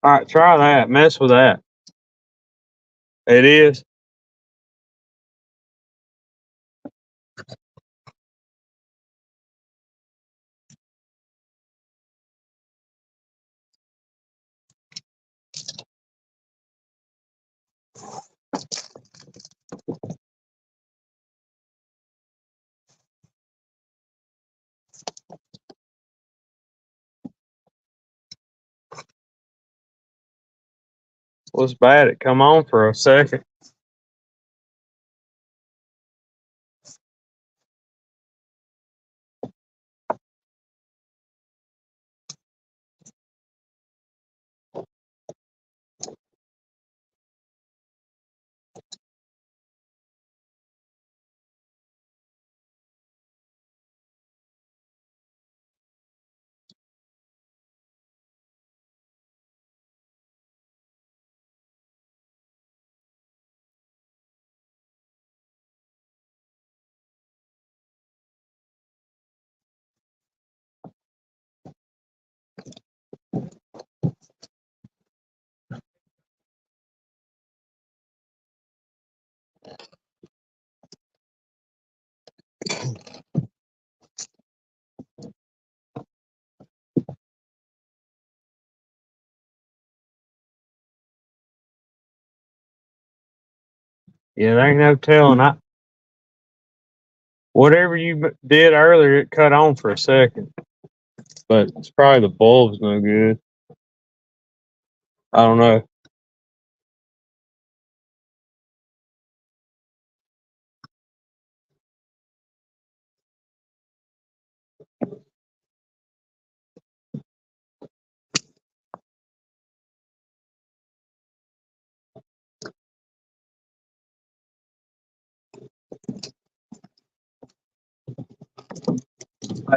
All right, try that. Mess with that. It is. What's bad? It come on for a second. Yeah, there ain't no telling. Whatever you did earlier, it cut on for a second, but it's probably the bulb's no good. I don't know.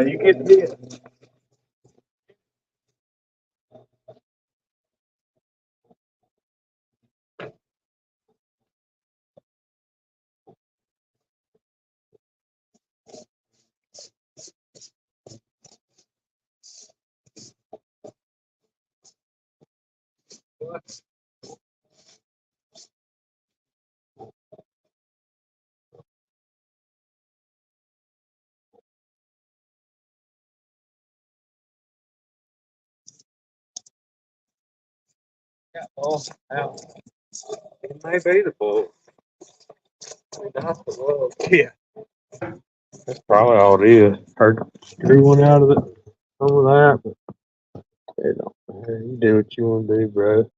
You get this. Oh, ow. It may be the bulb. Not the bulb. Yeah, that's probably all it is. Heard screw one out of it. Some of that, but it don't matter. You do what you want to do, bro.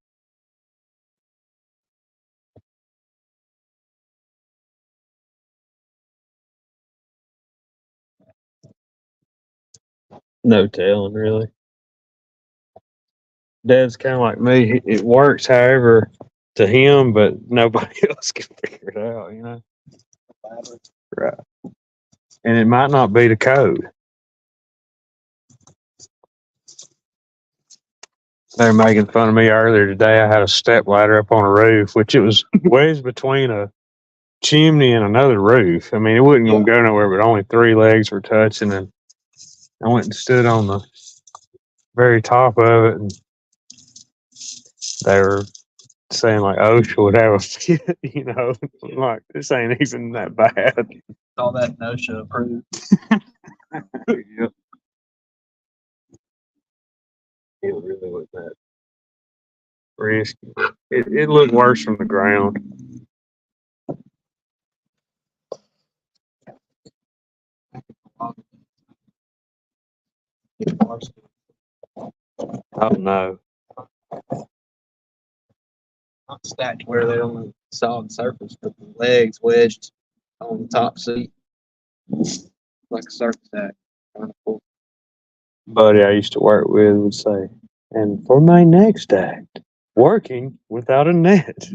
No telling, really. Dad's kind of like me. It works, however, to him, but nobody else can figure it out, you know? Right. And it might not be the code. They were making fun of me earlier today. I had a step ladder up on a roof, which it was ways between a chimney and another roof. I mean, it wasn't going to go nowhere, but only three legs were touching. And I went and stood on the very top of it, and they were saying like OSHA would have a fit, you know, like this ain't even that bad. All that NOSHA approved. Yeah. It really was that risky. It looked worse from the ground. Oh no. Not stacked where they're on the solid surface, but the legs wedged on the top seat like a circus act. Kind of cool. Buddy I used to work with would say, and for my next act, working without a net.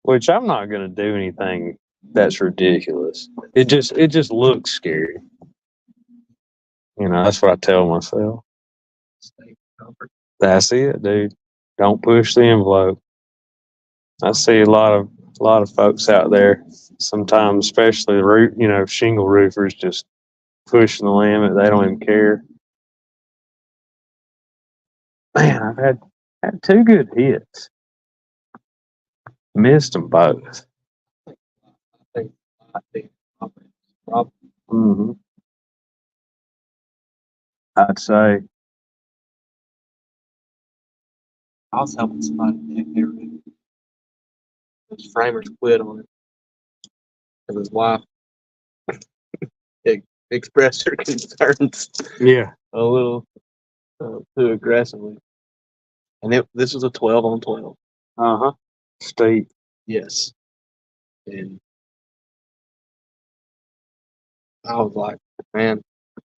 Which I'm not gonna do anything that's ridiculous. It just looks scary. That's what I tell myself. Stay comfort. That's it, dude. Don't push the envelope. I see a lot of folks out there sometimes, especially shingle roofers, just pushing the limit. They don't even care. Man, I've had two good hits. Missed them both. I think probably. hmm I'd say, I was helping somebody pick their his framers quit on it because his wife expressed her concerns yeah. a little too aggressively. And this was a 12 on 12. Uh huh. Steep. Yes. And I was like, man,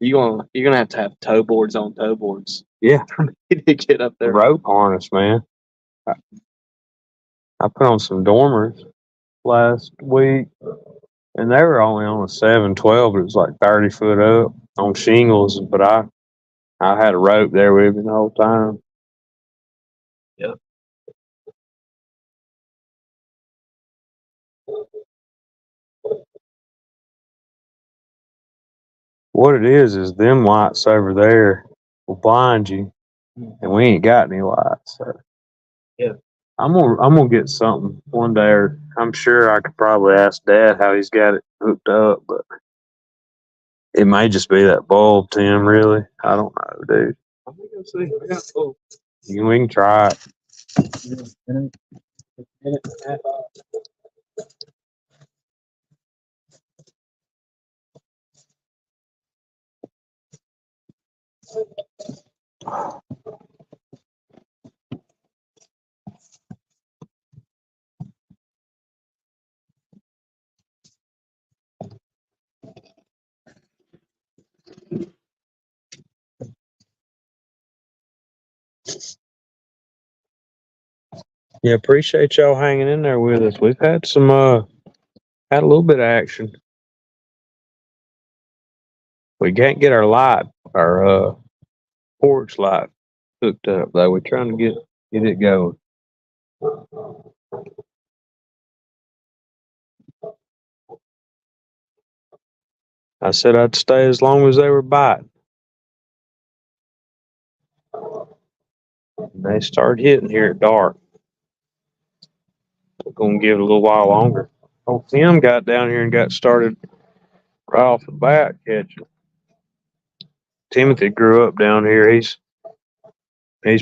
you're gonna have toe boards on toe boards Yeah. for me to get up there. Rope harness, man. I put on some dormers last week, and they were only on a 712, but it was like 30 foot up on shingles. But I had a rope there with me the whole time. Yep. What it is them lights over there will blind you, and we ain't got any lights. So Yeah. I'm gonna get something one day, or I'm sure I could probably ask Dad how he's got it hooked up, but it may just be that bulb, Tim. Really, I don't know, dude. I'm gonna see. I got both. We can try it. Yeah, appreciate y'all hanging in there with us. We've had had a little bit of action. We can't get our porch light hooked up though. We're trying to get it going. I said I'd stay as long as they were biting. And they started hitting here at dark. We're gonna give it a little while longer. Oh, Tim got down here and got started right off the bat catching. Timothy grew up down here. He's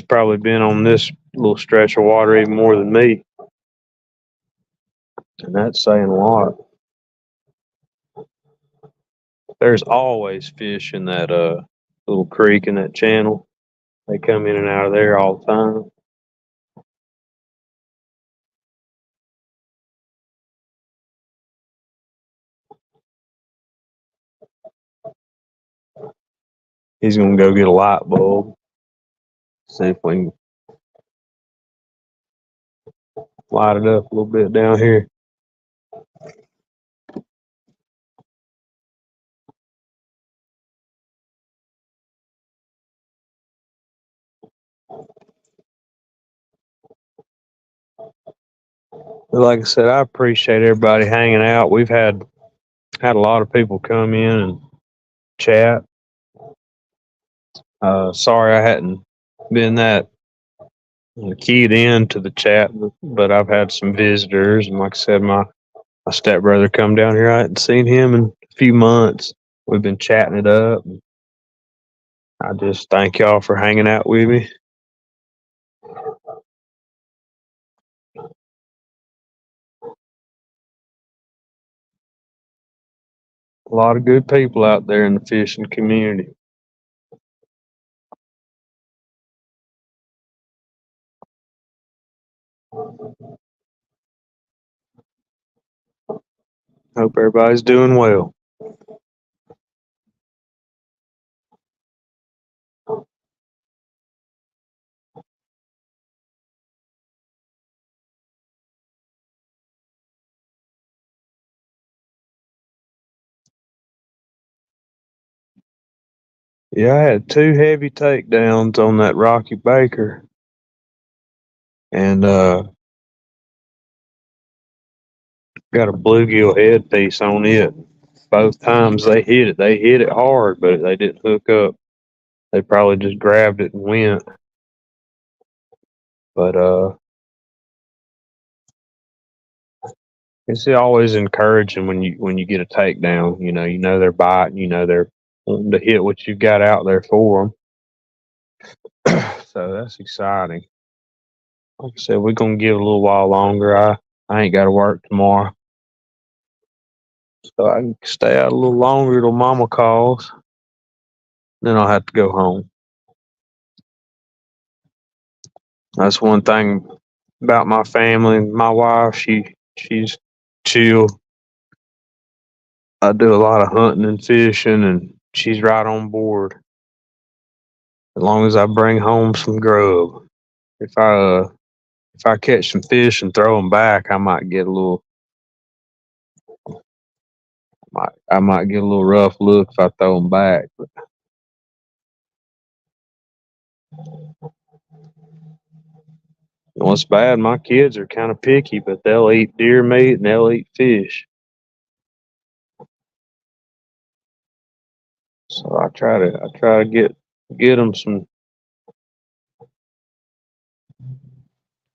probably been on this little stretch of water even more than me, and that's saying a lot. There's always fish in that little creek in that channel. They come in and out of there all the time. He's gonna go get a light bulb. See if we can light it up a little bit down here. But like I said, I appreciate everybody hanging out. We've had a lot of people come in and chat. Sorry I hadn't been that keyed in to the chat, but I've had some visitors, and like I said, my stepbrother come down here. I hadn't seen him in a few months. We've been chatting it up. I just thank y'all for hanging out with me. A lot of good people out there in the fishing community. Hope everybody's doing well. Yeah, I had two heavy takedowns on that Rocky Baker, and got a bluegill headpiece on it. Both times they hit it. They hit it hard, but they didn't hook up. They probably just grabbed it and went. But it's always encouraging when you get a takedown. You know they're biting. You know they're wanting to hit what you got out there for them. So that's exciting. Like I said, we're gonna give it a little while longer. I ain't got to work tomorrow, so I can stay out a little longer till Mama calls. Then I'll have to go home. That's one thing about my family. My wife, she's chill. I do a lot of hunting and fishing, and she's right on board as long as I bring home some grub. If I catch some fish and throw them back, I might get a little. I might get a little rough look if I throw them back. But what's bad? My kids are kind of picky, but they'll eat deer meat and they'll eat fish. So I try to get them some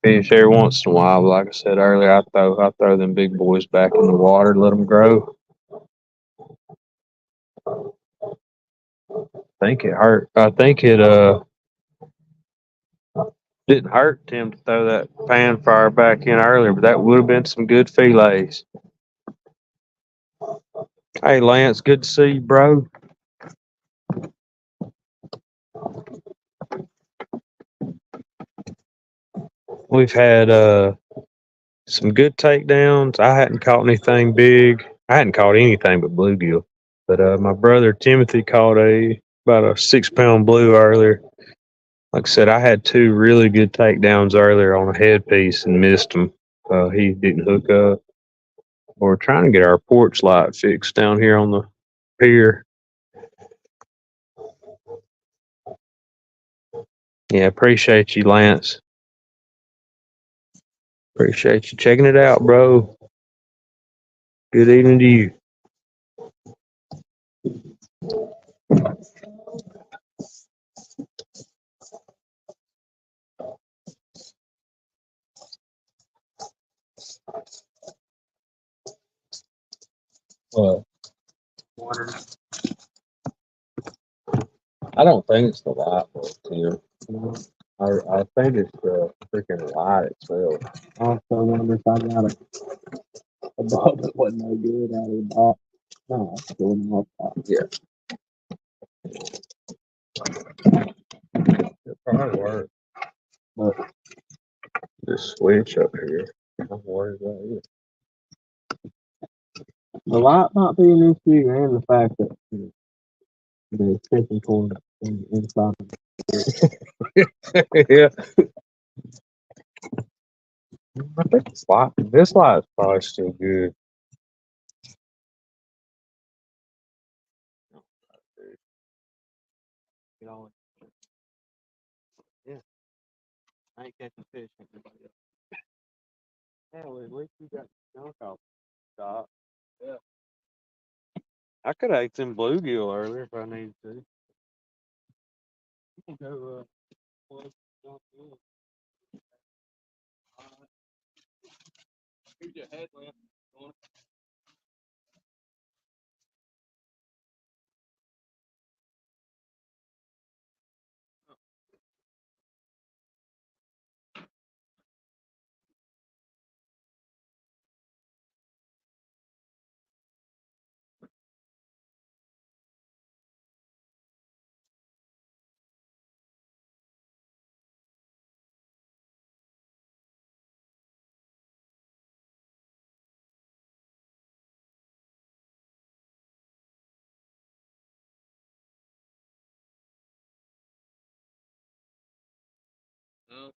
fish every once in a while. But like I said earlier, I throw them big boys back in the water, let them grow. I think it hurt. I think it didn't hurt Tim to throw that pan fire back in earlier, but that would have been some good fillets. Hey Lance, good to see you, bro. We've had some good takedowns. I hadn't caught anything big. I hadn't caught anything but bluegill. But my brother Timothy caught about a 6 pound blue earlier. Like I said, I had two really good takedowns earlier on a headpiece and missed them. He didn't hook up. We're trying to get our porch light fixed down here on the pier. Yeah, appreciate you, Lance. Appreciate you checking it out, bro. Good evening to you. Uh, I don't think it's the light bulb here. I think it's the freaking light itself. I also wonder if I got a bulb that wasn't no good out of the box. No, that's still in the box. Yeah, it probably works. But This switch up here. I'm worried about it. the light might be an issue, and the fact that the fishing cord inside. Yeah, I think this light is probably still good. Yeah, I ain't catching fish. Hell, at least you got junk off the top. Yeah. I could have ate them bluegill earlier if I needed to. You can go plug junk in. Here's your headlamp. No.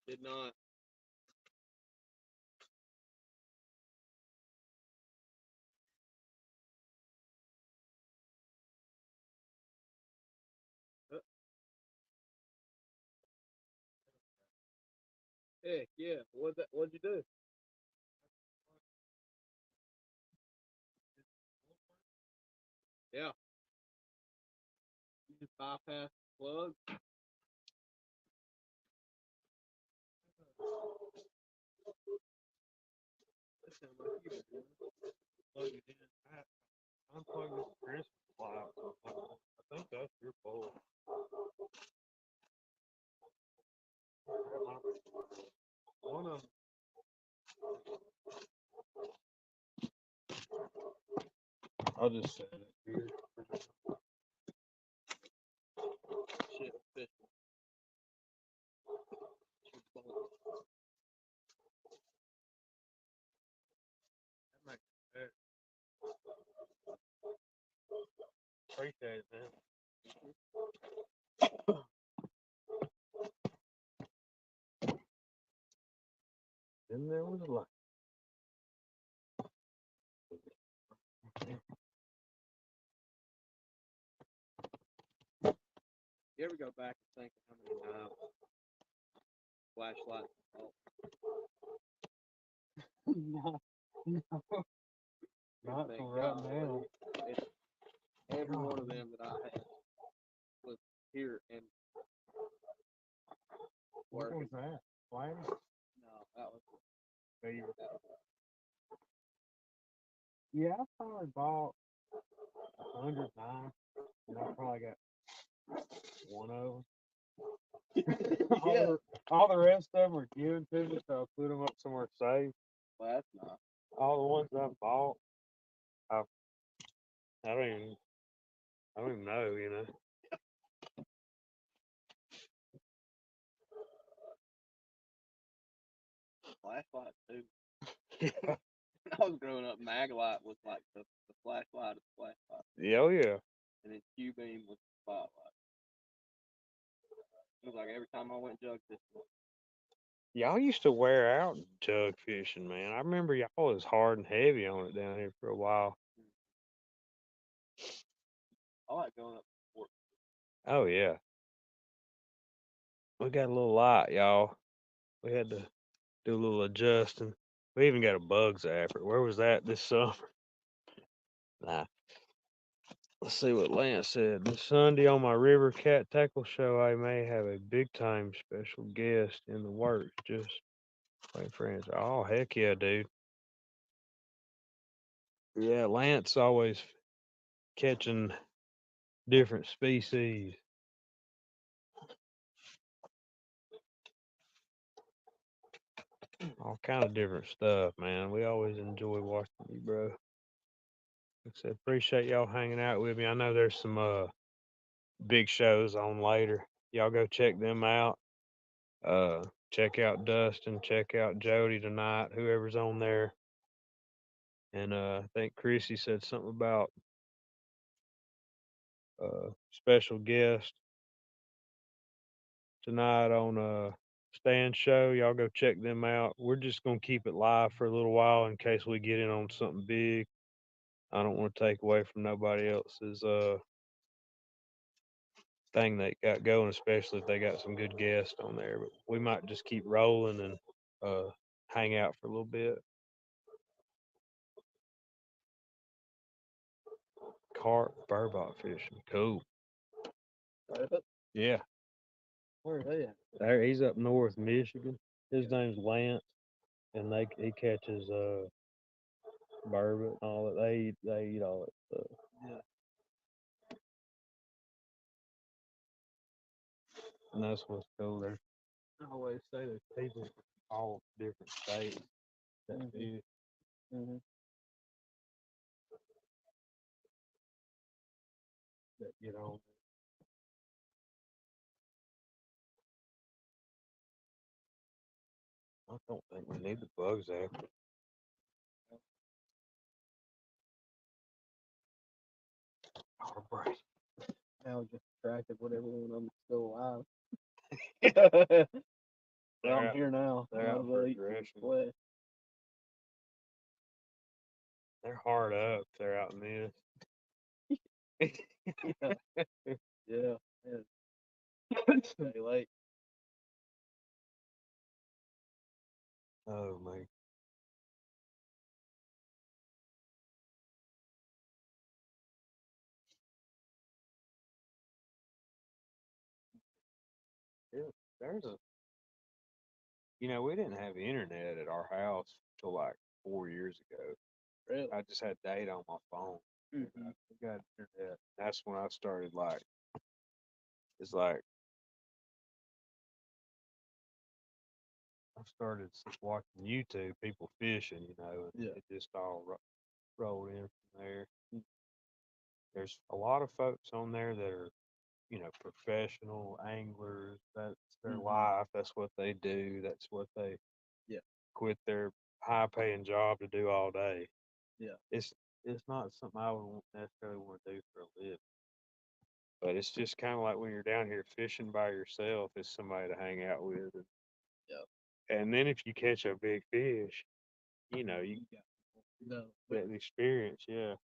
Did not. Heck yeah. What'd you do? Yeah. You just bypass the plug. That sounds like you were doing it. Plug it in. Unplug this Christmas light. I think that's your pole. One of them. I'll just set it here. Shit, fish. That makes it better. Appreciate it, man. Then there was a light. You ever go back and think of how many times flashlights no, no. Not for right now. Every one of them that I had was here and working. What was that? Flash? No, that was favorite. Yeah, I probably bought 109, and I probably got one of them. Yeah. all the rest of them were given to me, so I put them up somewhere safe. Well, that's not. All the ones I bought, I don't even know, you know. Flashlight too. Yeah. When I was growing up, Maglite was like the flashlight of the flashlight. Yeah, oh yeah. And then Q-beam was the spotlight. It was like every time I went jug fishing. Y'all used to wear out jug fishing, man. I remember y'all was hard and heavy on it down here for a while. I like going up to Fort. Oh yeah. We got a little light, y'all. We had to do a little adjusting. We even got a bug zapper. Where was that this summer? Nah. Let's see what Lance said. This Sunday on my River Cat Tackle show, I may have a big time special guest in the works. Just my friends. Oh heck yeah, dude. Yeah, Lance always catching different species. All kind of different stuff, man. We always enjoy watching you, bro. Like I said, appreciate y'all hanging out with me. I know there's some big shows on later. Y'all go check them out. Check out Dustin, check out Jody tonight, whoever's on there. And I think Chrissy said something about special guest tonight on Stan's show. Y'all go check them out. We're just gonna keep it live for a little while in case we get in on something big. I don't want to take away from nobody else's thing they got going, especially if they got some good guests on there. But we might just keep rolling and hang out for a little bit. Carp burbot fishing, cool. Yeah. Where are they at? There, he's up north Michigan. His name's Lance, and he catches burbot and all that. They eat all that stuff. Yeah. And that's what's cool. There's, I always say there's people from all different states that fish. Mm-hmm. That get on. I don't think we need the bugs after. Our brain. Now just attracted whatever one of them is still alive. They're I'm out- here now. they're Might out as well for eat some aggression. flesh. They're hard up if they're out in this. Yeah. Yeah. Stay late. Oh man. Yeah, there's a. We didn't have internet at our house till like 4 years ago. Really? I just had data on my phone. Mm-hmm. I got internet. That's when I started like. It's like I started watching YouTube, people fishing, and Yeah. it just all rolled in from there. There's a lot of folks on there that are, professional anglers. That's their life. That's what they do. That's what they Yeah. quit their high paying job to do all day. Yeah. It's not something I would necessarily want to do for a living. But it's just kind of like when you're down here fishing by yourself, it's somebody to hang out with. And then if you catch a big fish, you No. get the experience, yeah.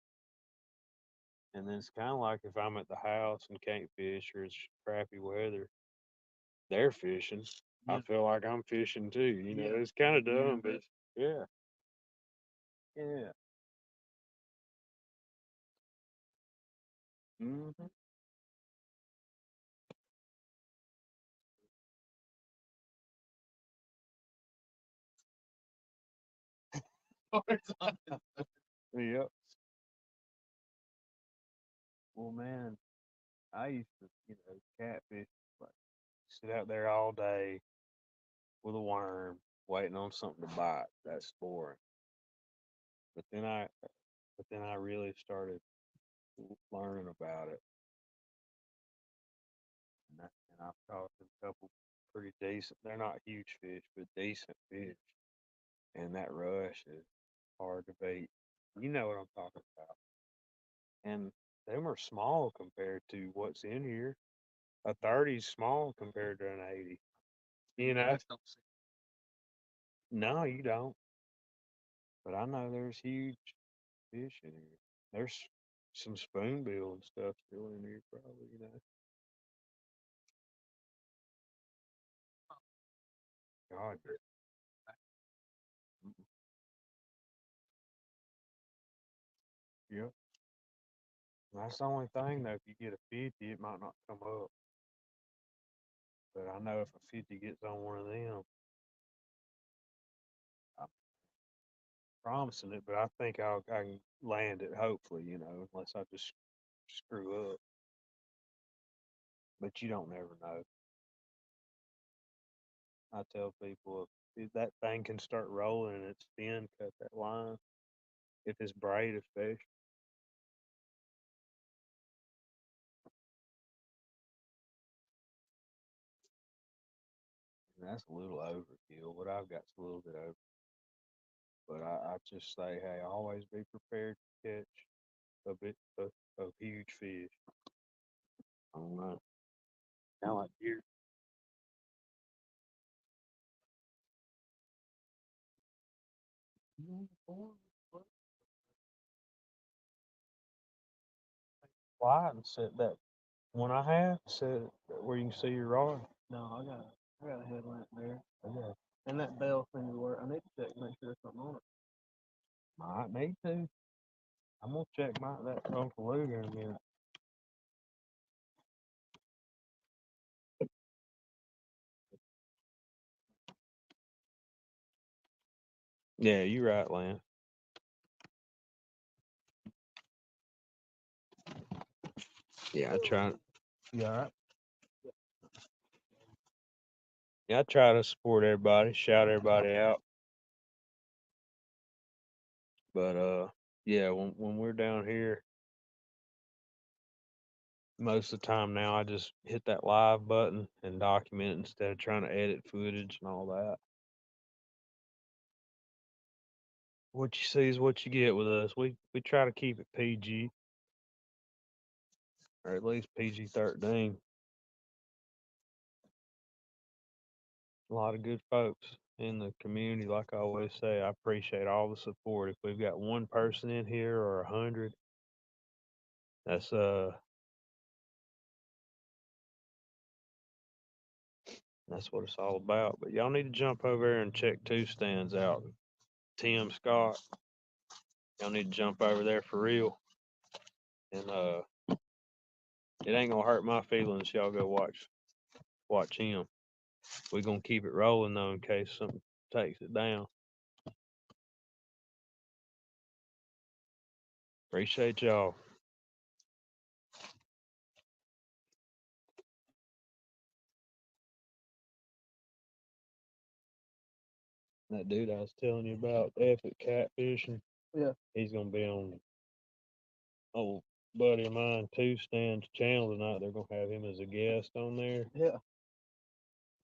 And then it's kind of like if I'm at the house and can't fish or it's crappy weather, they're fishing. I feel like I'm fishing too. It's kind of dumb, but yeah, yeah. Mm-hmm. Yep. Well, man, I used to, catfish, like sit out there all day with a worm, waiting on something to bite. That's boring. But then I really started learning about it, and I've caught a couple pretty decent. They're not huge fish, but decent fish. And that rush is hard to beat. You know what I'm talking about. And them are small compared to what's in here. A 30's small compared to an 80. You know? No, you don't. But I know there's huge fish in here. There's some spoonbill and stuff still in here, probably. God, yep. That's the only thing, though. If you get a 50, it might not come up. But I know if a 50 gets on one of them, I'm promising it, but I think I can land it, hopefully, unless I just screw up. But you don't never know. I tell people if that thing can start rolling and it's thin, cut that line. If it's braid of fish, that's a little overkill. What I've got's a little bit over. But I just say, hey, always be prepared to catch a bit of huge fish. I don't know. Kind of like deer. Fly and set that one I have set where you can see your rod. No, I got a headlamp there. Okay. And that bell thing to work. I need to check make sure there's something on it. Might need to. I'm gonna check that Uncle Luger in a minute. Yeah, you're right, Lance. Yeah, I try. You all right? Yeah, I try to support everybody, shout everybody out. But yeah, when we're down here, most of the time now I just hit that live button and document instead of trying to edit footage and all that. What you see is what you get with us. We try to keep it PG, or at least PG-13. A lot of good folks in the community, like I always say. I appreciate all the support. If we've got one person in here or 100, that's that's what it's all about. But y'all need to jump over there and check two stands out. Tim Scott, y'all need to jump over there for real. And it ain't gonna hurt my feelings. Y'all go watch him. We're gonna keep it rolling though in case something takes it down. Appreciate y'all. That dude I was telling you about, epic catfishing. Yeah. He's gonna be on old buddy of mine, Two Stan's channel tonight. They're gonna have him as a guest on there. Yeah.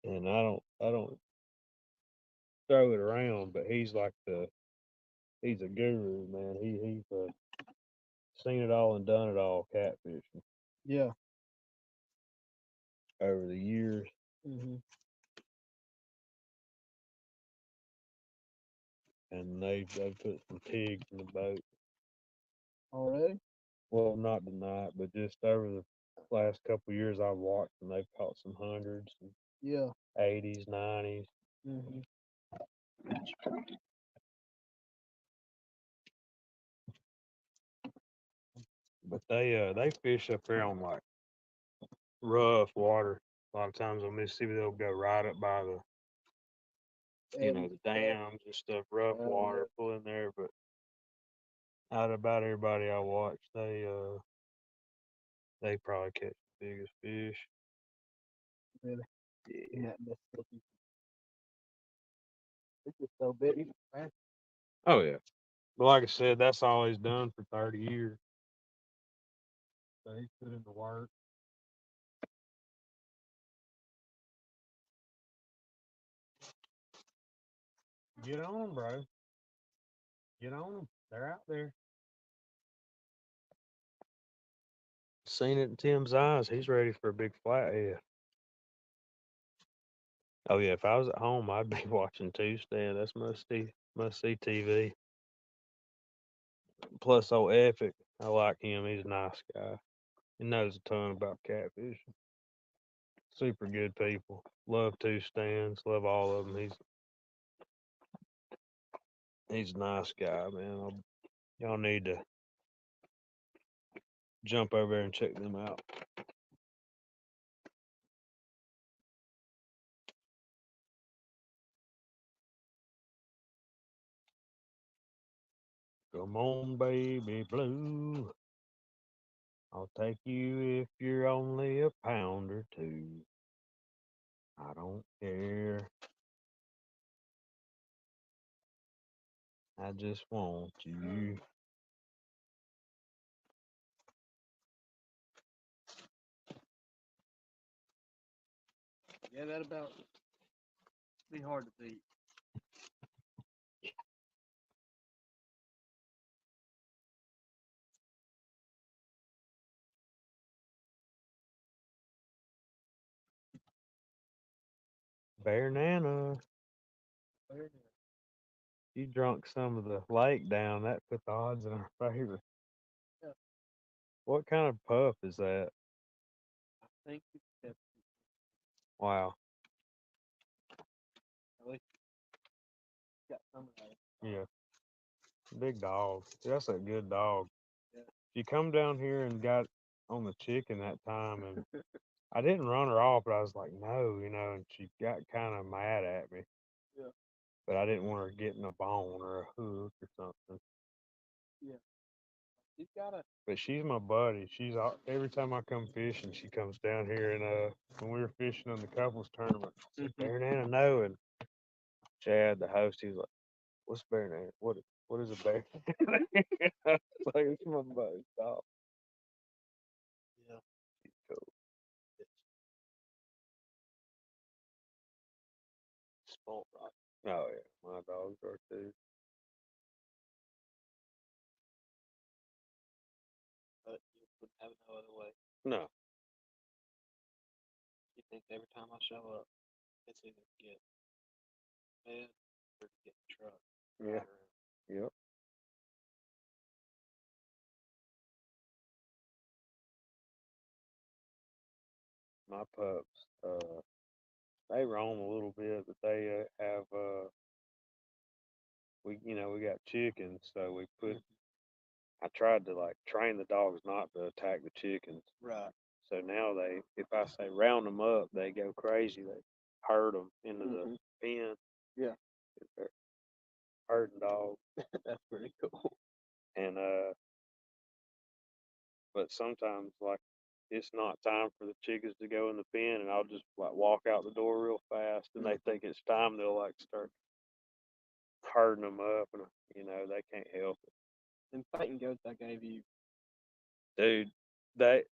And I don't throw it around, but he's a guru, man. He's seen it all and done it all catfishing Yeah. over the years. Mhm. And they've put some pigs in the boat. Already? Well, not tonight, but just over the last couple of years I've watched, and they've caught some hundreds, and Yeah. 80s, 90s. Mhm. But they fish up there on like rough water. A lot of times on Mississippi they'll go right up by the dams and stuff, rough water, pull in there. But out of about everybody I watch, they probably catch the biggest fish. Really? Yeah. It's just so big, man. Oh yeah. But like I said, that's all he's done for 30 years. So he's put in the work. Get on them, bro. Get on them. They're out there. Seen it in Tim's eyes. He's ready for a big flathead. Oh yeah, if I was at home, I'd be watching Two Stand. That's must see TV. Plus, old Epic, I like him. He's a nice guy. He knows a ton about catfishing. Super good people. Love Two Stands. Love all of them. He's a nice guy, man. Y'all need to jump over there and check them out. Come on, baby blue. I'll take you if you're only a pound or two. I don't care. I just want you. Yeah, that about be hard to beat. Bear Nana. You drunk some of the lake down. That put the odds in our favor. Yeah. What kind of pup is that? I think it's Wow. at least got some of that. Yeah. Big dog. That's a good dog. Yeah. She come down here and got on the chicken that time, and I didn't run her off, but I was like, no, and she got kind of mad at me. Yeah. But I didn't want her getting a bone or a hook or something. Yeah. He's got a. But she's my buddy. Every time I come fishing, she comes down here. And when we were fishing on the couples tournament, I said, Bear Nana, no. And Chad, the host, he was like, "What's Bear Nana? What is a bear?" I was like, "It's my buddy. Stop." Yeah. Cool. Spoiled rock. Oh yeah, my dogs are too. But you wouldn't have it no other way. No. You think every time I show up, it's either to get fed or to get the truck. Yeah. Yep. My pups, they roam a little bit, but they have we got chickens, so we put. I tried to like train the dogs not to attack the chickens. Right. So now if I say round them up, they go crazy. They herd them into the pen. Yeah. They're herding dogs. That's pretty cool. And but sometimes like it's not time for the chickens to go in the pen, and I'll just like walk out the door real fast, and they think it's time. They'll like start herding them up, and they can't help it. And fighting goats I gave you. Dude, the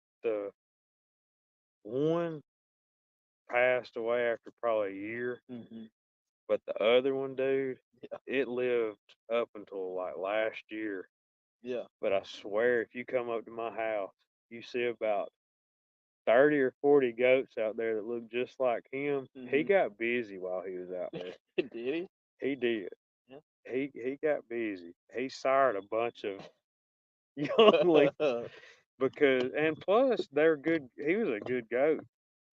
one passed away after probably a year, but the other one, dude, it lived up until like last year. Yeah. But I swear, if you come up to my house, you see about 30 or 40 goats out there that look just like him. He got busy while he was out there. Did he? He did. Yeah. He got busy. He sired a bunch of younglings and plus they're good. He was a good goat.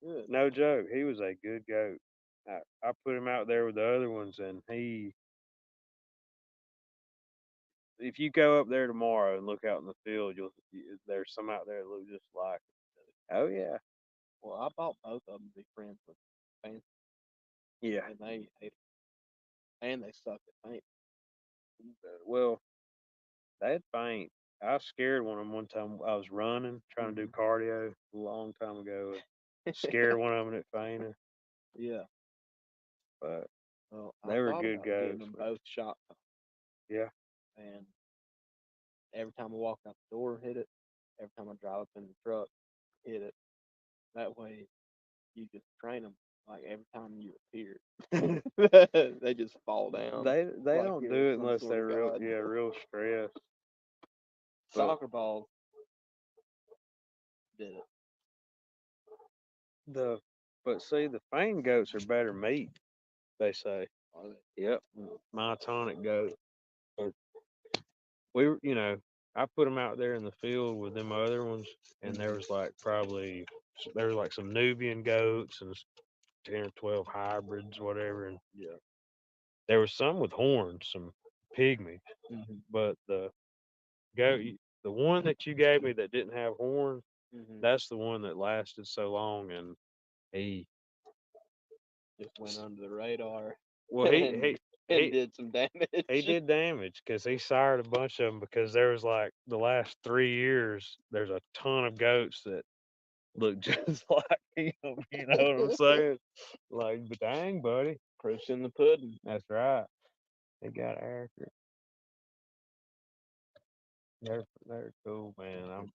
Good. No joke. He was a good goat. I put him out there with the other ones, and if you go up there tomorrow and look out in the field, there's some out there that look just like him. Oh yeah. Well, I bought both of them to be friends with Fancy. Yeah. And they hate it. And they suck at paint. Well, that faint. I scared one of them one time. I was running, trying to do cardio a long time ago. Scared one of them and it fainted. Yeah. But well, they were good guys. Getting them both shot. Yeah. And every time I walk out the door, hit it. Every time I drive up in the truck, hit it. That way, you just train them. Like every time you appear, they just fall down. They like don't do it unless they're real stressed. Soccer balls did it. But see, the fang goats are better meat. They say. Are they? Yep, myotonic goat. We were, I put them out there in the field with them other ones, and there was like some Nubian goats and 10 or 12 hybrids, whatever, and there was some with horns, some pygmies, but the goat, the one that you gave me that didn't have horns, that's the one that lasted so long, and he just went under the radar. Well, he did some damage. He did damage because he sired a bunch of them because there was like the last 3 years, there's a ton of goats that look just like him. You know what I'm saying? Like, but dang, buddy. Proof's in the pudding. That's right. They got accurate. They're cool, man.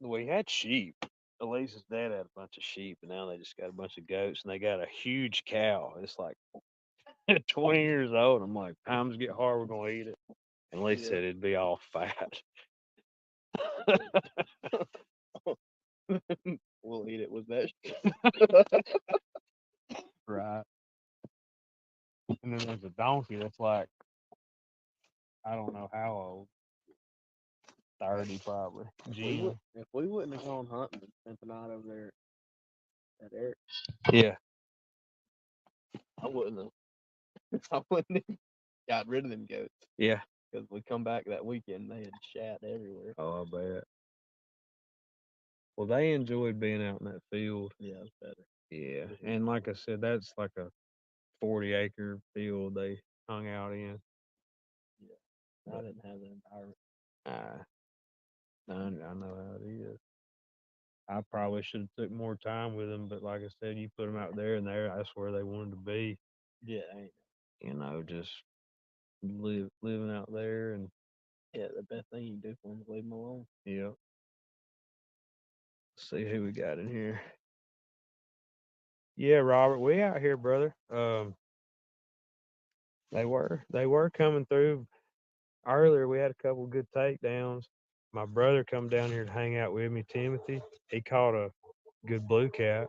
We had sheep. Elisa's dad had a bunch of sheep, and now they just got a bunch of goats, and they got a huge cow. It's like 20 years old. I'm like, times get hard, we're gonna eat it. And Lisa said it'd be all fat. We'll eat it with vegetables. Right. And then there's a donkey that's like, I don't know how old. 30 probably. If we wouldn't have gone hunting and spent the night over there at Eric. Yeah. I wouldn't have got rid of them goats. Yeah. Because we come back that weekend, they had shat everywhere. Oh, I bet. Well, they enjoyed being out in that field. Yeah, it's better. Yeah. And like I said, that's like a 40-acre field they hung out in. Yeah. I didn't have that environment. Uh, I know how it is. I probably should have took more time with them, but like I said, you put them out there, and that's where they wanted to be. Yeah, ain't. Just living out there, and Yeah, the best thing you can do for them is leave them alone. yeah. See who we got in here. Yeah, Robert, we out here, brother. They were coming through earlier. We had a couple good takedowns. My brother come down here to hang out with me, Timothy. He caught a good blue cat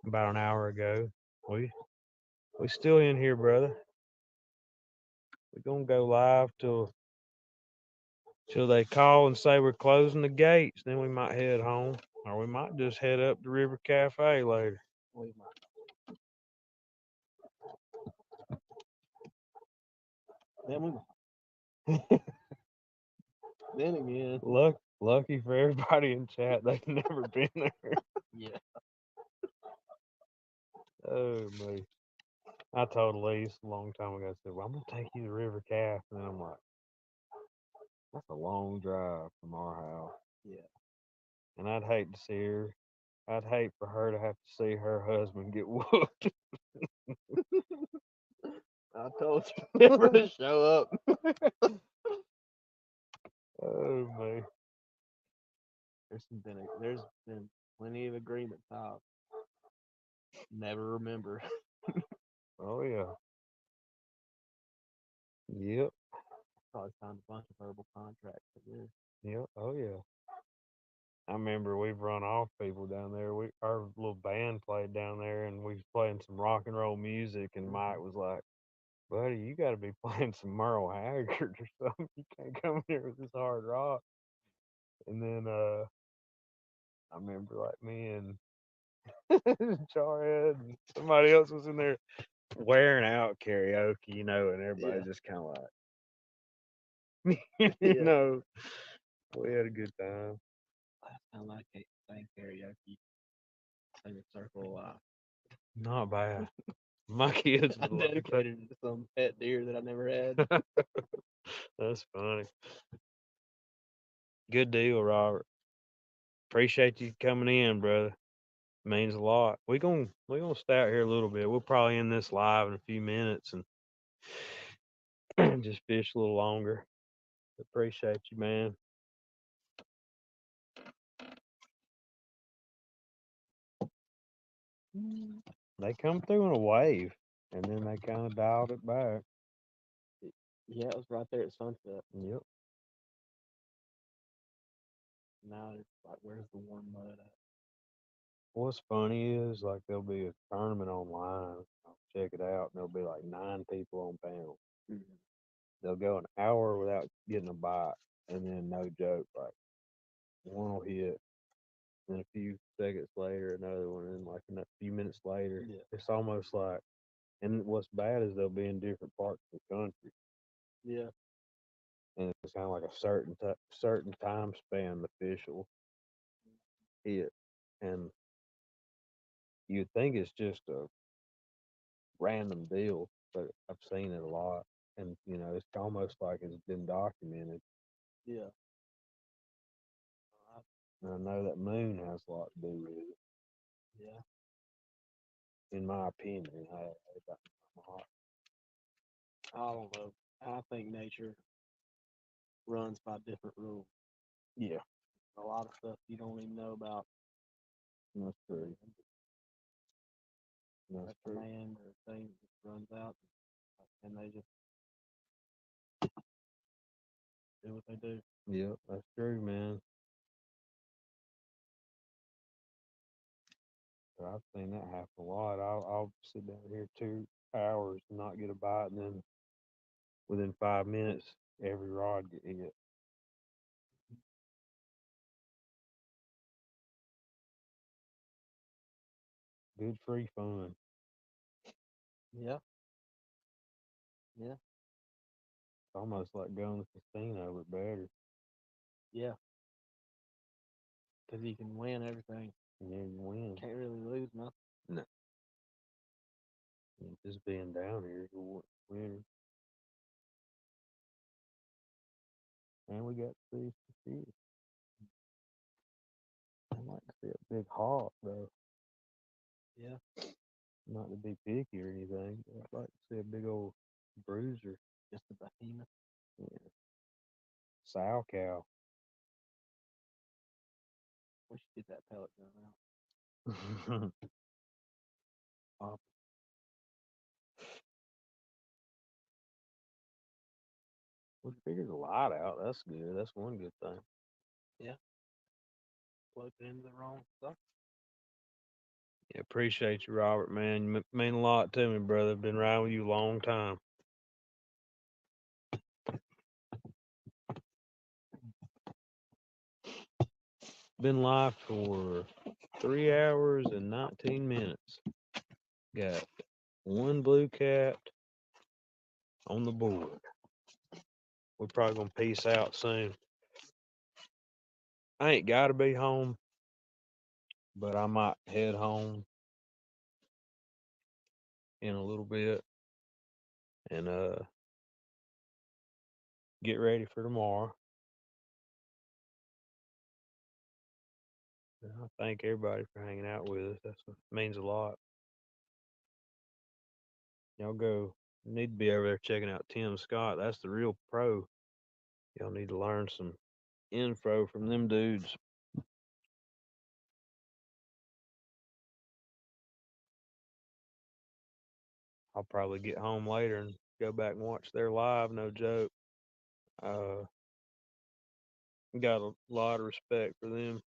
about an hour ago. We still in here, brother. We're gonna go live till they call and say we're closing the gates. Then we might head home, or we might just head up to River Cafe later. We might. Then we might. Then again. Lucky for everybody in chat, they've never been there. Yeah. Oh me. I told Elise a long time ago, I said, well, I'm gonna take you to River Calf. And I'm like, that's a long drive from our house. Yeah. And I'd hate to see her. I'd hate for her to have to see her husband get whooped. I told you never to show up. Oh me. There's been plenty of agreements I'll never remember. Oh yeah. Yep. Probably signed a bunch of verbal contracts for this. Yep. Oh yeah. I remember we've run off people down there. Our little band played down there, and we was playing some rock and roll music. And Mike was like, "Buddy, you got to be playing some Merle Haggard or something. You can't come here with this hard rock." And then I remember like me and Jarhead and somebody else was in there wearing out karaoke, and everybody just kind of like, Yeah. we had a good time. I sound like a sing karaoke, sing a circle of life. Not bad. My kids I would like dedicated it to some pet deer that I never had. that. That's funny. Good deal, Robert. Appreciate you coming in, brother. Means a lot. We gonna stay out here a little bit. We'll probably end this live in a few minutes and just fish a little longer. Appreciate you, man. They come through in a wave, and then they kind of dialed it back. Yeah, it was right there at sunset. Yep. Now it's like, where's the warm mud at? What's funny is like there'll be a tournament online. I'll check it out, and there'll be like 9 people on panel. Mm-hmm. They'll go an hour without getting a bite, and then no joke, like one will hit, and a few seconds later another one, and like a few minutes later, Yeah. it's almost like. And what's bad is they'll be in different parts of the country, Yeah. and it's kind of like a certain time span the fish will hit, and you'd think it's just a random deal, but I've seen it a lot, and it's almost like it's been documented. Yeah. And I know that moon has a lot to do with it, Yeah. in my opinion. I don't know. I think nature runs by different rules. Yeah, A lot of stuff you don't even know about. that's true. That's That true. command or thing just runs out, and they just do what they do. Yep, that's true, man. I've seen that happen a lot. I'll sit down here 2 hours and not get a bite, and then within 5 minutes, every rod get hit. Good free fun. Yeah. Yeah. It's almost like going to the casino, but better. Yeah. Because you can win everything. And then you win. Can't really lose nothing. No. And just being down here is a winner. got to see some fish. I'd like to see a big hawk though. Yeah. Not to be picky or anything, but I'd like to see a big old bruiser. Just a behemoth. Yeah. Sow cow. We should get that pellet gun out. Pop. We figured a lot out. That's good. That's one good thing. Plug it into the wrong stuff. Yeah, appreciate you, Robert, man. You mean a lot to me, brother. Been riding with you a long time. Been live for 3 hours and 19 minutes. Got one blue cat on the board. We're probably gonna peace out soon. I ain't gotta be home, but I might head home in a little bit and get ready for tomorrow. And I thank everybody for hanging out with us. That means a lot. Y'all go. You need to be over there checking out Tim Scott. That's the real pro. Y'all need to learn some info from them dudes. I'll probably get home later and go back and watch their live. No joke. Uh, got a lot of respect for them.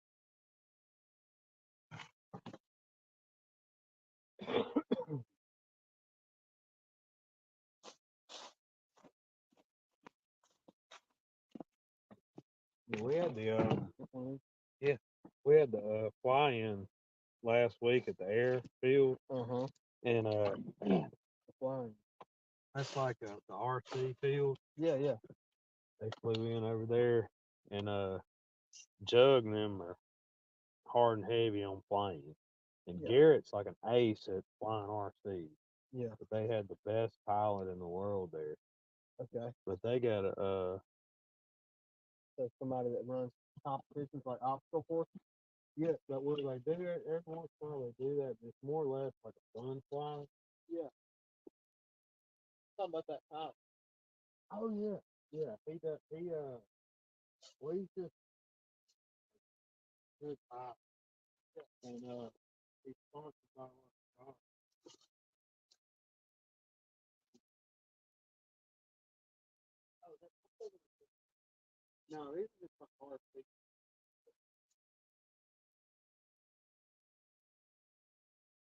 We had the yeah, we had the fly-in last week at the airfield, and Flying. that's like the RC field. Yeah, yeah. They flew in over there, and Jug and them are hard and heavy on planes. And Yeah. Garrett's like an ace at flying RCs. Yeah. But they had the best pilot in the world there. Okay. But they got a So somebody that runs competitions like obstacle courses. yeah, but what they do every once in a while they do that. It's more or less like a fun fly. Yeah. Something about that pilot. Oh yeah, yeah. He does. Well, he's just good pilot, and he's sponsored by one. No, these are just like RC.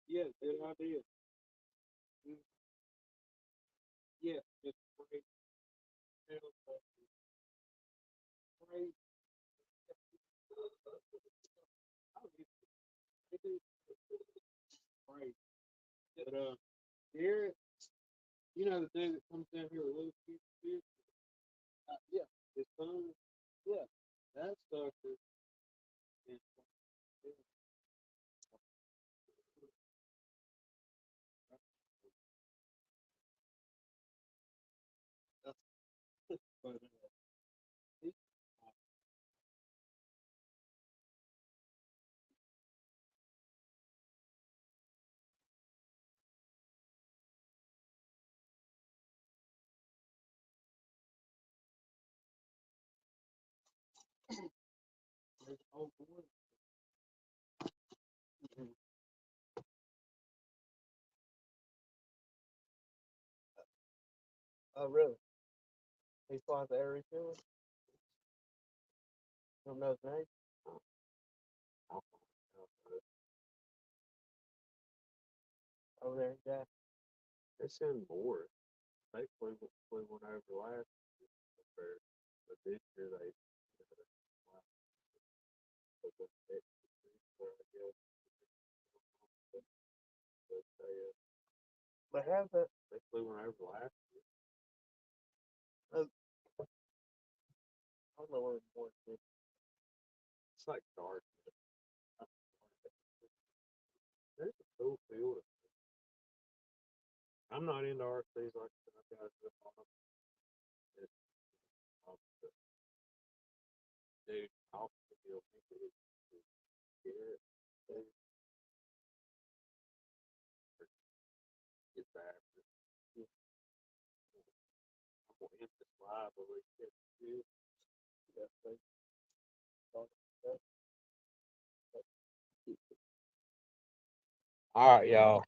Yeah, good idea. Yeah, just great. Great. Great. But Garrett, you know the dude that comes down here with little kids, yeah, his son, yeah, that sucker is but he, there's an old boy. Oh, really? He flies the air refueler? Don't know his name? Over there, yeah. It's in more. They flew one over last year, but this year they but But how's that? they flew one over last year. I don't know where the boy is. It's like dark. There's a cool field. I'm not into RCs like that. I've got to on them. All right, y'all.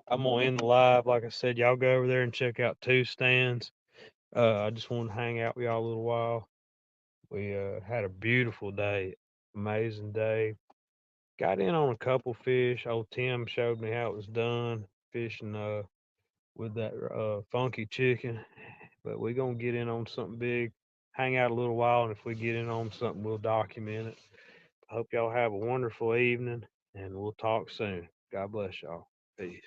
I'm gonna end the live. Like I said, y'all go over there and check out two stands. I just wanted to hang out with y'all a little while. We had a beautiful day, amazing day. Got in on a couple fish. Old Tim showed me how it was done, fishing with that funky chicken. But we're gonna get in on something big, hang out a little while, and if we get in on something, we'll document it. I hope y'all have a wonderful evening, and we'll talk soon. God bless y'all. Peace.